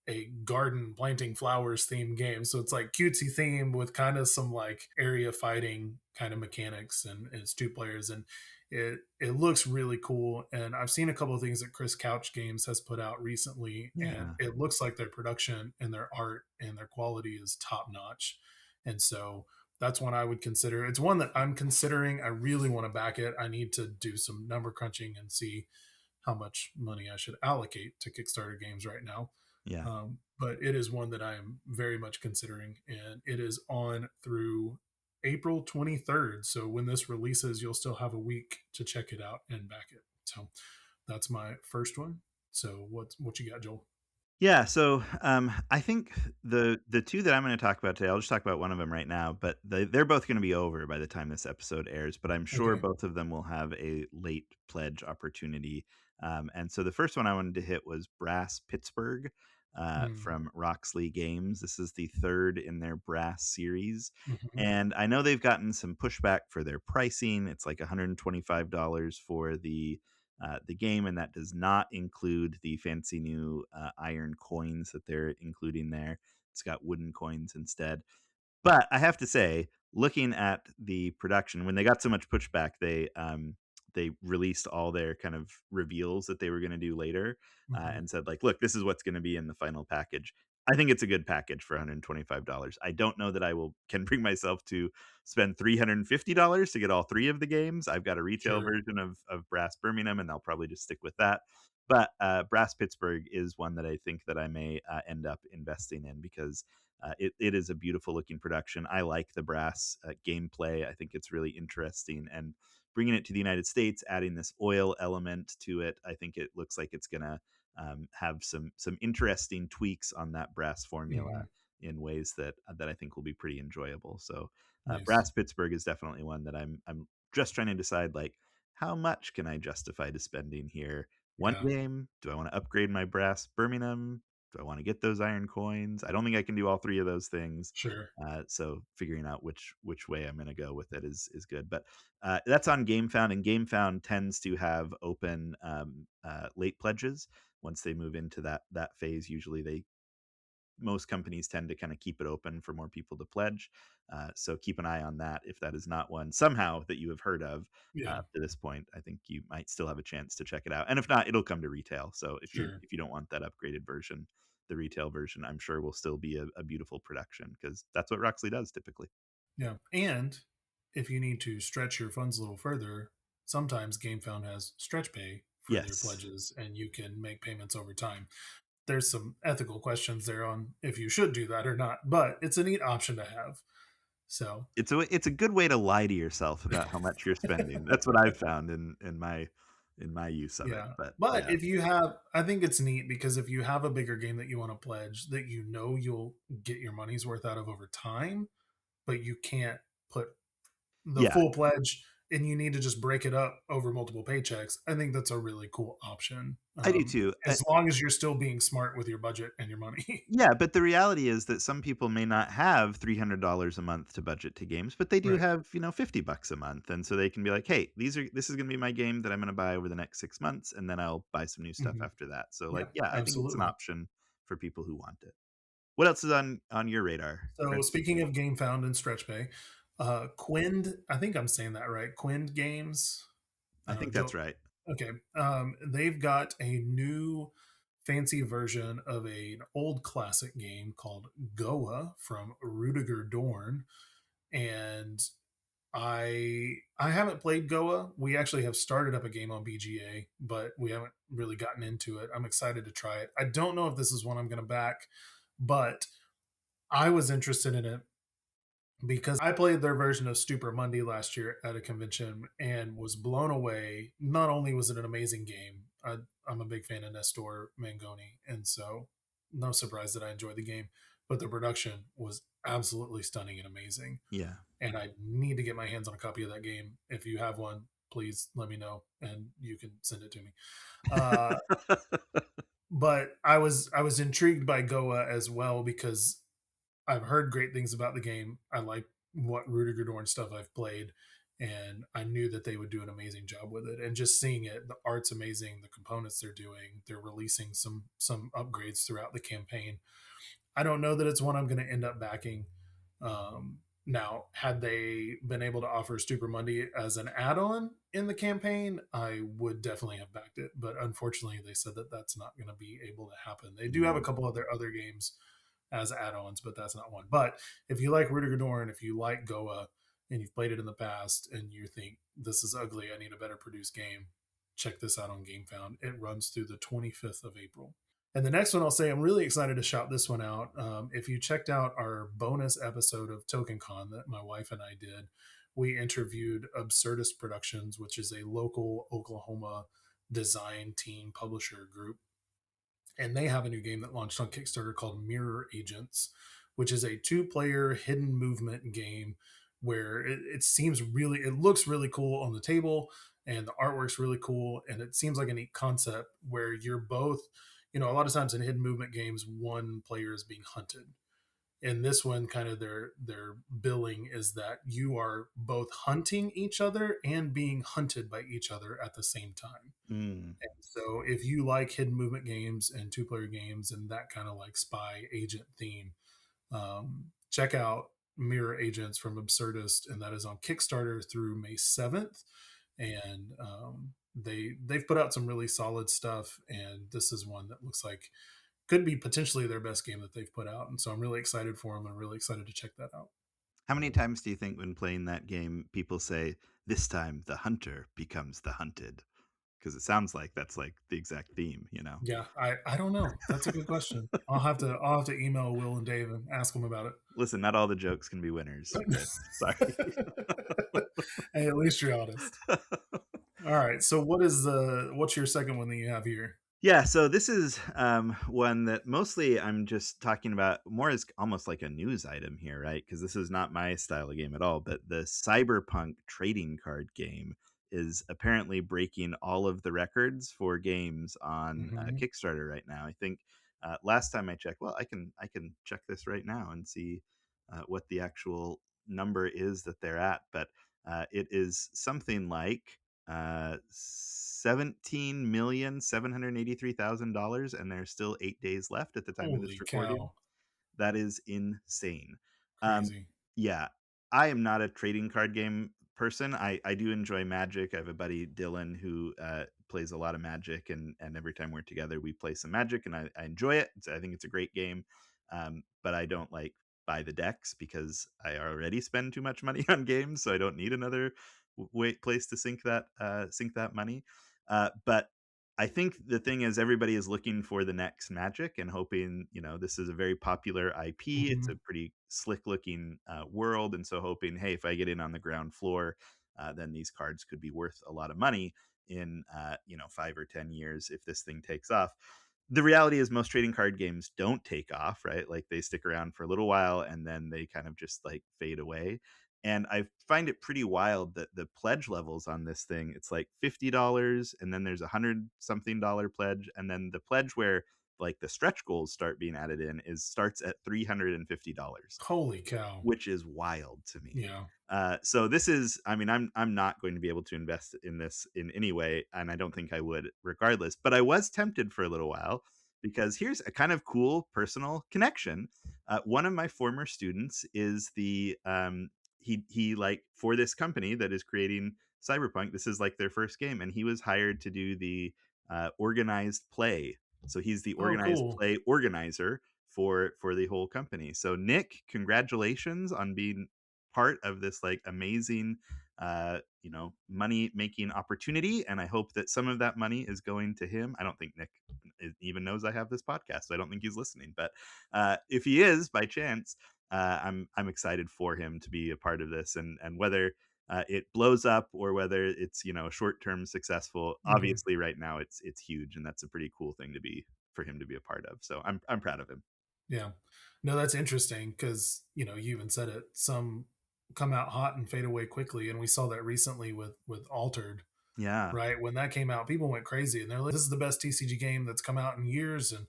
a garden planting flowers themed game. So it's like cutesy themed with kind of some like area fighting kind of mechanics, and it's two players, and it looks really cool. And I've seen a couple of things that Chris Couch Games has put out recently, and Yeah, it looks like their production and their art and their quality is top notch. And so that's one I would consider. It's one that I'm considering. I really want to back it. I need to do some number crunching and see how much money I should allocate to Kickstarter games right now. yeah, But it is one that I am very much considering, and it is on through April 23rd. So when this releases, you'll still have a week to check it out and back it. So that's my first one. So what you got, Joel? yeah. So I think the two that I'm going to talk about today, I'll just talk about one of them right now. But they're both going to be over by the time this episode airs. But I'm sure Okay. both of them will have a late pledge opportunity. And so the first one I wanted to hit was Brass Pittsburgh. Mm, From Roxley Games. This is the third in their Brass series. mhm, And I know they've gotten some pushback for their pricing. It's like $125 for the game, and that does not include the fancy new iron coins that they're including there. It's got wooden coins instead. But I have to say, looking at the production, when they got so much pushback, they released all their kind of reveals that they were going to do later, mhm. and said like, "Look, this is what's going to be in the final package." I think it's a good package for $125. I don't know that I will can bring myself to spend $350 to get all three of the games. I've got a retail Sure. version of Brass Birmingham, and I'll probably just stick with that. But Brass Pittsburgh is one that I think that I may end up investing in because it is a beautiful looking production. I like the brass gameplay. I think it's really interesting. And bringing it to the United States, adding this oil element to it, I think it looks like it's going to have some interesting tweaks on that brass formula Mhm. in ways that I think will be pretty enjoyable. So, Nice. Brass Pittsburgh is definitely one that I'm just trying to decide like how much can I justify to spending here. One Yeah. game? Do I want to upgrade my brass Birmingham? Do I want to get those iron coins? I don't think I can do all three of those things. Sure. So figuring out which way I'm going to go with it is good. But that's on GameFound, and GameFound tends to have open late pledges once they move into that phase. Usually, they most companies tend to kind of keep it open for more people to pledge. So keep an eye on that. If that is not one somehow that you have heard of Yeah. to this point, I think you might still have a chance to check it out. And if not, it'll come to retail. So Sure. if you don't want that upgraded version, the retail version, I'm sure will still be a beautiful production because that's what Roxley does typically. Yeah. And if you need to stretch your funds a little further, sometimes GameFound has stretch pay for their Yes, pledges and you can make payments over time. There's some ethical questions there on if you should do that or not, but it's a neat option to have. So, it's a good way to lie to yourself about how much you're spending. That's what I've found in my use of it. yeah. But But yeah, if you have, I think it's neat because if you have a bigger game that you want to pledge that you know you'll get your money's worth out of over time, but you can't put the yeah, full pledge and you need to just break it up over multiple paychecks, I think that's a really cool option. I do too. As long as you're still being smart with your budget and your money. Yeah, but the reality is that some people may not have $300 a month to budget to games, but they do Right. have, $50 a month. And so they can be like, hey, this is going to be my game that I'm going to buy over the next 6 months. And then I'll buy some new stuff Mhm. after that. So like, Yeah, yeah, I think it's an absolutely. option for people who want it. What else is on your radar, So Chris? speaking of game found and stretch pay, Quind, I think I'm saying that right. Quind Games. I think that's Joe. right. Okay. They've got a new fancy version of an old classic game called Goa from Rudiger Dorn, and I haven't played Goa. We actually have started up a game on BGA, but we haven't really gotten into it. I'm excited to try it. I don't know if this is one I'm going to back, but I was interested in it because I played their version of Stupor Monday last year at a convention and was blown away. Not only was it an amazing game, I'm a big fan of Nestor Mangoni, and so no surprise that I enjoyed the game, but the production was absolutely stunning and amazing. Yeah. And I need to get my hands on a copy of that game. If you have one, please let me know and you can send it to me. Uh, but I was intrigued by Goa as well because I've heard great things about the game. I like what Rudiger Dorn stuff I've played, and I knew that they would do an amazing job with it. And just seeing it, the art's amazing, the components they're doing, they're releasing some upgrades throughout the campaign. I don't know that it's one I'm going to end up backing. Now, had they been able to offer Stupor Monday as an add-on in the campaign, I would definitely have backed it. But unfortunately, they said that that's not going to be able to happen. They do have a Mm, couple of their other games as add-ons, but that's not one. But if you like Rudiger Dorn, if you like Goa, and you've played it in the past, and you think this is ugly, I need a better produced game, check this out on GameFound. It runs through the 25th of April. And the next one I'll say, I'm really excited to shout this one out. If you checked out our bonus episode of TokenCon that my wife and I did, we interviewed Absurdist Productions, which is a local Oklahoma design team publisher group, and they have a new game that launched on Kickstarter called Mirror Agents, which is a two-player hidden movement game where it looks really cool on the table, and the artwork's really cool, and it seems like a neat concept where you're both, a lot of times in hidden movement games, one player is being hunted. In this one, kind of their billing is that you are both hunting each other and being hunted by each other at the same time. mm. And so if you like hidden movement games and two-player games and that kind of like spy agent theme, check out Mirror Agents from Absurdist, and that is on Kickstarter through May 7th. And they've put out some really solid stuff, and this is one that looks like could be potentially their best game that they've put out. And so I'm really excited for them and really excited to check that out. How many times do you think when playing that game people say, "This time the hunter becomes the hunted"? Because it sounds like that's like the exact theme, you know? Yeah, I don't know. That's a good question. I'll have to email Will and Dave and ask them about it. Listen, not all the jokes can be winners, Chris. Sorry. Hey, at least you're honest. All right. So what's your second one that you have here? Yeah, so this is one that mostly I'm just talking about more as almost like a news item here, right? Because this is not my style of game at all. But the Cyberpunk trading card game is apparently breaking all of the records for games on Hmm. Kickstarter right now. I think Last time I checked, well, I can check this right now and see what the actual number is that they're at, but it is something like 17,783,000, and there's still 8 days left at the time of this Holy recording. cow. That is insane. Um, Crazy. yeah, I am not a trading card game person. I do enjoy Magic. I have a buddy Dylan who plays a lot of Magic, and every time we're together, we play some Magic, and I enjoy it. I think it's a great game, but I don't like buy the decks because I already spend too much money on games, so I don't need another place to sink that money. But I think the thing is everybody is looking for the next Magic and hoping, this is a very popular IP. It's a Mhm. pretty slick looking world. And so hoping, hey, if I get in on the ground floor, then these cards could be worth a lot of money in, 5 or 10 years if this thing takes off. The reality is most trading card games don't take off, right? Like they stick around for a little while and then they kind of just like fade away. And I find it pretty wild that the pledge levels on this thing, it's like $50, and then there's $100 something pledge, and then the pledge where like the stretch goals start being added in is starts at $350, Holy cow. which is wild to me. Yeah. So this is, I mean, I'm not going to be able to invest in this in any way, and I don't think I would regardless. But I was tempted for a little while because here's a kind of cool personal connection. One of my former students is the he like for this company that is creating Cyberpunk. This is like their first game, and he was hired to do the organized play. So he's the Oh, organized cool. play organizer for the whole company. So Nick, congratulations on being part of this like amazing money making opportunity, and I hope that some of that money is going to him. I don't think Nick even knows I have this podcast, so I don't think he's listening, but if he is by chance, I'm excited for him to be a part of this, and whether it blows up or whether it's short term successful. Mhm. Obviously right now it's huge, and that's a pretty cool thing to be for him to be a part of, so I'm proud of him. Yeah. No, that's interesting because, you even said it. Some come out hot and fade away quickly, and we saw that recently with Altered, Yeah, right? When that came out, people went crazy and they're like, "This is the best TCG game that's come out in years, and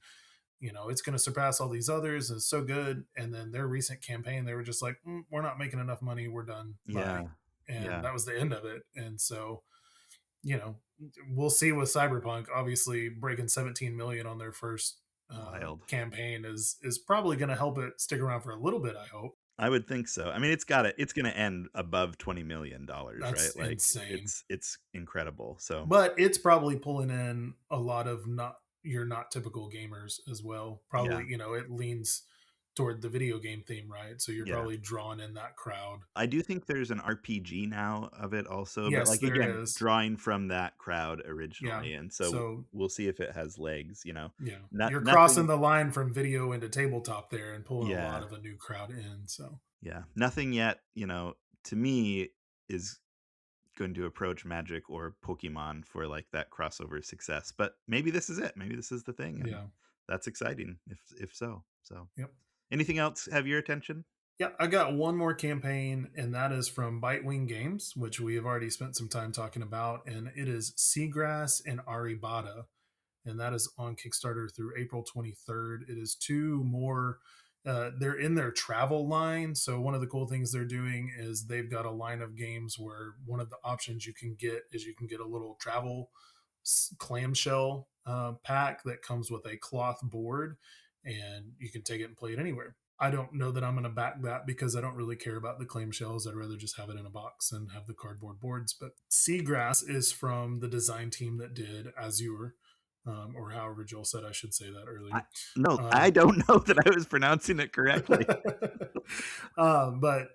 it's going to surpass all these others, and it's so good." And then their recent campaign, they were just like, "We're not making enough money. We're done. Bye." yeah, And yeah. that was the end of it. And so, you know, we'll see with Cyberpunk. Obviously, breaking 17 million on their first Wild. campaign is probably going to help it stick around for a little bit. I hope. I would think so. I mean, it's gonna end above $20 million, right? That's Like insane. it's incredible. So But it's probably pulling in a lot of not typical gamers as well. yeah, Probably, it leans toward the video game theme, right? So you're yeah. probably drawing in that crowd. I do think there's an RPG now of it also, but Yes, like there again, is. drawing from that crowd Yeah. originally, and so So we'll see if it has legs. yeah, Not you're crossing nothing. the line from video into tabletop there and pulling a lot Yeah, of a new crowd in. So yeah. Nothing yet. To me is going to approach Magic or Pokemon for like that crossover success. But maybe this is it. Maybe this is the thing, and yeah. that's exciting if so. So, Yep. anything else have your attention? Yeah, I got one more campaign, and that is from Bitewing Games, which we have already spent some time talking about, and it is Seagrass and Aribata, and that is on Kickstarter through April 23rd. It is two more. They're in their travel line. So, one of the cool things they're doing is they've got a line of games where one of the options you can get is you can get a little travel clamshell pack that comes with a cloth board, and you can take it and play it anywhere. I don't know that I'm going to back that because I don't really care about the clamshells. I'd rather just have it in a box and have the cardboard boards. But Seagrass is from the design team that did Azure, or however Joel said I should say that I, earlier. no, I Um, don't know that I was pronouncing it correctly. but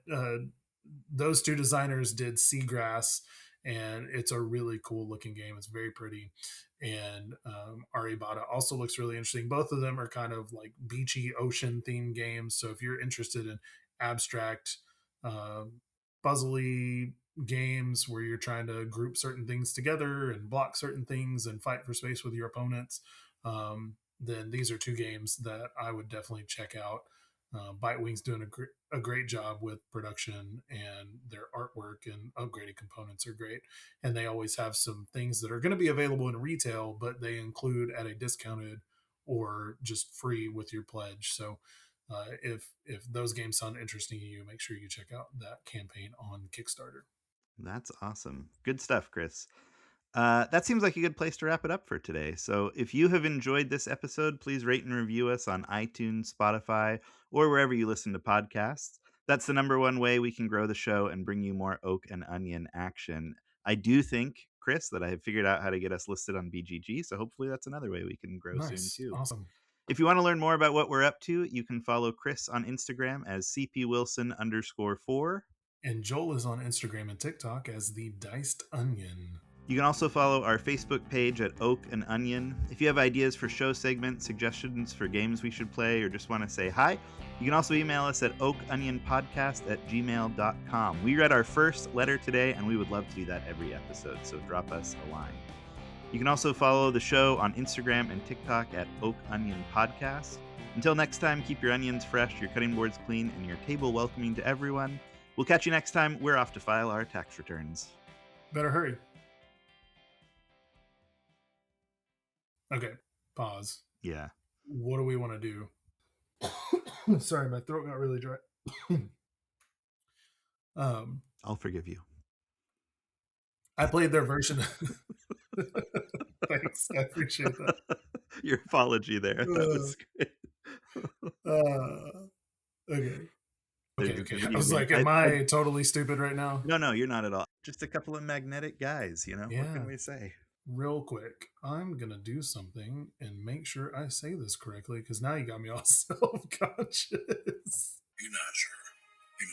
those two designers did Seagrass, and it's a really cool looking game. It's very pretty. And Aribata also looks really interesting. Both of them are kind of like beachy ocean themed games. So if you're interested in abstract, uh, puzzly games where you're trying to group certain things together and block certain things and fight for space with your opponents, then these are two games that I would definitely check out. Bitewing's doing a great job with production, and their artwork and upgraded components are great. And they always have some things that are going to be available in retail, but they include at a discounted or just free with your pledge. So if those games sound interesting to you, make sure you check out that campaign on Kickstarter. That's awesome. Good stuff, Chris. That seems like a good place to wrap it up for today. So, if you have enjoyed this episode, please rate and review us on iTunes, Spotify, or wherever you listen to podcasts. That's the number one way we can grow the show and bring you more Oak and Onion action. I do think, Chris, that I have figured out how to get us listed on BGG, so hopefully that's another way we can grow soon Nice. too. Awesome. If you want to learn more about what we're up to, you can follow Chris on Instagram as CPWilson_4. And Joel is on Instagram and TikTok as the Diced Onion. You can also follow our Facebook page at Oak and Onion. If you have ideas for show segments, suggestions for games we should play, or just want to say hi, you can also email us at oakonionpodcast@gmail.com. We read our first letter today, and we would love to do that every episode, so drop us a line. You can also follow the show on Instagram and TikTok at Oak Onion Podcast. Until next time, keep your onions fresh, your cutting boards clean, and your table welcoming to everyone. We'll catch you next time. We're off to file our tax returns. Better hurry. Okay, pause. Yeah. What do we want to do? Sorry, my throat got really dry. I'll forgive you. I played their version. Thanks, I appreciate that. Your apology there. That was great. Okay. I was like, am I totally stupid right now? No, you're not at all. Just a couple of magnetic guys, you know? Yeah. What can we say? Real quick, I'm going to do something and make sure I say this correctly, because now you got me all self-conscious. In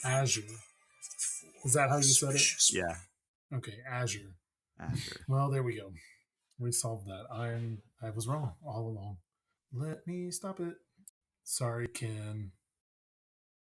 Azure. Is that how you said it? Yeah. Okay, Azure. Azure. Well, there we go. We solved that. I was wrong all along. Let me stop it. Sorry, Ken.